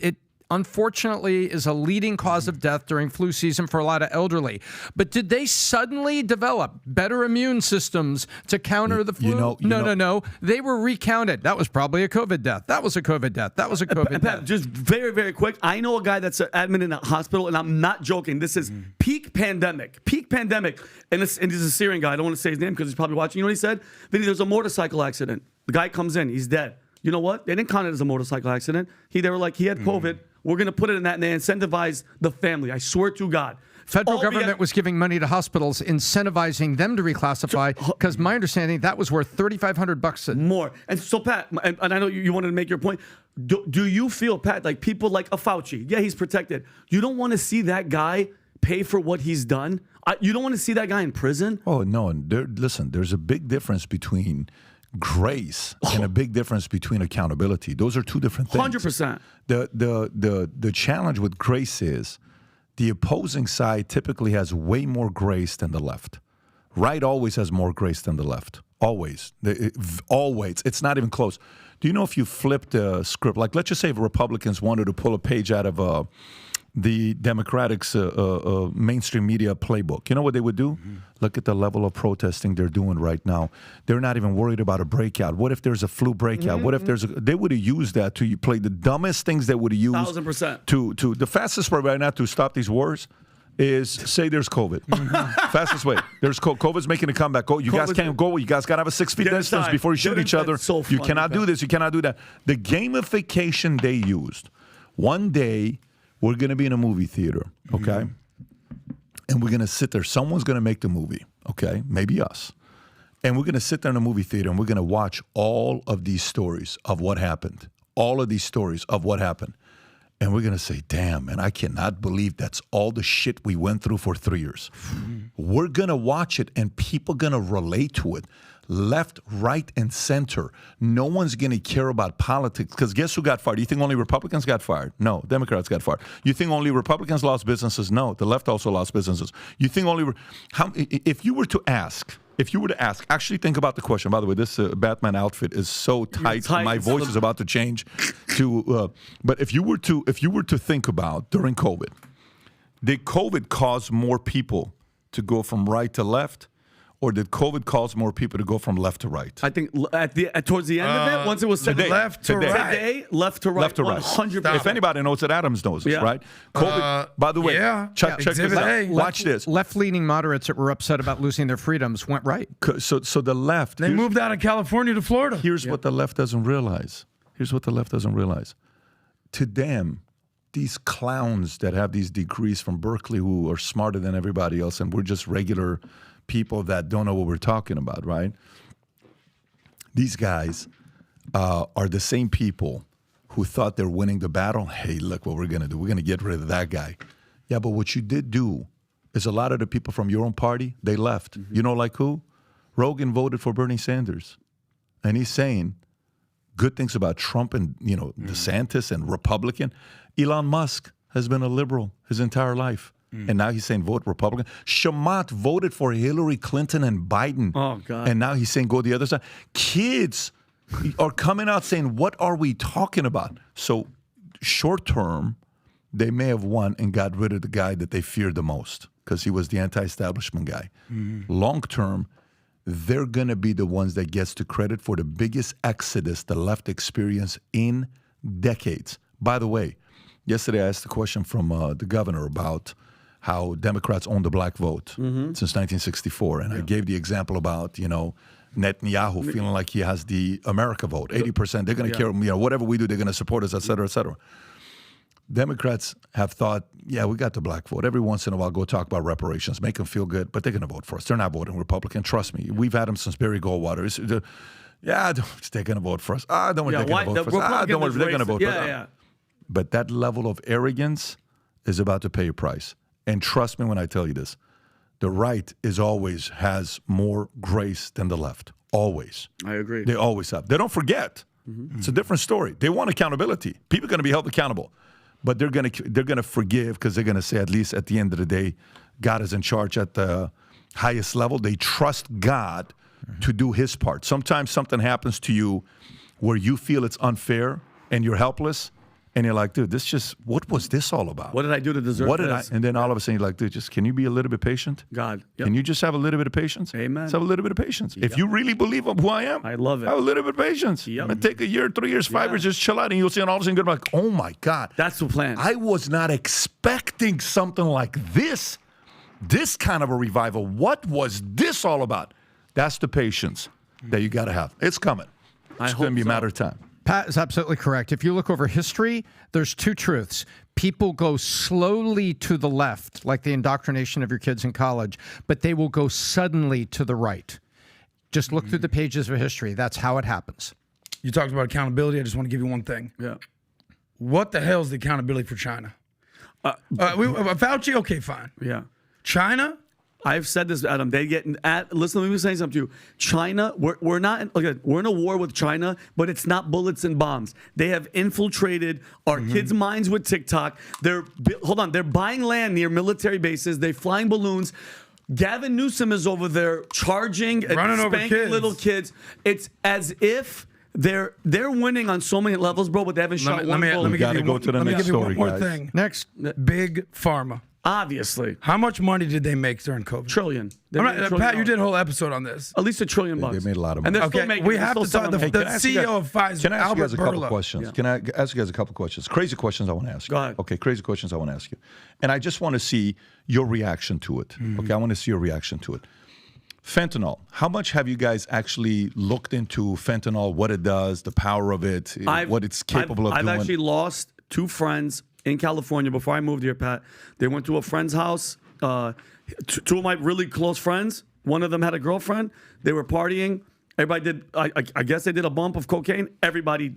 Speaker 4: it unfortunately is a leading cause of death during flu season for a lot of elderly. But did they suddenly develop better immune systems to counter the flu? No. They were recounted. That was probably a COVID death. That was a COVID death. That was a COVID
Speaker 3: Pat,
Speaker 4: death.
Speaker 3: just very, very quick. I know a guy that's admitted in a hospital, and I'm not joking. This is peak pandemic. And he's a Syrian guy. I don't want to say his name because he's probably watching. You know what he said? Vinny, there's a motorcycle accident. The guy comes in. He's dead. You know what? They didn't count it as a motorcycle accident. They were like, he had COVID. We're going to put it in that, and they incentivized the family. I swear to God.
Speaker 4: Federal
Speaker 3: All
Speaker 4: government was giving money to hospitals, incentivizing them to reclassify, because my understanding, that was worth $3,500
Speaker 3: more. And so, Pat, and I know you wanted to make your point. Do you feel, Pat, like people like a Fauci, yeah, he's protected. You don't want to see that guy pay for what he's done? You don't want to see that guy in prison?
Speaker 2: Oh, no. And listen, there's a big difference between grace and a big difference between accountability. Those are two different things.
Speaker 3: 100%.
Speaker 2: The challenge with grace is the opposing side typically has way more grace than the left. Right always has more grace than the left. Always. Always. It's not even close. Do you know if you flipped the script, like let's just say if Republicans wanted to pull a page out of the Democratic's mainstream media playbook, you know what they would do? Mm-hmm. Look at the level of protesting they're doing right now. They're not even worried about a breakout. What if there's a flu breakout? What if they would have used that to play the dumbest things they would have used.
Speaker 3: 1,000%.
Speaker 2: To the fastest way right now to stop these wars is say there's COVID. Fastest way. There's COVID's making a comeback. You guys can't go. You guys got to have a 6 feet distance before you shoot each other.
Speaker 3: So
Speaker 2: you cannot do this. You cannot do that. The gamification they used. One day, we're going to be in a movie theater, okay? And we're going to sit there. Someone's going to make the movie, okay? Maybe us. And we're going to sit there in a movie theater and we're going to watch all of these stories of what happened. All of these stories of what happened. And we're going to say, damn, man, I cannot believe that's all the shit we went through for 3 years. We're going to watch it and people going to relate to it. Left, right, and center. No one's going to care about politics because guess who got fired? You think only Republicans got fired? No, Democrats got fired. You think only Republicans lost businesses? No, the left also lost businesses. You think only if you were to ask, actually think about the question. By the way, this Batman outfit is so tight. My voice is about to change. But if you were to think about during COVID, did COVID cause more people to go from right to left? Or did COVID cause more people to go from left to right?
Speaker 3: I think towards the end of it, once it was said
Speaker 5: left to right.
Speaker 3: Today, left to right.
Speaker 2: Left to right.
Speaker 3: 100%.
Speaker 2: If anybody knows it, Adams knows it, right? COVID, by the way, check this out. Watch this.
Speaker 4: Left-leaning moderates that were upset about losing their freedoms went right.
Speaker 2: So the left...
Speaker 5: They moved out of California to Florida.
Speaker 2: Here's what the left doesn't realize. To them, these clowns that have these degrees from Berkeley who are smarter than everybody else, and we're just regular people that don't know what we're talking about, right? These guys are the same people who thought they're winning the battle. Hey, look what we're going to do. We're going to get rid of that guy. Yeah, but what you did do is a lot of the people from your own party, they left. You know like who? Rogan voted for Bernie Sanders. And he's saying good things about Trump and, DeSantis and Republican. Elon Musk has been a liberal his entire life. And now he's saying vote Republican. Shamat voted for Hillary Clinton and Biden.
Speaker 3: Oh, God.
Speaker 2: And now he's saying go the other side. Kids are coming out saying, what are we talking about? So short term, they may have won and got rid of the guy that they feared the most because he was the anti-establishment guy. Long term, they're going to be the ones that gets the credit for the biggest exodus the left experienced in decades. By the way, yesterday I asked a question from the governor about how Democrats own the black vote since 1964. And I gave the example about, Netanyahu feeling like he has the America vote, 80%. They're going to care, whatever we do, they're going to support us, et cetera, et cetera. Democrats have thought, yeah, we got the black vote. Every once in a while, go talk about reparations, make them feel good, but they're going to vote for us. They're not voting Republican. Trust me. We've had them since Barry Goldwater. They're going to vote for us. Don't worry, they're going to vote for us. Don't worry, they're going to vote for us. But that level of arrogance is about to pay a price. And trust me when I tell you this, the right always has more grace than the left. Always.
Speaker 3: I agree.
Speaker 2: They always have. They don't forget. It's a different story. They want accountability. People are going to be held accountable. But they're going to forgive because they're going to say, at least at the end of the day, God is in charge at the highest level. They trust God to do his part. Sometimes something happens to you where you feel it's unfair and you're helpless. And you're like, dude, what was this all about?
Speaker 3: What did I do to deserve this?
Speaker 2: And then all of a sudden you're like, dude, can you be a little bit patient?
Speaker 3: God.
Speaker 2: Can you just have a little bit of patience?
Speaker 3: Amen.
Speaker 2: Just have a little bit of patience. If you really believe who I am,
Speaker 3: I love it.
Speaker 2: Have a little bit of patience. And take a year, 3 years, 5 years, just chill out and you'll see and all of a sudden you're like, oh my God.
Speaker 3: That's the plan.
Speaker 2: I was not expecting something like this kind of a revival. What was this all about? That's the patience that you got to have. It's coming. It's going to be a matter of time.
Speaker 4: Pat is absolutely correct. If you look over history, there's two truths. People go slowly to the left, like the indoctrination of your kids in college, but they will go suddenly to the right. Just look through the pages of history. That's how it happens.
Speaker 5: You talked about accountability. I just want to give you one thing.
Speaker 3: Yeah.
Speaker 5: What the hell is the accountability for China? Fauci, okay, fine.
Speaker 3: Yeah.
Speaker 5: China?
Speaker 3: I've said this, Adam. They get listen. Let me say something to you. China, we're not. Okay, we're in a war with China, but it's not bullets and bombs. They have infiltrated our kids' minds with TikTok. They're buying land near military bases. They're flying balloons. Gavin Newsom is over there charging and
Speaker 5: Running over
Speaker 3: spanking
Speaker 5: kids.
Speaker 3: little kids. It's as if they're winning on so many levels, bro. But they haven't shot one bullet.
Speaker 5: Let me give
Speaker 2: gotta
Speaker 5: you
Speaker 2: go
Speaker 5: one,
Speaker 2: to the
Speaker 5: let me
Speaker 2: next
Speaker 5: give you one
Speaker 2: story,
Speaker 5: more
Speaker 2: guys.
Speaker 5: thing.
Speaker 4: Next.
Speaker 5: Big Pharma.
Speaker 3: Obviously,
Speaker 5: How much money did they make during COVID?
Speaker 3: trillion. They
Speaker 5: I'm
Speaker 3: made
Speaker 5: not-
Speaker 3: $1 trillion.
Speaker 5: Pat, you did a whole episode on this.
Speaker 3: At least $1 trillion.
Speaker 2: They made a lot of
Speaker 3: And
Speaker 2: money.
Speaker 3: they're still
Speaker 5: Okay,
Speaker 3: making.
Speaker 5: we
Speaker 3: they're
Speaker 5: have
Speaker 3: still
Speaker 5: to talk.
Speaker 3: selling
Speaker 5: The
Speaker 3: them.
Speaker 2: Can I ask you
Speaker 5: CEO of Pfizer,
Speaker 2: Can I ask you
Speaker 5: Albert
Speaker 2: guys a couple
Speaker 5: Bourla.
Speaker 2: questions?
Speaker 3: Yeah.
Speaker 2: Can I ask you guys a couple questions? Crazy questions I want to ask you.
Speaker 3: Go ahead.
Speaker 2: Okay, crazy questions I want to ask you. And I just want to see your reaction to it. Okay, I want to see your reaction to it. Fentanyl. How much have you guys actually looked into fentanyl, what it does, the power of it, what it's capable of
Speaker 3: I've
Speaker 2: doing?
Speaker 3: actually lost 2 friends in California before I moved here, Pat. They went to a friend's house. 2 of my really close friends, one of them had a girlfriend. They were partying. Everybody did. I guess they did a bump of cocaine. Everybody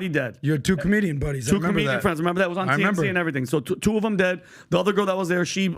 Speaker 3: dead.
Speaker 5: You had 2 comedian buddies. I
Speaker 3: 2
Speaker 5: remember
Speaker 3: comedian
Speaker 5: that.
Speaker 3: friends. Remember that was on
Speaker 5: I
Speaker 3: TNC
Speaker 5: remember.
Speaker 3: and everything. So 2 of them dead. The other girl that was there, she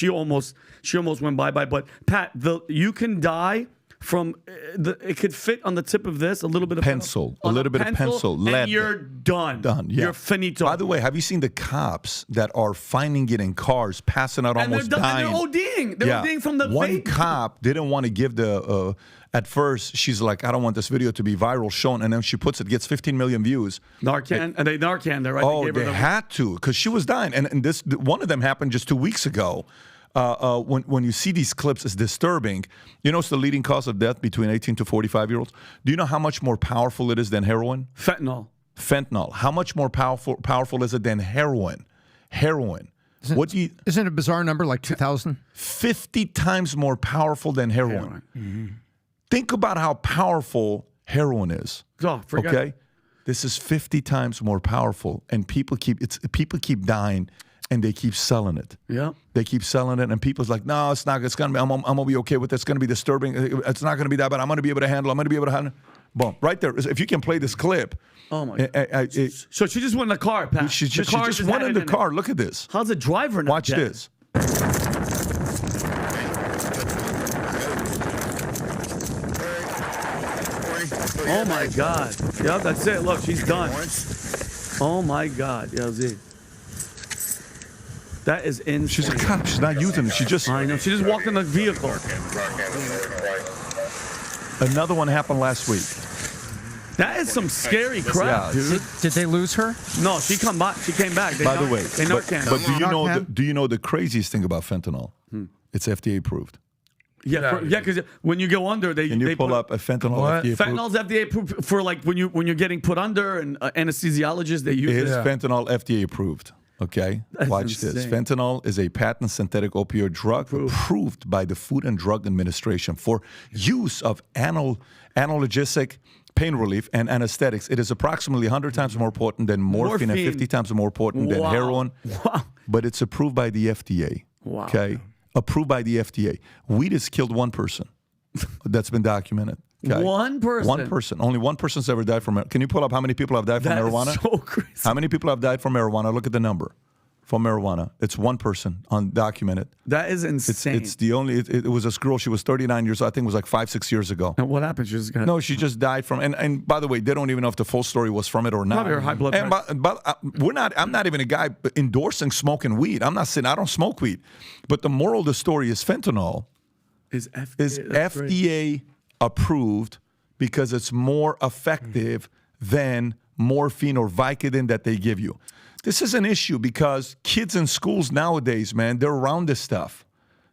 Speaker 3: almost went bye-bye. But Pat, you can die from it could fit on the tip of this a little bit of
Speaker 2: Pencil, a
Speaker 3: on
Speaker 2: little bit of pencil,
Speaker 3: and
Speaker 2: lead.
Speaker 3: you're done.
Speaker 2: Done. Yeah.
Speaker 3: You're finito.
Speaker 2: By the way, have you seen the cops that are finding it in cars, passing out,
Speaker 3: and
Speaker 2: almost
Speaker 3: they're done,
Speaker 2: dying?
Speaker 3: and they're ODing. They're ODing from the
Speaker 2: One
Speaker 3: vape.
Speaker 2: cop didn't want to give the. At first, she's like, "I don't want this video to be viral, shown," and then she puts it, gets 15 million views.
Speaker 3: Narcan, and they Narcan there, right?
Speaker 2: Oh,
Speaker 3: gave her
Speaker 2: they
Speaker 3: the-
Speaker 2: had to because she was dying, and this one of them happened just 2 weeks ago. When you see these clips, it's disturbing. You know, it's the leading cause of death between 18 to 45-year-olds. Do you know how much more powerful it is than heroin?
Speaker 3: Fentanyl.
Speaker 2: Fentanyl. How much more powerful is it than heroin? Heroin. What do you?
Speaker 4: Isn't it a bizarre number, like 2,000?
Speaker 2: 50 times more powerful than heroin. Think about how powerful heroin is.
Speaker 3: Oh, forget
Speaker 2: Okay,
Speaker 3: it.
Speaker 2: this is 50 times more powerful, and people keep dying, and they keep selling it.
Speaker 3: Yeah.
Speaker 2: They keep selling it, and people's like, no, it's not. It's gonna be. I'm gonna be okay with it. It's gonna be disturbing. It's not gonna be that bad. I'm gonna be able to handle. I'm gonna be able to handle. Boom, right there. If you can play this clip.
Speaker 3: Oh my God. So she just went in the car, Pat.
Speaker 2: She
Speaker 3: The
Speaker 2: just
Speaker 3: car
Speaker 2: went in
Speaker 3: had
Speaker 2: the
Speaker 3: it
Speaker 2: car. Look at this.
Speaker 3: How's the driver not
Speaker 2: Watch
Speaker 3: dead?
Speaker 2: this.
Speaker 3: Oh my God. Yep, that's it. Look, she's done. Oh my God. Yeah, Z. That is insane.
Speaker 2: She's a cop. She's not using it. She just.
Speaker 3: I know. She just walked in the vehicle.
Speaker 2: Another one happened last week.
Speaker 3: That is some scary crap,
Speaker 2: Yeah.
Speaker 3: dude.
Speaker 4: Did they lose her?
Speaker 3: No, she came back.
Speaker 2: By the way,
Speaker 3: they
Speaker 2: but
Speaker 3: Narcan.
Speaker 2: do you know the craziest thing about fentanyl? It's FDA approved.
Speaker 3: Yeah, because when you go under, they
Speaker 2: Can you pull
Speaker 3: put,
Speaker 2: up a fentanyl
Speaker 5: What?
Speaker 2: FDA approved?
Speaker 3: Fentanyl's FDA approved for like when you're getting put under, and anesthesiologists they use
Speaker 2: It's
Speaker 3: it.
Speaker 2: fentanyl FDA approved. Okay, watch this.
Speaker 3: insane.
Speaker 2: Fentanyl is a patent synthetic opioid drug approved by the Food and Drug Administration for use of analgesic pain relief and anesthetics. It is approximately 100 times more potent than morphine and 50 times more potent than
Speaker 3: Wow.
Speaker 2: heroin.
Speaker 3: Wow.
Speaker 2: But it's approved by the FDA.
Speaker 3: Wow.
Speaker 2: Okay, approved by the FDA. Weed has killed one person. That's been documented. Okay?
Speaker 3: One person?
Speaker 2: One person. Only one person's ever died from. Can you pull up how many people have died from
Speaker 3: That is
Speaker 2: marijuana?
Speaker 3: so crazy.
Speaker 2: How many people have died from marijuana? Look at the number. From marijuana. It's one person undocumented.
Speaker 3: That is insane.
Speaker 2: It's the only. It was this girl. She was 39 years old. I think it was like 5-6 years ago.
Speaker 3: And what happened? She just got
Speaker 2: No, she just died from. And by the way, they don't even know if the full story was from it or not.
Speaker 3: Probably her high blood
Speaker 2: And
Speaker 3: pressure.
Speaker 2: but we're not. I'm not even a guy endorsing smoking weed. I'm not saying I don't smoke weed. But the moral of the story is fentanyl
Speaker 3: is
Speaker 2: is FDA approved because it's more effective than morphine or Vicodin that they give you. This is an issue because kids in schools nowadays, man, they're around this stuff.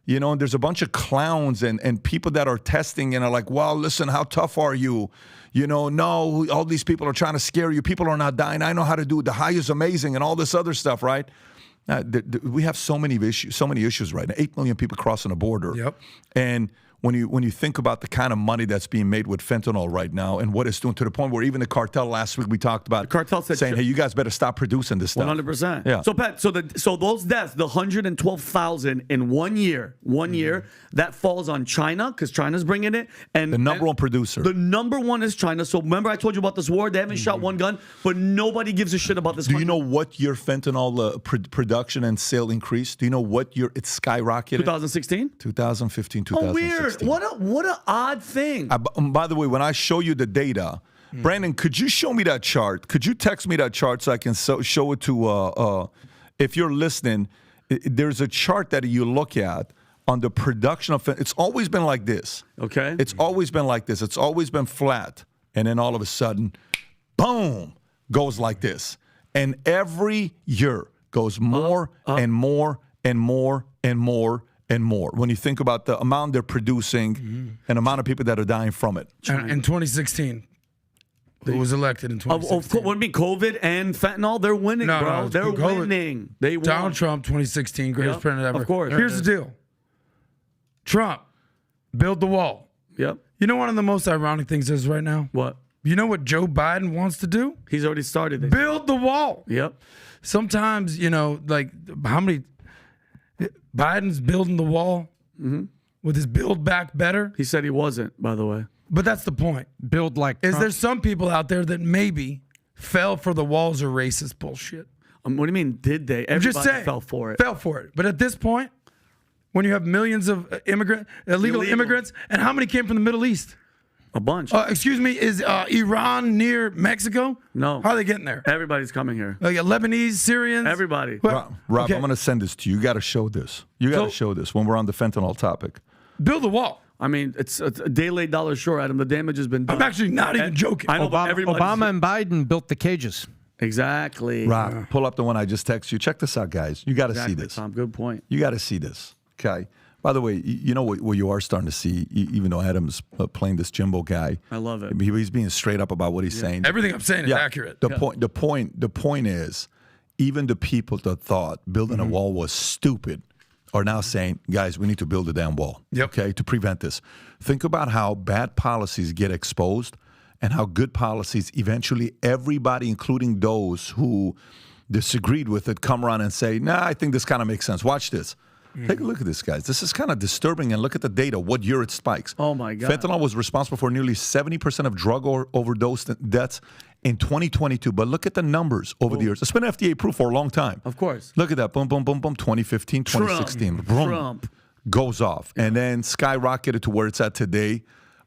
Speaker 2: You know, and there's a bunch of clowns and people that are testing and are like, well, listen, how tough are you? You know, no, all these people are trying to scare you. People are not dying. I know how to do it. The high is amazing and all this other stuff, right? We have so many issues right now. 8 million people crossing the border.
Speaker 5: Yep.
Speaker 2: And when you think about the kind of money that's being made with fentanyl right now and what it's doing, to the point where even the cartel last week we talked about,
Speaker 3: the cartel said
Speaker 2: saying, hey, you guys better stop producing this stuff.
Speaker 3: 100%.
Speaker 2: Yeah.
Speaker 3: So Pat, so those deaths, the 112,000 in 1 year, that falls on China because China's bringing it, and
Speaker 2: The number one producer.
Speaker 3: The number one is China. So remember I told you about this war? They haven't shot one gun, but nobody gives a shit about this.
Speaker 2: Do you know what year fentanyl production and sale increased? Do you know what year it skyrocketed?
Speaker 3: 2016?
Speaker 2: 2015,
Speaker 3: Oh,
Speaker 2: 2016.
Speaker 3: weird. What an odd thing.
Speaker 2: By the way, when I show you the data, Brandon, could you show me that chart? Could you text me that chart so I can show it to, if you're listening, there's a chart that you look at on the production of fentanyl. It's always been like this.
Speaker 3: Okay.
Speaker 2: It's always been like this. It's always been flat. And then all of a sudden, boom, goes like this. And every year goes more and more and more and more and more. When you think about the amount they're producing and the amount of people that are dying from it.
Speaker 5: In 2016, who was elected in 2016?
Speaker 3: What do you mean, COVID and fentanyl? They're winning,
Speaker 5: No,
Speaker 3: bro.
Speaker 5: no,
Speaker 3: They're
Speaker 5: COVID.
Speaker 3: winning. They won.
Speaker 5: Donald Trump, 2016, greatest
Speaker 3: Yep,
Speaker 5: president ever.
Speaker 3: of course.
Speaker 5: Here's the deal. Trump, build the wall.
Speaker 3: Yep.
Speaker 5: You know one of the most ironic things is right now?
Speaker 3: What?
Speaker 5: You know what Joe Biden wants to do?
Speaker 3: He's already started it.
Speaker 5: Build the wall.
Speaker 3: Yep.
Speaker 5: Sometimes, like how many Biden's building the wall with his Build Back Better.
Speaker 3: He said he wasn't, by the way.
Speaker 5: But that's the point.
Speaker 4: Build like
Speaker 5: Is
Speaker 4: Trump.
Speaker 5: there some people out there that maybe fell for the walls or racist bullshit?
Speaker 3: What do you mean, did they?
Speaker 5: I'm just
Speaker 3: Everybody
Speaker 5: saying.
Speaker 3: fell for it.
Speaker 5: Fell for it. But at this point, when you have millions of illegal immigrants, and how many came from the Middle East?
Speaker 3: A bunch.
Speaker 5: Excuse me, is Iran near Mexico?
Speaker 3: No.
Speaker 5: How are they getting there?
Speaker 3: Everybody's coming here.
Speaker 5: Like Lebanese, Syrians?
Speaker 3: Everybody.
Speaker 5: Well,
Speaker 2: Rob,
Speaker 5: okay.
Speaker 2: I'm going to send this to you. You got to show this. You got to show this when we're on the fentanyl topic.
Speaker 5: Build the wall.
Speaker 3: I mean, it's a day late, dollar short, Adam. The damage has been done.
Speaker 5: I'm actually not even joking.
Speaker 3: I know, but
Speaker 4: Obama and Biden built the cages.
Speaker 3: Exactly.
Speaker 2: Rob, pull up the one I just texted you. Check this out, guys. You got to
Speaker 3: Exactly,
Speaker 2: see this.
Speaker 3: Tom. Good point.
Speaker 2: You got to see this. Okay. By the way, you know what you are starting to see, even though Adam's playing this Jimbo guy.
Speaker 3: I love it.
Speaker 2: He's being straight up about what he's saying.
Speaker 5: Everything I'm saying is accurate.
Speaker 2: The point is, even the people that thought building a wall was stupid are now saying, guys, we need to build a damn wall.
Speaker 5: Yep.
Speaker 2: Okay, to prevent this. Think about how bad policies get exposed and how good policies eventually everybody, including those who disagreed with it, come around and say, nah, I think this kind of makes sense. Watch this. Take a look at this, guys. This is kind of disturbing, and look at the data. What year it spikes?
Speaker 3: Oh, my God.
Speaker 2: Fentanyl was responsible for nearly 70% of drug overdose deaths in 2022. But look at the numbers over the years. It's been FDA approved for a long time.
Speaker 3: Of course.
Speaker 2: Look at that. Boom, boom, boom, boom. 2015, 2016. Boom.
Speaker 3: Trump.
Speaker 2: Goes off. And then skyrocketed to where it's at today.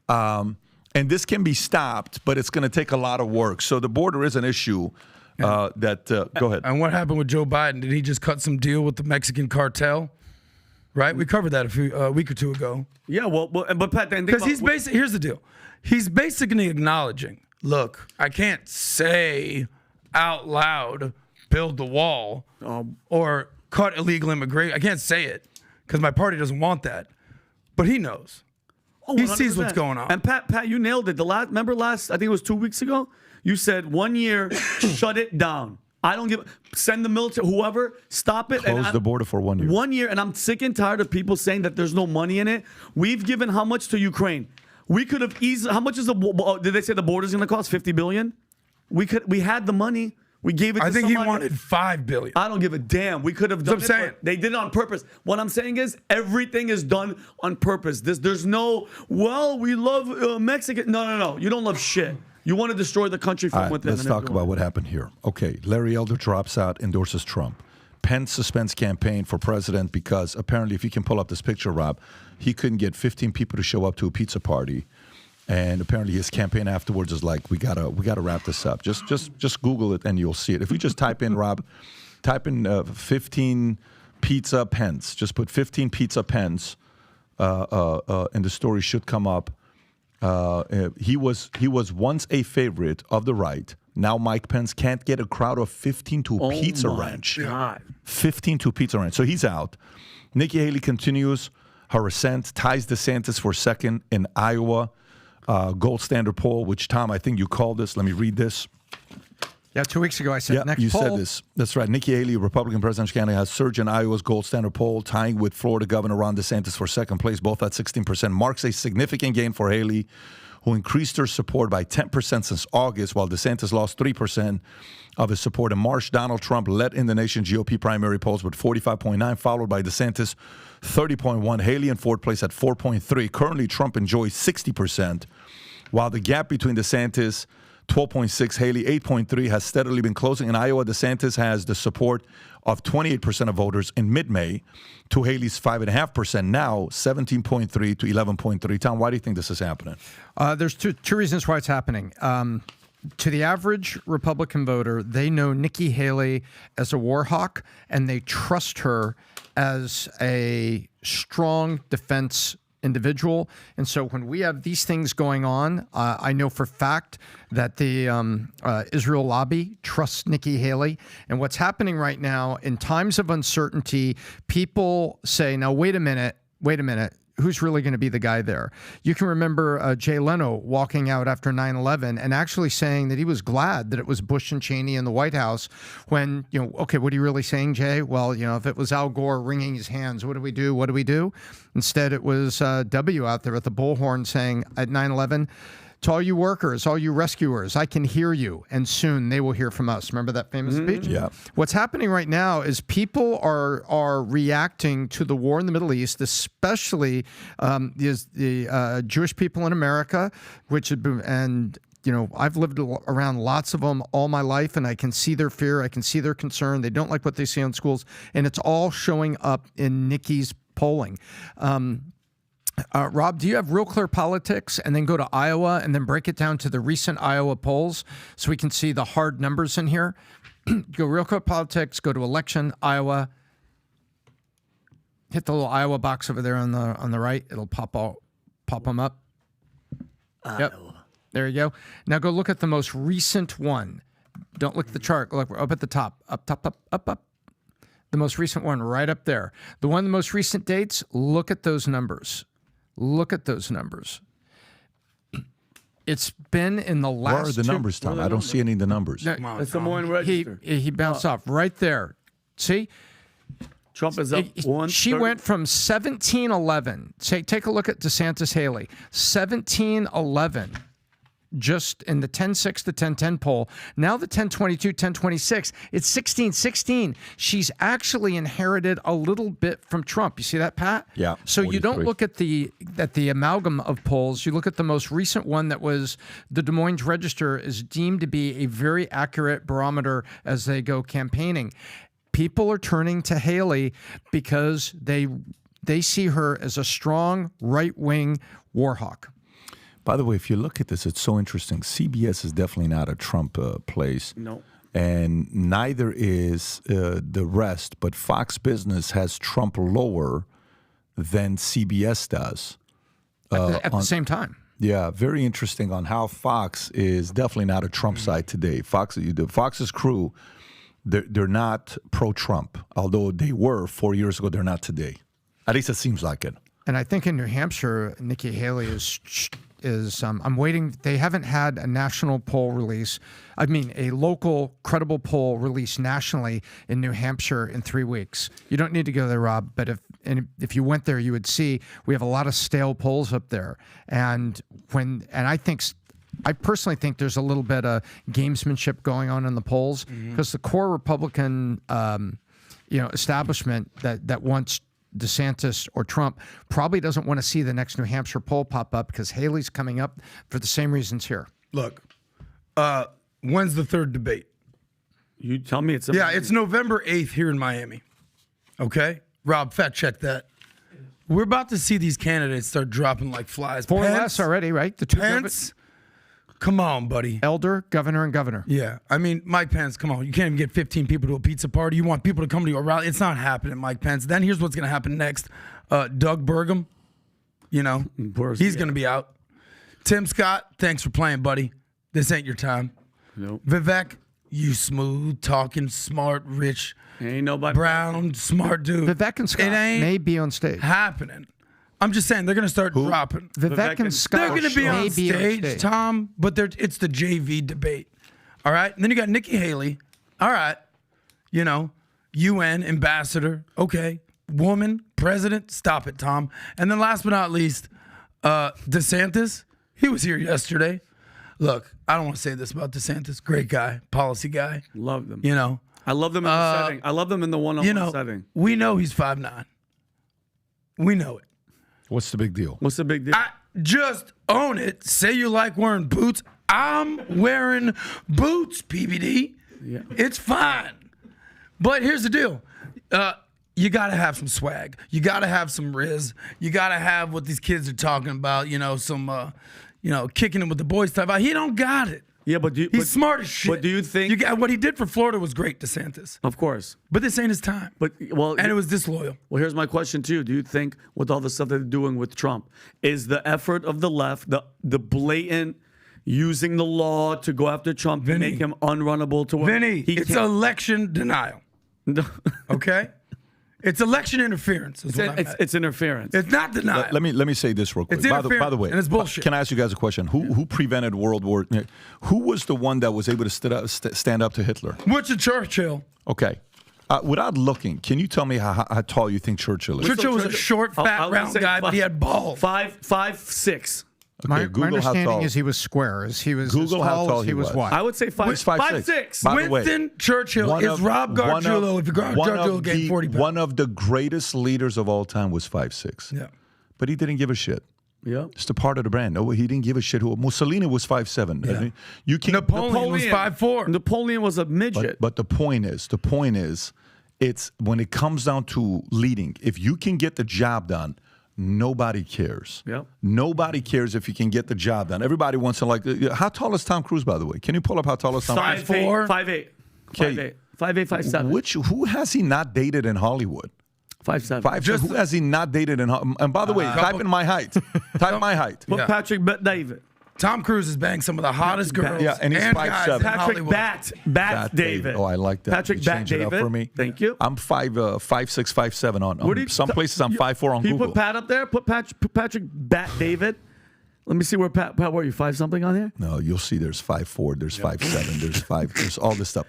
Speaker 2: And this can be stopped, but it's going to take a lot of work. So the border is an issue. Go ahead.
Speaker 5: And what happened with Joe Biden? Did he just cut some deal with the Mexican cartel? Right? We covered that a week or two ago.
Speaker 3: Yeah, well but Pat, then
Speaker 5: Because he's basically, here's the deal. He's basically acknowledging, look, I can't say out loud, build the wall or cut illegal immigration. I can't say it because my party doesn't want that. But he knows. He sees what's going on.
Speaker 3: And Pat, you nailed it. Remember I think it was 2 weeks ago? You said 1 year, shut it down. I don't send the military, whoever, stop it.
Speaker 2: Close the border for 1 year.
Speaker 3: 1 year, and I'm sick and tired of people saying that there's no money in it. We've given how much to Ukraine? We could have easily, how much is did they say the border's going to cost? $50 billion? We had the money. We gave it to
Speaker 5: I think
Speaker 3: somebody.
Speaker 5: he wanted $5 billion.
Speaker 3: I don't give a damn. We could have done
Speaker 5: That's what I'm saying.
Speaker 3: but they did it on purpose. What I'm saying is everything is done on purpose. There's no, we love Mexican. No. You don't love shit. You want to destroy the country from
Speaker 2: All right,
Speaker 3: within.
Speaker 2: let's talk about what happened here. Okay, Larry Elder drops out, endorses Trump. Pence suspends campaign for president because apparently, if you can pull up this picture, Rob, he couldn't get 15 people to show up to a pizza party, and apparently his campaign afterwards is like, we gotta wrap this up. Just Google it and you'll see it. If you just type in 15 pizza Pence, just put 15 pizza Pence, and the story should come up. He was once a favorite of the right. Now Mike Pence can't get a crowd of 15 to a Pizza Ranch.
Speaker 3: God.
Speaker 2: 15 to a Pizza Ranch. So he's out. Nikki Haley continues her ascent, ties DeSantis for second in Iowa. Gold standard poll, which, Tom, I think you called this. Let me read this.
Speaker 4: Yeah, 2 weeks ago I said
Speaker 2: Yeah,
Speaker 4: next
Speaker 2: you
Speaker 4: poll.
Speaker 2: said this. That's right. Nikki Haley, Republican presidential candidate, has surged in Iowa's gold standard poll, tying with Florida Governor Ron DeSantis for second place, both at 16%. Marks a significant gain for Haley, who increased her support by 10% since August, while DeSantis lost 3% of his support in March. Donald Trump led in the nation's GOP primary polls with 45.9, followed by DeSantis 30.1. Haley in fourth place at 4.3. Currently, Trump enjoys 60%, while the gap between DeSantis 12.6, Haley 8.3 has steadily been closing. In Iowa, DeSantis has the support of 28% of voters in mid-May to Haley's 5.5% now, 17.3 to 11.3. Tom, why do you think this is happening?
Speaker 4: There's two reasons why it's happening. To the average Republican voter, they know Nikki Haley as a war hawk, and they trust her as a strong defense individual. And so when we have these things going on, I know for fact that the Israel lobby trusts Nikki Haley. And what's happening right now in times of uncertainty, people say, now, wait a minute. Who's really going to be the guy there? You can remember Jay Leno walking out after 9/11 and actually saying that he was glad that it was Bush and Cheney in the White House when, okay, what are you really saying, Jay? Well, if it was Al Gore wringing his hands, what do we do? What do we do? Instead, it was W out there at the bullhorn saying at 9/11, to all you workers, all you rescuers, I can hear you, and soon they will hear from us. Remember that famous speech?
Speaker 2: Yeah.
Speaker 4: What's happening right now is people are reacting to the war in the Middle East, especially the Jewish people in America, which had been, and I've lived around lots of them all my life, and I can see their fear, I can see their concern. They don't like what they see in schools, and it's all showing up in Nikki's polling. Rob, do you have Real Clear Politics and then go to Iowa and then break it down to the recent Iowa polls so we can see the hard numbers in here? Go Real Clear Politics, go to election, Iowa. Hit the little Iowa box over there on the right. It'll pop them up. Yep. There you go. Now go look at the most recent one. Don't look at the chart. Look up at the top. Up, top, up. The most recent one right up there. The one, the most recent dates, look at those numbers. Look at those numbers. It's been in the last.
Speaker 2: Where are the numbers, Tom? I don't see any of the numbers.
Speaker 4: No,
Speaker 3: It's the one register.
Speaker 4: he bounced off right there. See?
Speaker 3: Trump is up one.
Speaker 4: She went from 1711. Take a look at DeSantis Haley. 1711. Just in the 10-6 to 10-10 poll. Now the 10-22, 10-26. It's 16-16. She's actually inherited a little bit from Trump. You see that, Pat?
Speaker 2: Yeah.
Speaker 4: So you don't
Speaker 2: 43.
Speaker 4: look at the amalgam of polls. You look at the most recent one that was the Des Moines Register is deemed to be a very accurate barometer as they go campaigning. People are turning to Haley because they see her as a strong right-wing war hawk.
Speaker 2: By the way, if you look at this, it's so interesting. CBS is definitely not a Trump place.
Speaker 3: No.
Speaker 2: And neither is the rest. But Fox Business has Trump lower than CBS does.
Speaker 4: At the same time.
Speaker 2: Yeah, very interesting on how Fox is definitely not a Trump side today. Fox's crew, they're not pro-Trump, although they were 4 years ago. They're not today. At least it seems like it.
Speaker 4: And I think in New Hampshire, Nikki Haley is I'm waiting. They haven't had a national poll release. I mean, a local credible poll released nationally in New Hampshire in 3 weeks. You don't need to go there, Rob, but if you went there, you would see we have a lot of stale polls up there. And I personally think there's a little bit of gamesmanship going on in the polls because the core Republican, establishment that wants DeSantis or Trump probably doesn't want to see the next New Hampshire poll pop up because Haley's coming up for the same reasons here.
Speaker 5: Look, when's the third debate?
Speaker 3: You tell me it's.
Speaker 5: It's November 8th here in Miami. Okay? Rob, fact check that. We're about to see these candidates start dropping like flies.
Speaker 4: Four less already, right? The two
Speaker 5: Pence, come on, buddy.
Speaker 4: Elder, governor, and governor.
Speaker 5: Yeah. I mean, Mike Pence, come on. You can't even get 15 people to a pizza party. You want people to come to your rally. It's not happening, Mike Pence. Then here's what's going to happen next. Doug Burgum, he's going to be out. Tim Scott, thanks for playing, buddy. This ain't your time.
Speaker 3: Nope.
Speaker 5: Vivek, you smooth, talking, smart, rich,
Speaker 3: Ain't nobody.
Speaker 5: brown, smart dude.
Speaker 4: Vivek and Scott
Speaker 5: It ain't
Speaker 4: may be on stage.
Speaker 5: happening. I'm just saying they're going to start dropping.
Speaker 4: Vivek and Scott
Speaker 5: They're going to be
Speaker 4: may
Speaker 5: on stage, Tom, but it's the JV debate. All right. And then you got Nikki Haley. All right. You know, UN ambassador. Okay. Woman, president. Stop it, Tom. And then last but not least, DeSantis. He was here yesterday. Look, I don't want to say this about DeSantis. Great guy, policy guy.
Speaker 3: Love them.
Speaker 5: You know,
Speaker 3: I love them in the setting. I love them in the one-on-one setting.
Speaker 5: we know he's 5'9". We know it.
Speaker 2: What's the big deal?
Speaker 3: What's the big deal?
Speaker 5: Just own it. Say you like wearing boots. I'm wearing boots, PBD.
Speaker 3: Yeah.
Speaker 5: It's fine. But here's the deal. You got to have some swag. You got to have some riz. You got to have what these kids are talking about, you know, some, kicking it with the boys type. He don't got it.
Speaker 3: Yeah, but
Speaker 5: he's smart as shit.
Speaker 3: But do you think
Speaker 5: what he did for Florida was great, DeSantis?
Speaker 3: Of course.
Speaker 5: But this ain't his time. And it was disloyal.
Speaker 3: Well, here's my question to you. Do you think with all the stuff that they're doing with Trump, is the effort of the left, the blatant using the law to go after Trump to make him unrunnable to where
Speaker 5: it's election denial. Okay? It's election interference.
Speaker 3: It's interference.
Speaker 5: It's not denial.
Speaker 2: Let me say this real quick.
Speaker 5: It's interference,
Speaker 2: by the way,
Speaker 5: and it's bullshit.
Speaker 2: Can I ask you guys a question? Who prevented World War? Who was the one that was able to stand up to Hitler?
Speaker 5: Winston Churchill.
Speaker 2: Okay. Without looking, can you tell me how tall you think Churchill is?
Speaker 5: Churchill was a short, fat, round guy, but he had balls.
Speaker 3: 5'6".
Speaker 2: Okay,
Speaker 4: my understanding is he was square. He was
Speaker 2: Google
Speaker 4: as
Speaker 2: how
Speaker 4: tall
Speaker 2: tall
Speaker 4: as
Speaker 2: he
Speaker 4: he was
Speaker 2: was.
Speaker 4: what?
Speaker 3: I would say 5'6".
Speaker 2: By the way,
Speaker 5: Winston Churchill is Rob Gargiulo. If Gargiulo gained 40 pounds.
Speaker 2: One of the greatest leaders of all time was 5'6".
Speaker 5: Yeah.
Speaker 2: But he didn't give a shit.
Speaker 3: Yeah.
Speaker 2: It's the part of the brand. No, he didn't give a shit. Mussolini was 5'7".
Speaker 5: Yeah.
Speaker 2: I mean, you can
Speaker 5: Napoleon was 5'4".
Speaker 3: Napoleon was a midget.
Speaker 2: But the point is, it's when it comes down to leading, if you can get the job done, nobody cares.
Speaker 3: Yep.
Speaker 2: Nobody cares if you can get the job done. Everybody wants to how tall is Tom Cruise, by the way? Can you pull up how tall is Tom Cruise?
Speaker 5: 5'4".
Speaker 3: 5'8". 5'8". 5'7".
Speaker 2: Who has he not dated in Hollywood?
Speaker 3: 5'7".
Speaker 2: Who has he not dated in Hollywood? And by the way, type in my height. Type my height.
Speaker 3: But Patrick David.
Speaker 5: Tom Cruise has banged some of the hottest girls.
Speaker 2: Yeah, and he's 5'7".
Speaker 5: guys in
Speaker 3: Patrick
Speaker 5: Hollywood.
Speaker 3: Bat David.
Speaker 2: Oh, I like that.
Speaker 3: Patrick
Speaker 2: You
Speaker 3: Bat
Speaker 2: change it up
Speaker 3: David.
Speaker 2: for me.
Speaker 3: Thank you.
Speaker 2: I'm 5'6", 5'7" on some places. I'm 5'4" on
Speaker 3: Can you
Speaker 2: Google.
Speaker 3: put Pat up there? Put Patrick Bat David. Let me see where Pat. What are you, 5 something on here?
Speaker 2: No, you'll see. There's 5'4", there's 5'7", there's 5. There's all this stuff.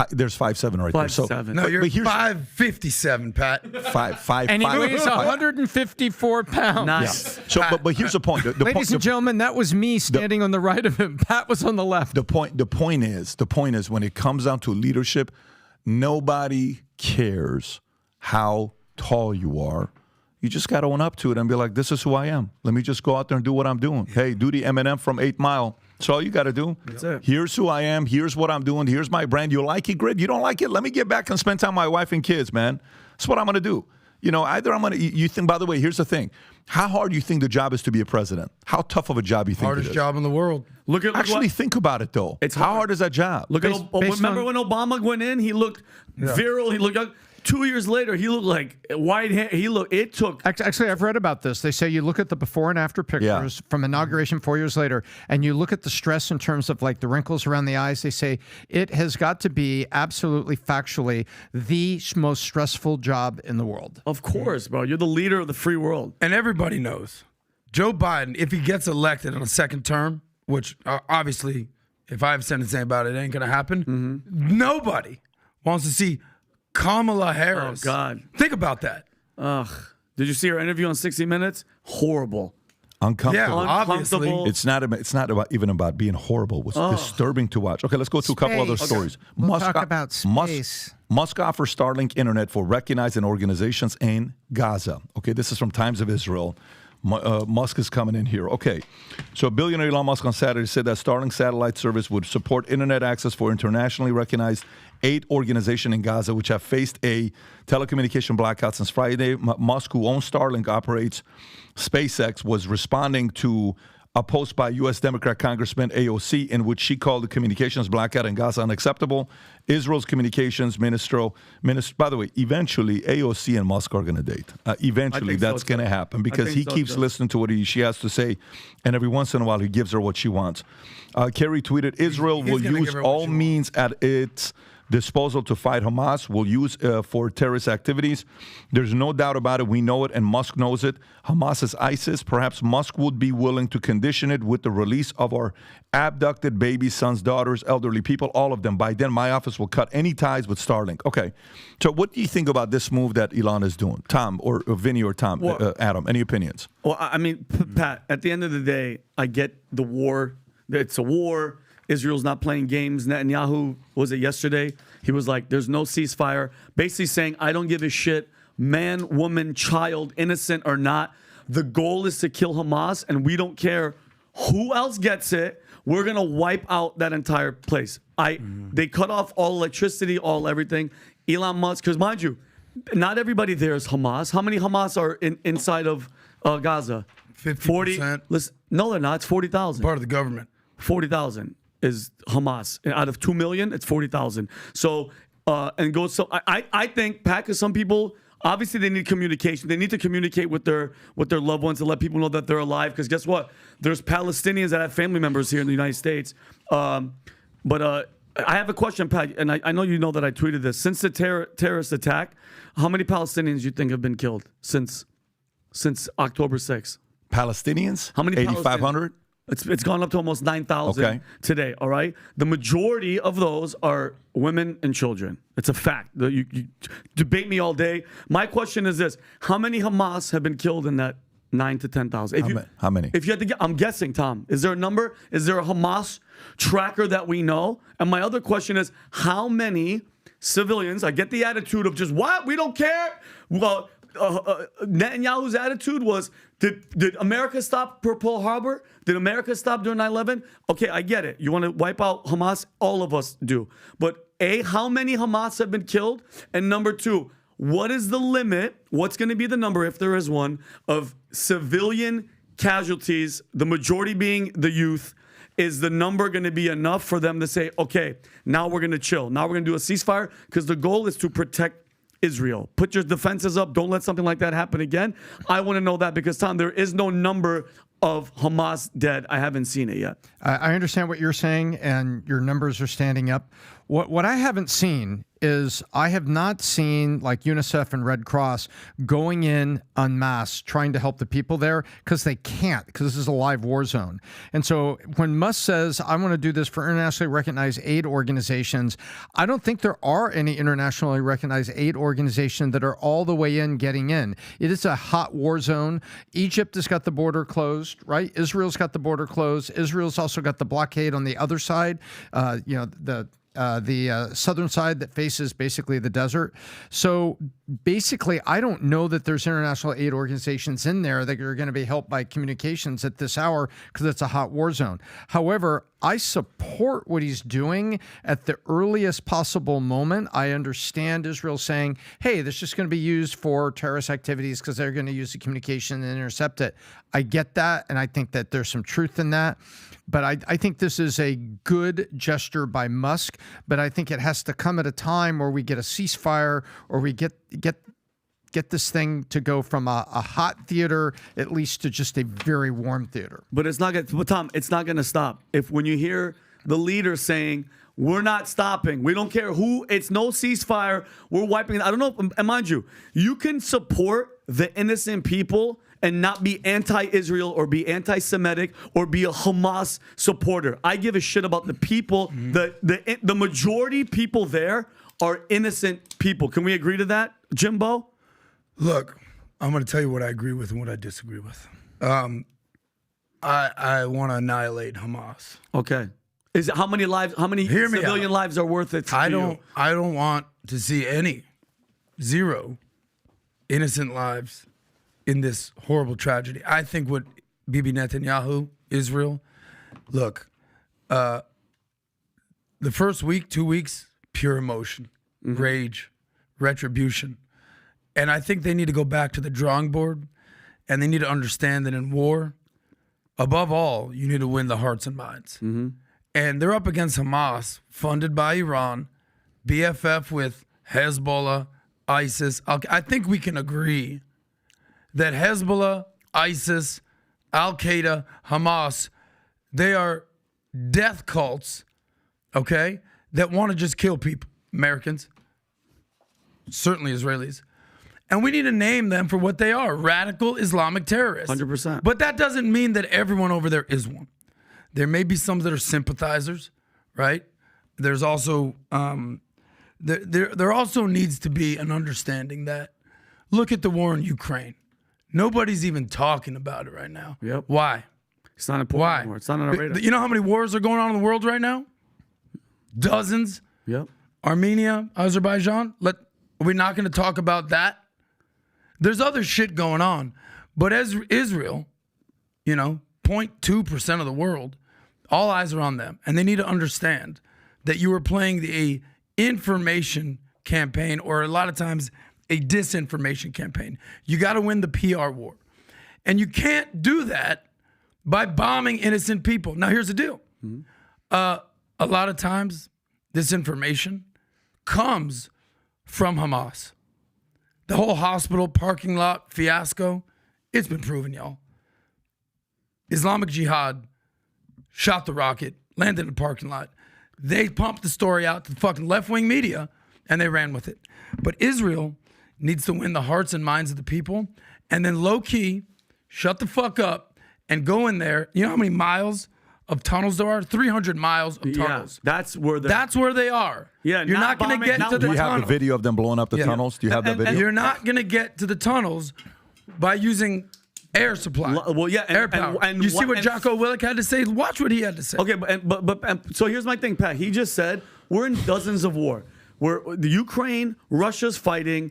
Speaker 2: There's 5'7" right there. So
Speaker 3: 5'7".
Speaker 5: No, you're
Speaker 2: but here's
Speaker 5: 5'57", Pat.
Speaker 2: 5'5".
Speaker 4: And he weighs 154 pounds.
Speaker 3: Nice.
Speaker 2: Yeah. So, but here's the point.
Speaker 4: Ladies and gentlemen, that was me standing on the right of him. Pat was on the left.
Speaker 2: The point is when it comes down to leadership, nobody cares how tall you are. You just got to own up to it and be like, this is who I am. Let me just go out there and do what I'm doing. Hey, do the Eminem from 8 Mile. That's all you got to do.
Speaker 3: That's it.
Speaker 2: Here's who I am. Here's what I'm doing. Here's my brand. You like it, great. You don't like it, let me get back and spend time with my wife and kids, man. That's what I'm going to do. You know, either I'm going to, you think, by the way, here's the thing. How hard do you think the job is to be a president? How tough of a job you think
Speaker 5: Hardest
Speaker 2: it is?
Speaker 5: job in the world.
Speaker 2: Actually, think about it, though.
Speaker 3: How
Speaker 2: hard is that job?
Speaker 3: Look at remember when Obama went in? He looked virile. He looked young. 2 years later, he looked like white hair. It took.
Speaker 4: Actually, I've read about this. They say you look at the before and after pictures from inauguration 4 years later, and you look at the stress in terms of like the wrinkles around the eyes. They say it has got to be absolutely factually the most stressful job in the world.
Speaker 3: Of course, bro. You're the leader of the free world.
Speaker 5: And everybody knows Joe Biden, if he gets elected in a second term, which obviously, if I have something to say about it, ain't going to happen, nobody wants to see Kamala Harris.
Speaker 3: Oh, God.
Speaker 5: Think about that.
Speaker 3: Ugh. Did you see her interview on 60 Minutes? Horrible.
Speaker 2: Uncomfortable.
Speaker 5: Yeah, obviously.
Speaker 2: It's not even about being horrible. It's disturbing to watch. Okay, let's go to a couple other stories.
Speaker 4: We'll talk about space.
Speaker 2: Musk offers Starlink internet for recognized organizations in Gaza. Okay, this is from Times of Israel. Musk is coming in here. Okay, so billionaire Elon Musk on Saturday said that Starlink satellite service would support internet access for internationally recognized 8 organizations in Gaza, which have faced a telecommunication blackout since Friday. Musk, who owns Starlink, operates SpaceX, was responding to a post by U.S. Democrat Congressman AOC in which she called the communications blackout in Gaza unacceptable. Israel's communications minister, by the way, eventually AOC and Musk are going to date. Eventually, that's going to happen because he keeps listening to what she has to say, and every once in a while he gives her what she wants. Kerry tweeted, Israel will use all means at its disposal to fight Hamas, will use for terrorist activities. There's no doubt about it. We know it, and Musk knows it. Hamas is ISIS. Perhaps Musk would be willing to condition it with the release of our abducted babies, sons, daughters, elderly people, all of them. By then, my office will cut any ties with Starlink. Okay. So what do you think about this move that Elon is doing? Tom, or Vinny, or Tom, Adam, any opinions?
Speaker 3: Well, I mean, Pat, at the end of the day, I get the war. It's a war. Israel's not playing games. Netanyahu, was it yesterday? He was like, there's no ceasefire. Basically saying, I don't give a shit, man, woman, child, innocent or not. The goal is to kill Hamas, and we don't care who else gets it. We're going to wipe out that entire place. They cut off all electricity, all everything. Elon Musk, because mind you, not everybody there is Hamas. How many Hamas are inside of Gaza?
Speaker 5: 50%.
Speaker 3: 40. Listen, no, they're not. It's 40,000.
Speaker 5: Part of the government.
Speaker 3: 40,000 is Hamas. And out of 2 million, it's 40,000. So, I think, Pat, because some people, obviously they need communication. They need to communicate with their loved ones to let people know that they're alive. Because guess what? There's Palestinians that have family members here in the United States. But I have a question, Pat, and I know you know that I tweeted this. Since the terrorist attack, how many Palestinians do you think have been killed since October 6th?
Speaker 2: Palestinians?
Speaker 3: How many?
Speaker 2: 8,500?
Speaker 3: It's gone up to almost 9,000 today, all right? The majority of those are women and children. It's a fact. You debate me all day. My question is this. How many Hamas have been killed in that 9 to 10,000?
Speaker 2: How many?
Speaker 3: If you had to I'm guessing, Tom. Is there a number? Is there a Hamas tracker that we know? And my other question is, how many civilians, I get the attitude of just, what? We don't care? Well, Netanyahu's attitude was, did America stop Pearl Harbor? Did America stop during 9/11? Okay, I get it. You want to wipe out Hamas? All of us do. But A, how many Hamas have been killed? And number two, what is the limit? What's going to be the number, if there is one, of civilian casualties, the majority being the youth? Is the number going to be enough for them to say, okay, now we're going to chill. Now we're going to do a ceasefire? Because the goal is to protect Israel. Put your defenses up. Don't let something like that happen again. I want to know that because, Tom, there is no number of Hamas dead. I haven't seen it yet.
Speaker 4: I understand what you're saying, and your numbers are standing up. What I haven't seen is I have not seen like UNICEF and Red Cross going in en masse trying to help the people there because they can't, because this is a live war zone. And so when Musk says, I want to do this for internationally recognized aid organizations, I don't think there are any internationally recognized aid organizations that are all the way in getting in. It is a hot war zone. Egypt has got the border closed, right? Israel's got the border closed. Israel's also got the blockade on the other side, the southern side that faces basically the desert. So basically, I don't know that there's international aid organizations in there that are going to be helped by communications at this hour because it's a hot war zone. However, I support what he's doing at the earliest possible moment. I understand Israel saying, hey, this is just going to be used for terrorist activities because they're going to use the communication and intercept it. I get that, and I think that there's some truth in that. But I think this is a good gesture by Musk, but I think it has to come at a time where we get a ceasefire or we get this thing to go from a hot theater at least to just a very warm theater.
Speaker 3: But it's not going to, Tom, it's not going to stop. When you hear the leader saying, we're not stopping, we don't care who, it's no ceasefire, we're wiping it. I don't know, and mind you, you can support the innocent people and not be anti-Israel or be anti-Semitic or be a Hamas supporter. I give a shit about the people. The majority people there are innocent people. Can we agree to that, Jimbo?
Speaker 5: Look, I'm going to tell you what I agree with and what I disagree with. I want to annihilate Hamas.
Speaker 3: Okay. Is it, how many civilian lives are worth it?
Speaker 5: I don't want to see zero innocent lives in this horrible tragedy. I think what Bibi Netanyahu, Israel, look, the first week, 2 weeks, pure emotion, rage, retribution. And I think they need to go back to the drawing board, and they need to understand that in war, above all, you need to win the hearts and minds. And they're up against Hamas, funded by Iran, BFF with Hezbollah, ISIS. I think we can agree that Hezbollah, ISIS, Al-Qaeda, Hamas, they are death cults, okay, that want to just kill people. Americans, certainly Israelis. And we need to name them for what they are, radical Islamic terrorists.
Speaker 3: 100%.
Speaker 5: But that doesn't mean that everyone over there is one. There may be some that are sympathizers, right? There's also, there also needs to be an understanding that, look at the war in Ukraine. Nobody's even talking about it right now.
Speaker 3: Yep.
Speaker 5: Why?
Speaker 3: It's not important
Speaker 5: Why?
Speaker 3: anymore. It's not on our radar.
Speaker 5: You know how many wars are going on in the world right now? Dozens.
Speaker 3: Yep.
Speaker 5: Armenia, Azerbaijan. Are we not going to talk about that? There's other shit going on. But as Israel, 0.2% of the world, all eyes are on them. And they need to understand that you are playing the information campaign, or a lot of times a disinformation campaign. You got to win the PR war. And you can't do that by bombing innocent people. Now, here's the deal. A lot of times, this information comes from Hamas. The whole hospital parking lot fiasco, it's been proven, y'all. Islamic Jihad shot the rocket, landed in the parking lot. They pumped the story out to the fucking left-wing media, and they ran with it. But Israel needs to win the hearts and minds of the people, and then low-key, shut the fuck up, and go in there. You know how many miles of tunnels there are? 300 miles of tunnels.
Speaker 3: Yeah, that's where
Speaker 5: they are.
Speaker 3: Yeah,
Speaker 5: you're not going to get to the
Speaker 2: Do you have
Speaker 5: tunnel.
Speaker 2: the video of them blowing up the tunnels? Do you have that video?
Speaker 5: You're not going to get to the tunnels by using air supply.
Speaker 3: Well, yeah,
Speaker 5: air power. And you see what Jocko Willink had to say? Watch what he had to say.
Speaker 3: Okay, but so here's my thing, Pat. He just said we're in dozens of war. Where the Ukraine, Russia's fighting,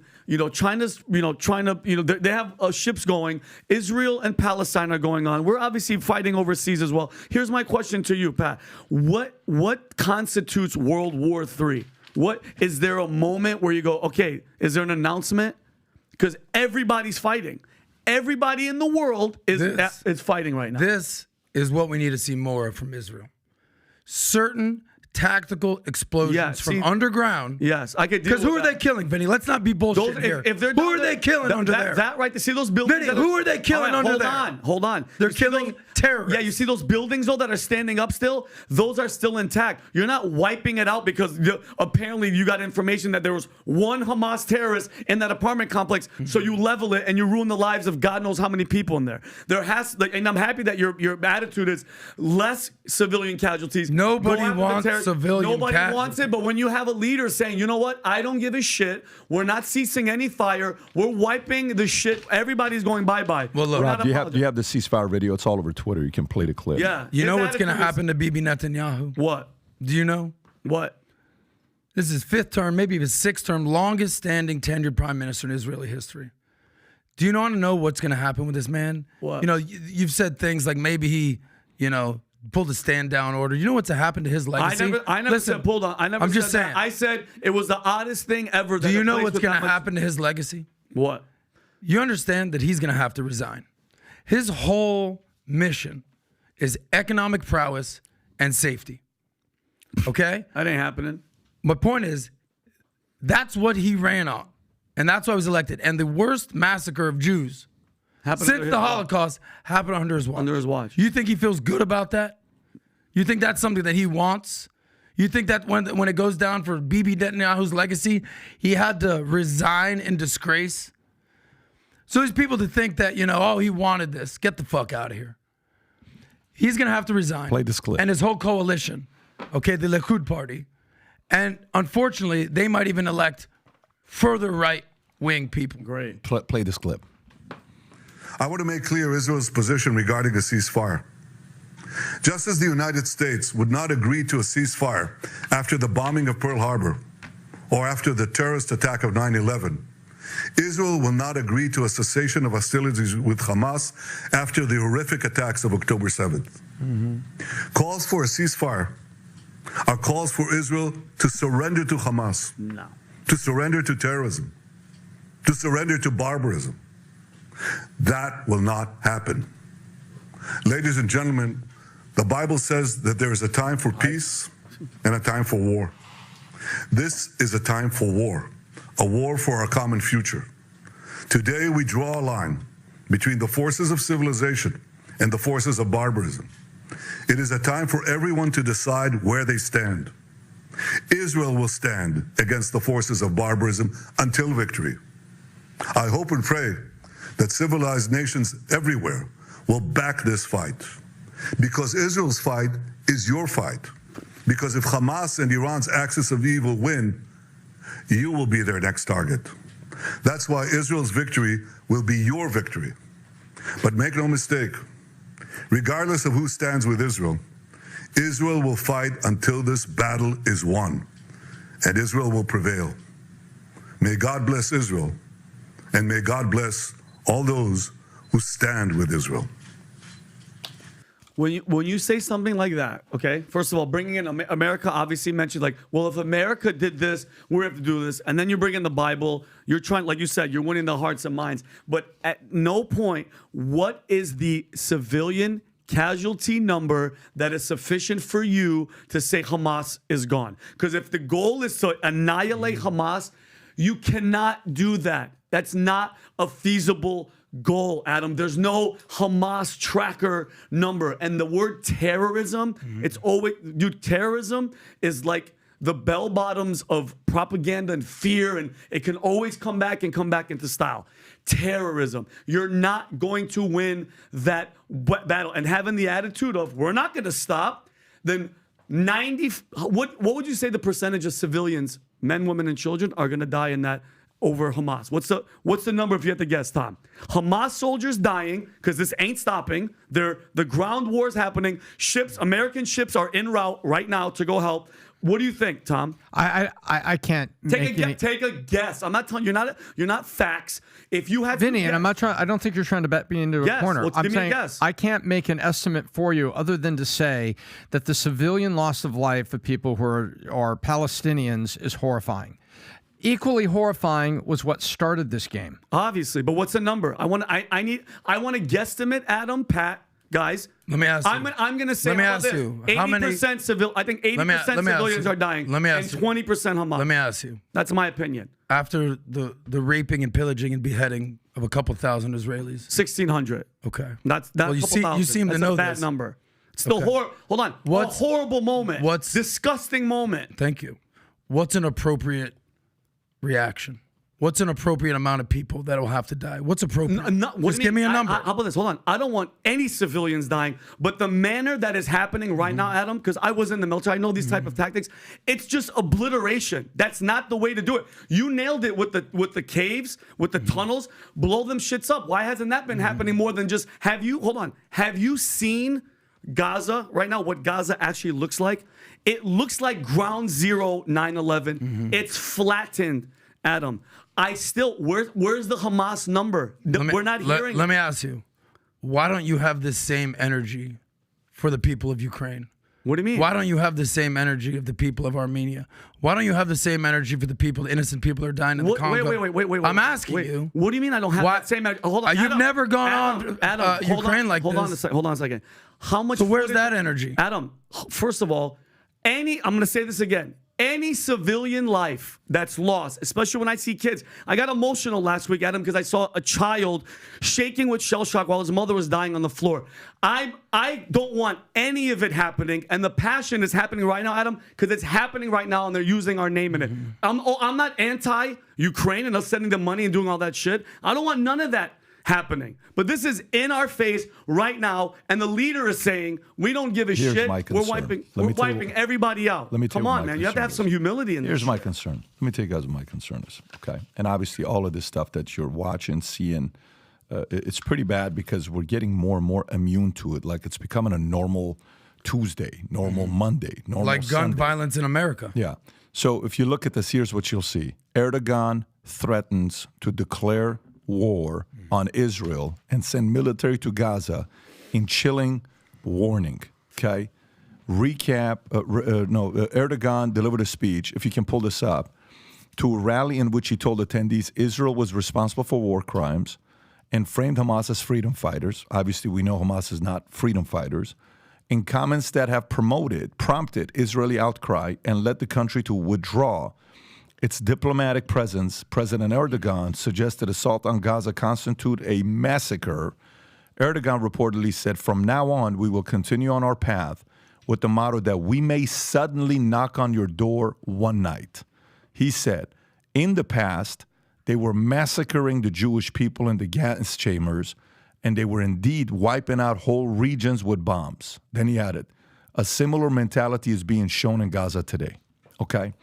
Speaker 3: China's, trying to, they have ships going. Israel and Palestine are going on. We're obviously fighting overseas as well. Here's my question to you, Pat. What constitutes World War III? What is there a moment where you go, okay, is there an announcement? Because everybody's fighting. Everybody in the world is fighting right now.
Speaker 5: This is what we need to see more of from Israel. Certain tactical explosions from underground.
Speaker 3: Yes, I could.
Speaker 5: Because who are they killing, Vinny? Let's not be bullshit here. Who are they killing under there?
Speaker 3: That right to see those buildings.
Speaker 5: Vinny, who are they killing under there?
Speaker 3: Hold on.
Speaker 5: They're killing terrorists.
Speaker 3: Yeah, you see those buildings though that are standing up still? Those are still intact. You're not wiping it out because apparently you got information that there was one Hamas terrorist in that apartment complex. So you level it and you ruin the lives of God knows how many people in there. And I'm happy that your attitude is less civilian casualties.
Speaker 5: Nobody wants civilian
Speaker 3: Nobody
Speaker 5: casualties.
Speaker 3: wants it, but when you have a leader saying, you know what, I don't give a shit. We're not ceasing any fire. We're wiping the shit. Everybody's going bye-bye.
Speaker 5: Well, look,
Speaker 2: Rob, do you have the ceasefire video? It's all over Twitter. You can play the clip.
Speaker 3: Yeah.
Speaker 5: You know what's going to happen to Bibi Netanyahu?
Speaker 3: What?
Speaker 5: Do you know?
Speaker 3: What?
Speaker 5: This is his 5th term, maybe his 6th term, longest standing tenured prime minister in Israeli history. Do you want to know what's going to happen with this man?
Speaker 3: What?
Speaker 5: You've said things like maybe he, pulled a stand down order. You know what's happened to his legacy?
Speaker 3: I never said pulled on. I'm just saying. I said it was the oddest thing ever.
Speaker 5: Do you know what's going to happen to his legacy?
Speaker 3: What?
Speaker 5: You understand that he's going to have to resign. His whole mission is economic prowess and safety. Okay?
Speaker 3: That ain't happening.
Speaker 5: My point is, that's what he ran on. And that's why he was elected. And the worst massacre of Jews since the Holocaust happened under his watch.
Speaker 3: Under his watch.
Speaker 5: You think he feels good about that? You think that's something that he wants? You think that when it goes down for Bibi Netanyahu's legacy, he had to resign in disgrace? So these people to think that, he wanted this. Get the fuck out of here. He's going to have to resign.
Speaker 2: Play this clip.
Speaker 5: And his whole coalition, the Likud party. And unfortunately, they might even elect further right-wing people.
Speaker 3: Great.
Speaker 2: Play this clip.
Speaker 8: I want to make clear Israel's position regarding a ceasefire. Just as the United States would not agree to a ceasefire after the bombing of Pearl Harbor or after the terrorist attack of 9/11, Israel will not agree to a cessation of hostilities with Hamas after the horrific attacks of October 7th. Calls for a ceasefire are calls for Israel to surrender to Hamas, to surrender to terrorism, to surrender to barbarism. That will not happen. Ladies and gentlemen, the Bible says that there is a time for peace and a time for war. This is a time for war, a war for our common future. Today we draw a line between the forces of civilization and the forces of barbarism. It is a time for everyone to decide where they stand. Israel will stand against the forces of barbarism until victory. I hope and pray that civilized nations everywhere will back this fight, because Israel's fight is your fight. Because if Hamas and Iran's axis of evil win, you will be their next target. That's why Israel's victory will be your victory. But make no mistake, regardless of who stands with Israel, Israel will fight until this battle is won, and Israel will prevail. May God bless Israel, and may God bless all those who stand with Israel.
Speaker 3: When you say something like that, okay, first of all, bringing in America obviously mentioned like, well, if America did this, we have to do this. And then you bring in the Bible. You're trying, like you said, you're winning the hearts and minds. But at no point, what is the civilian casualty number that is sufficient for you to say Hamas is gone? Because if the goal is to annihilate Hamas, you cannot do that. That's not a feasible goal, Adam. There's no Hamas tracker number. And the word terrorism, it's always, dude, terrorism is like the bell bottoms of propaganda and fear, and it can always come back into style. Terrorism. You're not going to win that battle. And having the attitude of, we're not going to stop, then what would you say the percentage of civilians, men, women, and children, are going to die in that over Hamas? What's the number if you had to guess, Tom? Hamas soldiers dying because this ain't stopping. The ground war is happening. American ships are en route right now to go help. What do you think, Tom?
Speaker 4: I can't
Speaker 3: take a guess. I'm not telling you. You're not facts. If you had
Speaker 4: Vinny, and I'm not trying. I don't think you're trying to bet me into a corner.
Speaker 3: Well,
Speaker 4: I'm
Speaker 3: give me a
Speaker 4: saying
Speaker 3: guess.
Speaker 4: I can't make an estimate for you other than to say that the civilian loss of life of people who are Palestinians is horrifying. Equally horrifying was what started this game.
Speaker 3: Obviously, but what's the number? I want to guesstimate, Adam, Pat, guys.
Speaker 5: Let me ask you.
Speaker 3: I'm going to say,
Speaker 5: let me ask you.
Speaker 3: 80% civil. I think 80% civilians are dying.
Speaker 5: Let me ask
Speaker 3: and
Speaker 5: you.
Speaker 3: 20% Hamas.
Speaker 5: Let me ask you.
Speaker 3: That's my opinion.
Speaker 5: After the raping and pillaging and beheading of a couple thousand Israelis.
Speaker 3: 1,600.
Speaker 5: Okay.
Speaker 3: That's
Speaker 5: well, you seem to know
Speaker 3: a bad
Speaker 5: this.
Speaker 3: number. It's still hold on. A horrible moment. Disgusting moment.
Speaker 5: Thank you. What's an appropriate reaction? What's an appropriate amount of people that will have to die? What's appropriate? Just give me a number.
Speaker 3: How about this? Hold on. I don't want any civilians dying, but the manner that is happening right now, Adam, because I was in the military, I know these type of tactics. It's just obliteration. That's not the way to do it. You nailed it with the caves, with the tunnels. Blow them shits up. Why hasn't that been happening more than just? Have you seen Gaza right now? What Gaza actually looks like? It looks like ground zero 9/11. It's flattened, Adam. Where's the Hamas number? We're not hearing.
Speaker 5: Let me ask you, why don't you have the same energy for the people of Ukraine?
Speaker 3: What do you mean?
Speaker 5: Why don't you have the same energy of the people of Armenia? Why don't you have the same energy for the innocent people who are dying in the Congo?
Speaker 3: Wait.
Speaker 5: I'm asking you.
Speaker 3: What do you mean I don't have that same energy? Hold on.
Speaker 5: You've never gone on Ukraine like this.
Speaker 3: Hold on a second. How much?
Speaker 5: So where's that energy?
Speaker 3: Adam, first of all, I'm going to say this again. Any civilian life that's lost, especially when I see kids. I got emotional last week, Adam, because I saw a child shaking with shell shock while his mother was dying on the floor. I don't want any of it happening, and the passion is happening right now, Adam, because it's happening right now, and they're using our name in it. I'm not anti-Ukraine and us sending them money and doing all that shit. I don't want none of that happening. But this is in our face right now, and the leader is saying, we don't give a shit. We're wiping everybody out.
Speaker 2: Let me tell
Speaker 3: Come on, man. You have to have some humility in this.
Speaker 2: Here's my concern. Let me tell you guys what my concern is, okay? And obviously all of this stuff that you're watching, seeing, it's pretty bad because we're getting more and more immune to it. Like it's becoming a normal Tuesday, normal Monday, normal
Speaker 5: like gun
Speaker 2: Sunday.
Speaker 5: violence in America.
Speaker 2: Yeah. So if you look at this, here's what you'll see. Erdogan threatens to declare war on Israel and send military to Gaza in chilling warning, okay? Recap, Erdogan delivered a speech, if you can pull this up, to a rally in which he told attendees Israel was responsible for war crimes and framed Hamas as freedom fighters. Obviously, we know Hamas is not freedom fighters. In comments that have prompted Israeli outcry and led the country to withdraw its diplomatic presence, President Erdogan suggested assault on Gaza constitute a massacre. Erdogan reportedly said, from now on, we will continue on our path. with the motto that we may suddenly knock on your door one night. He said, in the past, they were massacring the Jewish people in the gas chambers, and they were indeed wiping out whole regions with bombs. Then he added, a similar mentality is being shown in Gaza today. Okay?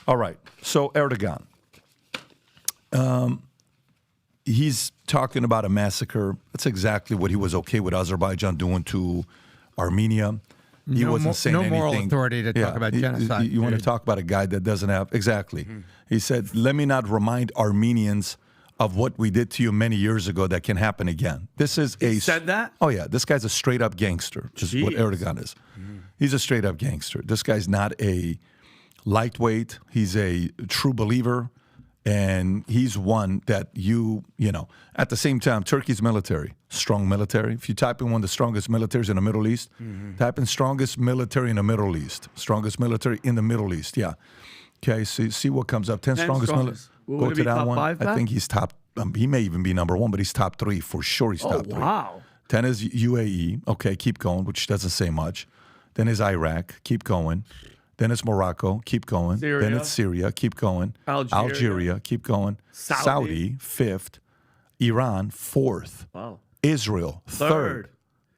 Speaker 2: All right. So Erdogan. He's talking about a massacre. That's exactly what he was okay with Azerbaijan doing to Armenia. He wasn't saying anything.
Speaker 4: No moral authority to talk about genocide.
Speaker 2: You want to talk about a guy that doesn't have... Exactly. Mm-hmm. He said, let me not remind Armenians of what we did to you many years ago that can happen again. This is
Speaker 3: He said that?
Speaker 2: Oh, yeah. This guy's a straight-up gangster, is what Erdogan is. Mm-hmm. He's a straight-up gangster. This guy's not a lightweight. He's a true believer. And he's one that you know, at the same time, Turkey's military, strong military. If you type in one of the strongest militaries in the Middle East, type in strongest military in the Middle East. Strongest military in the Middle East, yeah. Okay, so see what comes up. 10 strongest military. Go to that one.
Speaker 3: Five,
Speaker 2: I think he's top, he may even be number one, but he's top 3 for sure. He's top 3.
Speaker 3: Wow.
Speaker 2: 10 is UAE. Okay, keep going, which doesn't say much. Then is Iraq. Keep going. Then it's Morocco, keep going.
Speaker 3: Syria.
Speaker 2: Then it's Syria, keep going. Algeria, keep going. Saudi, 5th. Iran, 4th.
Speaker 3: Wow.
Speaker 2: Israel, 3rd.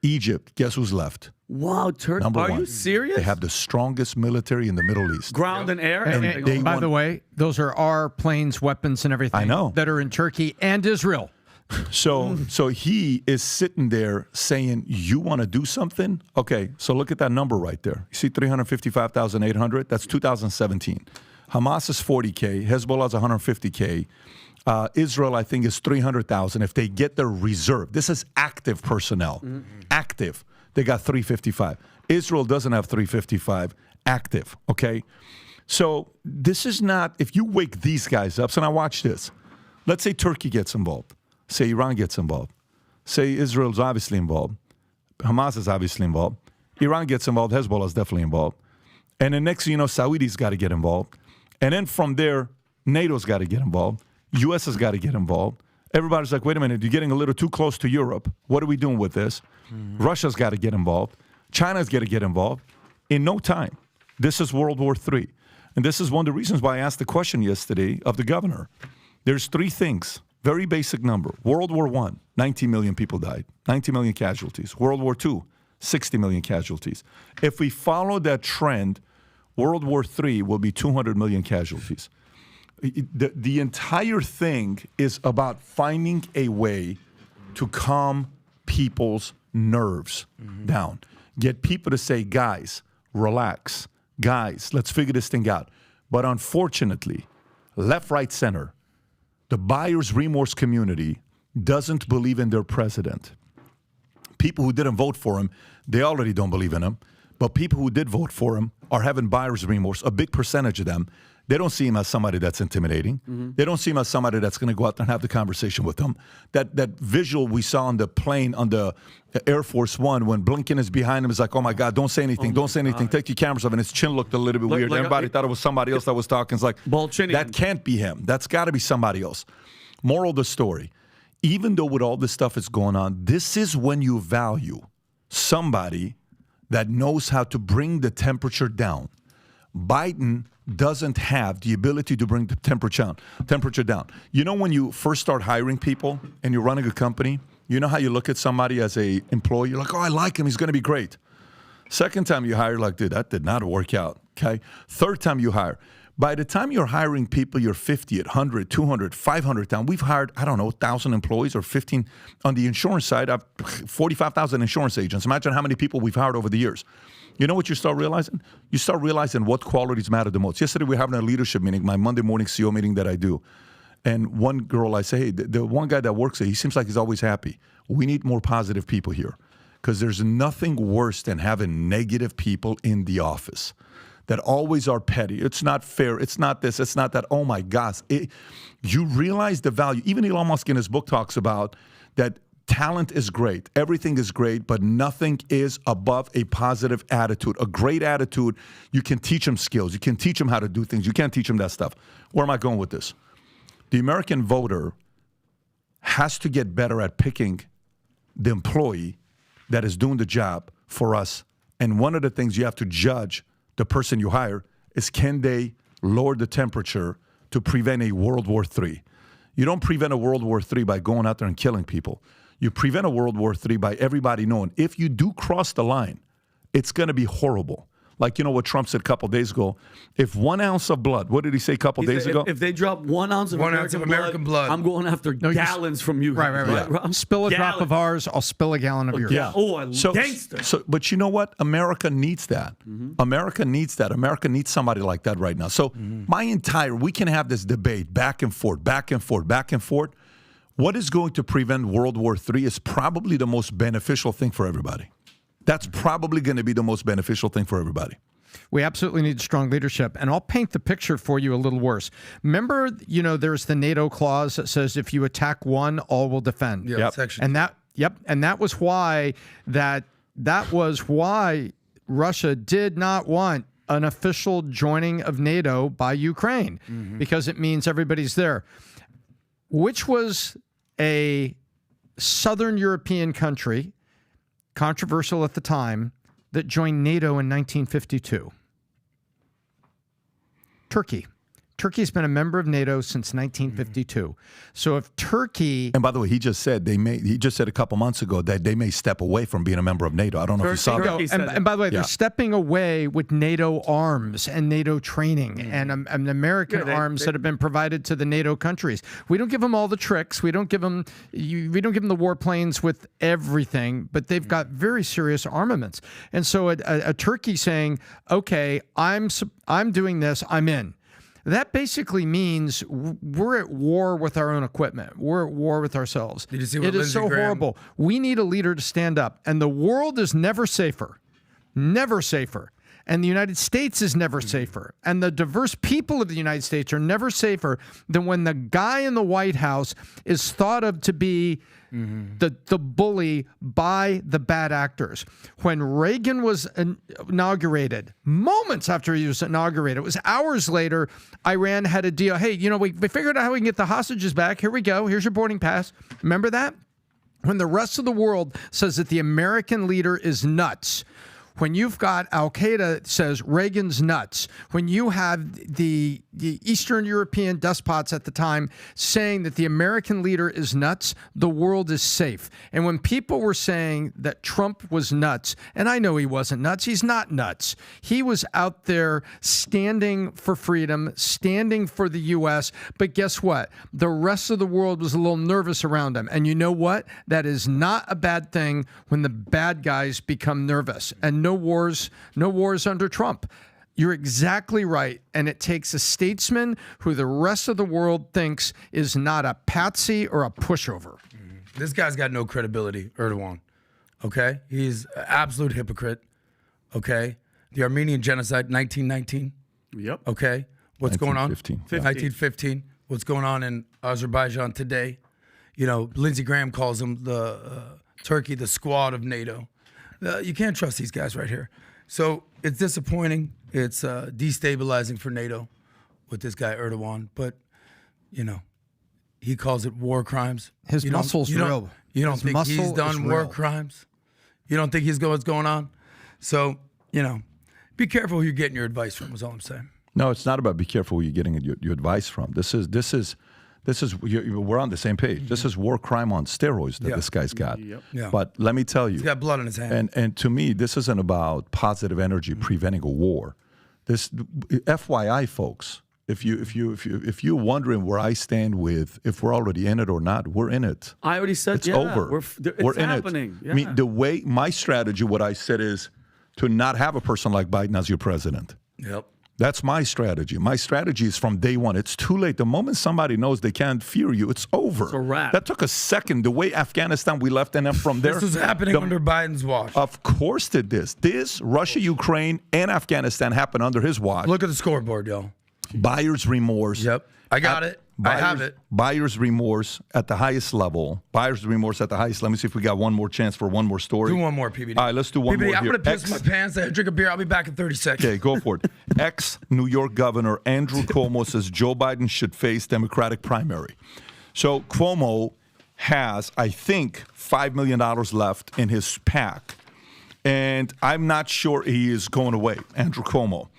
Speaker 2: Egypt, guess who's left?
Speaker 3: Wow, Turkey.
Speaker 2: Number 1.
Speaker 3: Are you serious?
Speaker 2: They have the strongest military in the Middle East.
Speaker 3: Ground and air.
Speaker 4: And by the way, those are our planes, weapons, and everything.
Speaker 2: I know.
Speaker 4: That are in Turkey and Israel.
Speaker 2: So he is sitting there saying, you want to do something? Okay, so look at that number right there. You see 355,800? That's 2017. Hamas is 40K. Hezbollah is 150K. Israel, I think, is 300,000 if they get their reserve. This is active personnel. Mm-hmm. Active. They got 355. Israel doesn't have 355. Active, okay? So this is not, if you wake these guys up, so now watch this. Let's say Turkey gets involved. Say Iran gets involved. Say Israel's obviously involved. Hamas is obviously involved. Iran gets involved. Hezbollah is definitely involved. And then next thing you know, Saudi's got to get involved. And then from there, NATO's got to get involved. U.S. has got to get involved. Everybody's like, wait a minute, you're getting a little too close to Europe. What are we doing with this? Mm-hmm. Russia's got to get involved. China's got to get involved. In no time, this is World War III. And this is one of the reasons why I asked the question yesterday of the governor. There's 3 things. Very basic number. World War I, 19 million people died. 19 million casualties. World War II, 60 million casualties. If we follow that trend, World War III will be 200 million casualties. The entire thing is about finding a way to calm people's nerves down. Get people to say, guys, relax. Guys, let's figure this thing out. But unfortunately, left, right, center, the buyer's remorse community doesn't believe in their president. People who didn't vote for him, they already don't believe in him. But people who did vote for him are having buyer's remorse. A big percentage of them, they don't see him as somebody that's intimidating. Mm-hmm. They don't see him as somebody that's going to go out there and have the conversation with them. That visual we saw on the plane, on the Air Force One, when Blinken is behind him, is like, oh my God, don't say anything, don't say anything. Take your cameras off. And his chin looked a little bit weird. Everybody thought it was somebody else that was talking. It's like, that can't be him. That's got to be somebody else. Moral of the story, even though with all this stuff is going on, this is when you value somebody that knows how to bring the temperature down. Biden doesn't have the ability to bring the temperature down. You know, when you first start hiring people and you're running a company, you know how you look at somebody as a employee, you're like, oh, I like him, he's going to be great. Second time you hire, like, dude, that did not work out, okay? Third time you hire. By the time you're hiring people, you're 50, 100, 200, 500,000. We've hired, 1,000 employees or 15. On the insurance side, I've 45,000 insurance agents. Imagine how many people we've hired over the years. You know what you start realizing? You start realizing what qualities matter the most. Yesterday, we were having a leadership meeting, my Monday morning CEO meeting that I do. And one girl, I say, hey, the one guy that works here, he seems like he's always happy. We need more positive people here because there's nothing worse than having negative people in the office that always are petty. It's not fair. It's not this. It's not that. Oh, my gosh. You realize the value. Even Elon Musk in his book talks about that talent is great. Everything is great, but nothing is above a positive attitude. A great attitude, you can teach them skills. You can teach them how to do things. You can't teach them that stuff. Where am I going with this? The American voter has to get better at picking the employee that is doing the job for us And one of the things you have to judge the person you hire is, can they lower the temperature to prevent a World War III? You don't prevent a World War III by going out there and killing people. You prevent a World War III by everybody knowing if you do cross the line, it's going to be horrible. Like, you know what Trump said a couple days ago? If 1 ounce of blood, what did he say a couple days ago?
Speaker 3: If they drop 1 ounce of American blood, I'm going after gallons from you.
Speaker 4: Right. Spill a drop of ours, I'll spill a gallon of yours.
Speaker 2: Yeah.
Speaker 3: Gangster.
Speaker 2: But you know what? America needs that. America needs that. America needs somebody like that right now. So we can have this debate back and forth, back and forth, back and forth. What is going to prevent World War III is probably the most beneficial thing for everybody. That's probably going to be the most beneficial thing for everybody.
Speaker 4: We absolutely need strong leadership. And I'll paint the picture for you a little worse. Remember, there's the NATO clause that says if you attack one, all will defend.
Speaker 5: Section.
Speaker 4: And that was why Russia did not want an official joining of NATO by Ukraine, because it means everybody's there. Which was a Southern European country, controversial at the time, that joined NATO in 1952. Turkey. Turkey's been a member of NATO since 1952. So if Turkey...
Speaker 2: And by the way, he just said a couple months ago that they may step away from being a member of NATO. I don't know if you saw that.
Speaker 4: And by the way, they're stepping away with NATO arms and NATO training and American arms that have been provided to the NATO countries. We don't give them all the tricks. We don't give them the warplanes with everything, but they've got very serious armaments. And so a Turkey saying, okay, I'm doing this, I'm in. That basically means we're at war with our own equipment. We're at war with ourselves.
Speaker 5: Did you see what
Speaker 4: it is so horrible. We need a leader to stand up. And the world is never safer. Never safer. And the United States is never safer. And the diverse people of the United States are never safer than when the guy in the White House is thought of to be the bully by the bad actors. When Reagan was inaugurated, moments after he was inaugurated, it was hours later, Iran had a deal. Hey, we figured out how we can get the hostages back. Here we go. Here's your boarding pass. Remember that? When the rest of the world says that the American leader is nuts, when you've got Al-Qaeda says Reagan's nuts, when you have the Eastern European despots at the time saying that the American leader is nuts, the world is safe. And when people were saying that Trump was nuts, and I know he wasn't nuts, he's not nuts. He was out there standing for freedom, standing for the U.S., but guess what? The rest of the world was a little nervous around him. And you know what? That is not a bad thing when the bad guys become nervous. And no wars under Trump. You're exactly right. And it takes a statesman who the rest of the world thinks is not a patsy or a pushover.
Speaker 5: This guy's got no credibility, Erdogan. Okay? He's an absolute hypocrite. Okay? The Armenian genocide, 1919.
Speaker 3: Yep.
Speaker 5: Okay? What's going on?
Speaker 2: 1915.
Speaker 5: What's going on in Azerbaijan today? Lindsey Graham calls them Turkey, the squad of NATO. You can't trust these guys right here. So it's disappointing. It's destabilizing for NATO with this guy Erdogan. But, he calls it war crimes.
Speaker 4: His muscle's real.
Speaker 5: You don't think he's done war crimes? You don't think he's what's going on? So, be careful who you're getting your advice from is all I'm saying.
Speaker 2: No, it's not about be careful who you're getting your advice from. This is we're on the same page. This is war crime on steroids that this guy's got.
Speaker 5: Yeah.
Speaker 2: But let me tell you,
Speaker 5: he's got blood in his hand.
Speaker 2: And to me, this isn't about positive energy preventing a war. This, FYI, folks, if you're wondering where I stand with if we're already in it or not, we're in it.
Speaker 3: I already said
Speaker 2: it's over.
Speaker 3: It's happening.
Speaker 2: Yeah. I mean, the way my strategy, what I said is to not have a person like Biden as your president.
Speaker 5: Yep.
Speaker 2: That's my strategy. My strategy is from day one. It's too late. The moment somebody knows they can't fear you, it's over.
Speaker 3: It's a wrap.
Speaker 2: That took a second. The way Afghanistan, we left, and then from there.
Speaker 5: This was happening under Biden's watch.
Speaker 2: Of course it is. This, Russia, Ukraine, and Afghanistan happened under his watch.
Speaker 5: Look at the scoreboard, y'all.
Speaker 2: Buyer's remorse.
Speaker 5: Yep. I got it. I have it.
Speaker 2: Buyer's remorse at the highest level. Buyer's remorse at the highest. Let me see if we got one more chance for one more story.
Speaker 5: Do one more, PBD.
Speaker 2: All right, let's do one
Speaker 5: PBD,
Speaker 2: more.
Speaker 5: I'm going to piss my pants. I drink a beer. I'll be back in 30 seconds.
Speaker 2: Okay, go for it. Ex-New York Governor Andrew Cuomo says Joe Biden should face Democratic primary. So Cuomo has, I think, $5 million left in his PAC. And I'm not sure he is going away, Andrew Cuomo.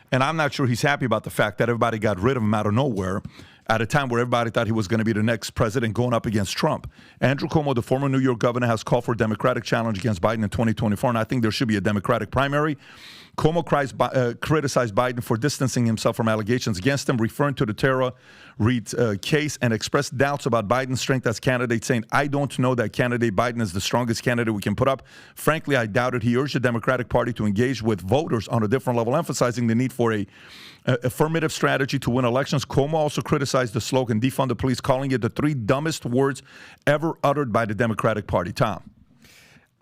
Speaker 2: And I'm not sure he's happy about the fact that everybody got rid of him out of nowhere at a time where everybody thought he was going to be the next president going up against Trump. Andrew Cuomo, the former New York governor, has called for a Democratic challenge against Biden in 2024, and I think there should be a Democratic primary. Cuomo criticized Biden for distancing himself from allegations against him, referring to the Tara Reid case, and expressed doubts about Biden's strength as candidate, saying, I don't know that candidate Biden is the strongest candidate we can put up. Frankly, I doubt it. He urged the Democratic Party to engage with voters on a different level, emphasizing the need for a affirmative strategy to win elections. Cuomo also criticized the slogan, defund the police, calling it the 3 dumbest words ever uttered by the Democratic Party. Tom.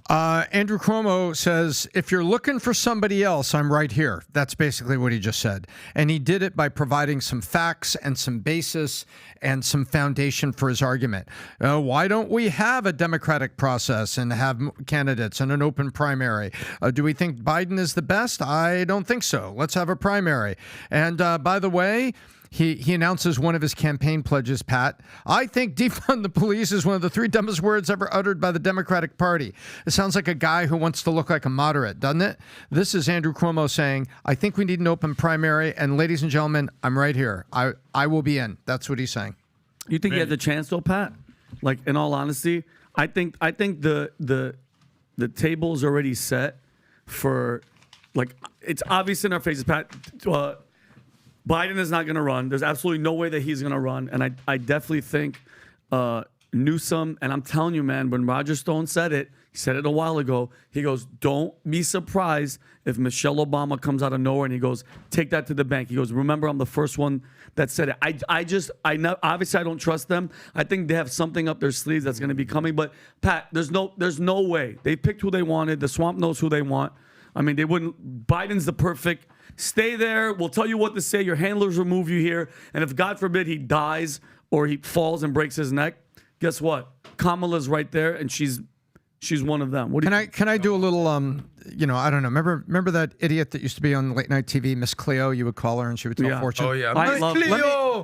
Speaker 4: Andrew Cuomo says, if you're looking for somebody else, I'm right here. That's basically what he just said. And he did it by providing some facts and some basis and some foundation for his argument. Why don't we have a democratic process and have candidates and an open primary? Do we think Biden is the best? I don't think so. Let's have a primary. And by the way, He announces one of his campaign pledges, Pat. I think defund the police is one of the 3 dumbest words ever uttered by the Democratic Party. It sounds like a guy who wants to look like a moderate, doesn't it? This is Andrew Cuomo saying, I think we need an open primary. And ladies and gentlemen, I'm right here. I will be in. That's what he's saying.
Speaker 3: You think he had the chance, though, Pat? Like, in all honesty, I think the table's already set for, like, it's obvious in our faces, Pat. Biden is not going to run. There's absolutely no way that he's going to run. And I definitely think Newsom, and I'm telling you, man, when Roger Stone said it, he said it a while ago, he goes, don't be surprised if Michelle Obama comes out of nowhere, and he goes, take that to the bank. He goes, remember, I'm the first one that said it. I know, obviously I don't trust them. I think they have something up their sleeves that's going to be coming. But Pat, there's no way. They picked who they wanted. The swamp knows who they want. I mean, they wouldn't. Biden's the perfect. Stay there. We'll tell you what to say. Your handlers will move you here. And if, God forbid, he dies or he falls and breaks his neck, guess what? Kamala's right there, and she's one of them. What do
Speaker 4: Can I do a little, I don't know. Remember that idiot that used to be on late night TV, Miss Cleo? You would call her and she would tell fortune.
Speaker 5: Oh, yeah.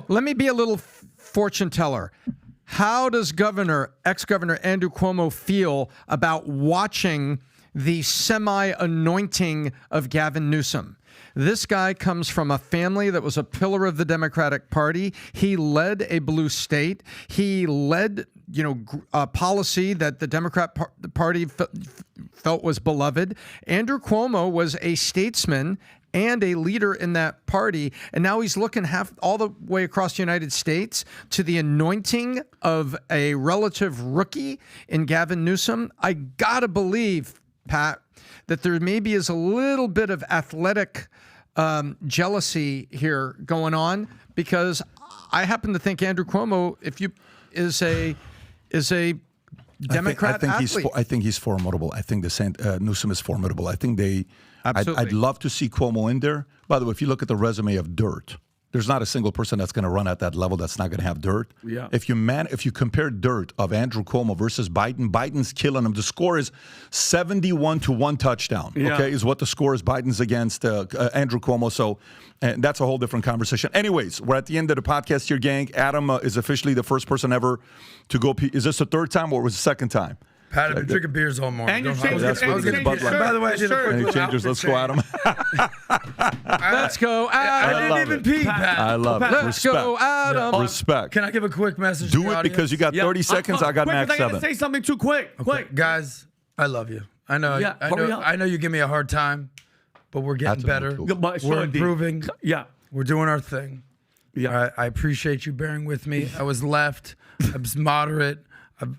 Speaker 4: Let me be a little fortune teller. How does ex-governor Andrew Cuomo feel about watching the semi-anointing of Gavin Newsom? This guy comes from a family that was a pillar of the Democratic Party. He led a blue state. He led, a policy that the Democrat Party felt was beloved. Andrew Cuomo was a statesman and a leader in that party. And now he's looking all the way across the United States to the anointing of a relative rookie in Gavin Newsom. I gotta believe, Pat, that there maybe is a little bit of athletic jealousy here going on, because I happen to think Andrew Cuomo, is a Democrat athlete.
Speaker 2: I think he's formidable. I think Newsom is formidable. I think I'd love to see Cuomo in there. By the way, if you look at the resume of Dirt, there's not a single person that's going to run at that level that's not going to have dirt.
Speaker 3: Yeah.
Speaker 2: If you compare dirt of Andrew Cuomo versus Biden, Biden's killing him. The score is 71 to 1 touchdown.
Speaker 3: Yeah.
Speaker 2: Okay, is what the score is. Biden's against Andrew Cuomo. So that's a whole different conversation. Anyways, we're at the end of the podcast here, gang. Adam is officially the first person ever to go. Is this the 3rd time or was it the 2nd time?
Speaker 5: Pat, I've been drinking beers all morning.
Speaker 3: And you changed
Speaker 5: By the way, I did a quick
Speaker 2: Any
Speaker 5: little
Speaker 2: changers?
Speaker 5: outfit
Speaker 2: Let's go, Adam.
Speaker 4: Let's go, Adam.
Speaker 5: I didn't even pee, Pat.
Speaker 2: I love it.
Speaker 4: Let's
Speaker 2: Respect.
Speaker 4: go, Adam.
Speaker 2: Respect.
Speaker 5: Can I give a quick message to
Speaker 2: Do
Speaker 5: the
Speaker 2: it
Speaker 5: audience?
Speaker 2: because you got 30 seconds. I got max
Speaker 3: I gotta
Speaker 2: 7.
Speaker 3: say something too quick. Quick.
Speaker 5: Guys, I love you. I know.
Speaker 3: Yeah, hurry up.
Speaker 5: I know you give me a hard time, but we're getting better. We're improving.
Speaker 3: Yeah.
Speaker 5: We're doing our thing.
Speaker 3: Yeah.
Speaker 5: I appreciate you bearing with me. I was left. I was moderate. I'm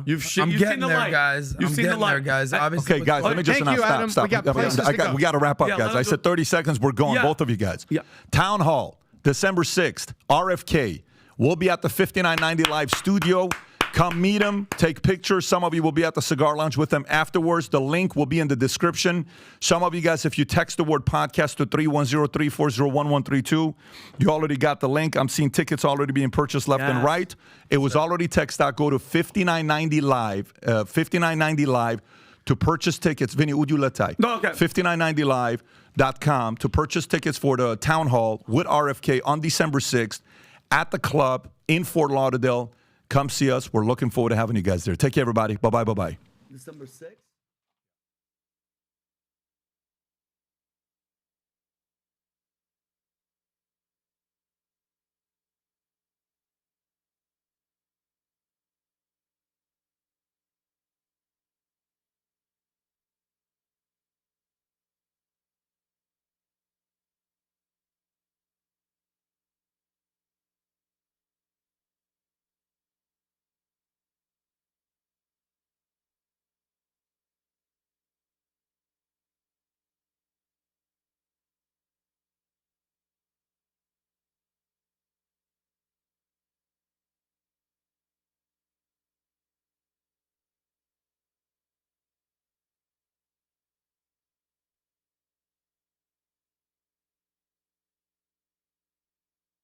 Speaker 3: you've
Speaker 5: getting
Speaker 3: seen the
Speaker 5: there,
Speaker 3: light.
Speaker 5: guys.
Speaker 3: You've
Speaker 5: I'm
Speaker 3: seen the
Speaker 5: getting
Speaker 3: light.
Speaker 5: there, guys. Obviously,
Speaker 2: Okay, guys, let me just
Speaker 4: Thank you, Adam.
Speaker 2: stop.
Speaker 4: We got places to go.
Speaker 2: We got to wrap up,
Speaker 3: Yeah,
Speaker 2: guys. I said 30 seconds. We're going, both of you guys.
Speaker 3: Yeah.
Speaker 2: Town Hall, December 6th, RFK. We'll be at the 5990 Live studio. Come meet them, take pictures. Some of you will be at the cigar lounge with them afterwards. The link will be in the description. Some of you guys, if you text the word podcast to 310-340-1132, you already got the link. I'm seeing tickets already being purchased left and right. It was already text out. Go to 5990 Live, 5990 Live to purchase tickets. Vinny, would you let Ty?
Speaker 3: No, okay.
Speaker 2: 5990live.com to purchase tickets for the town hall with RFK on December 6th at the club in Fort Lauderdale. Come see us. We're looking forward to having you guys there. Take care, everybody. Bye-bye, bye-bye.
Speaker 3: December 6th?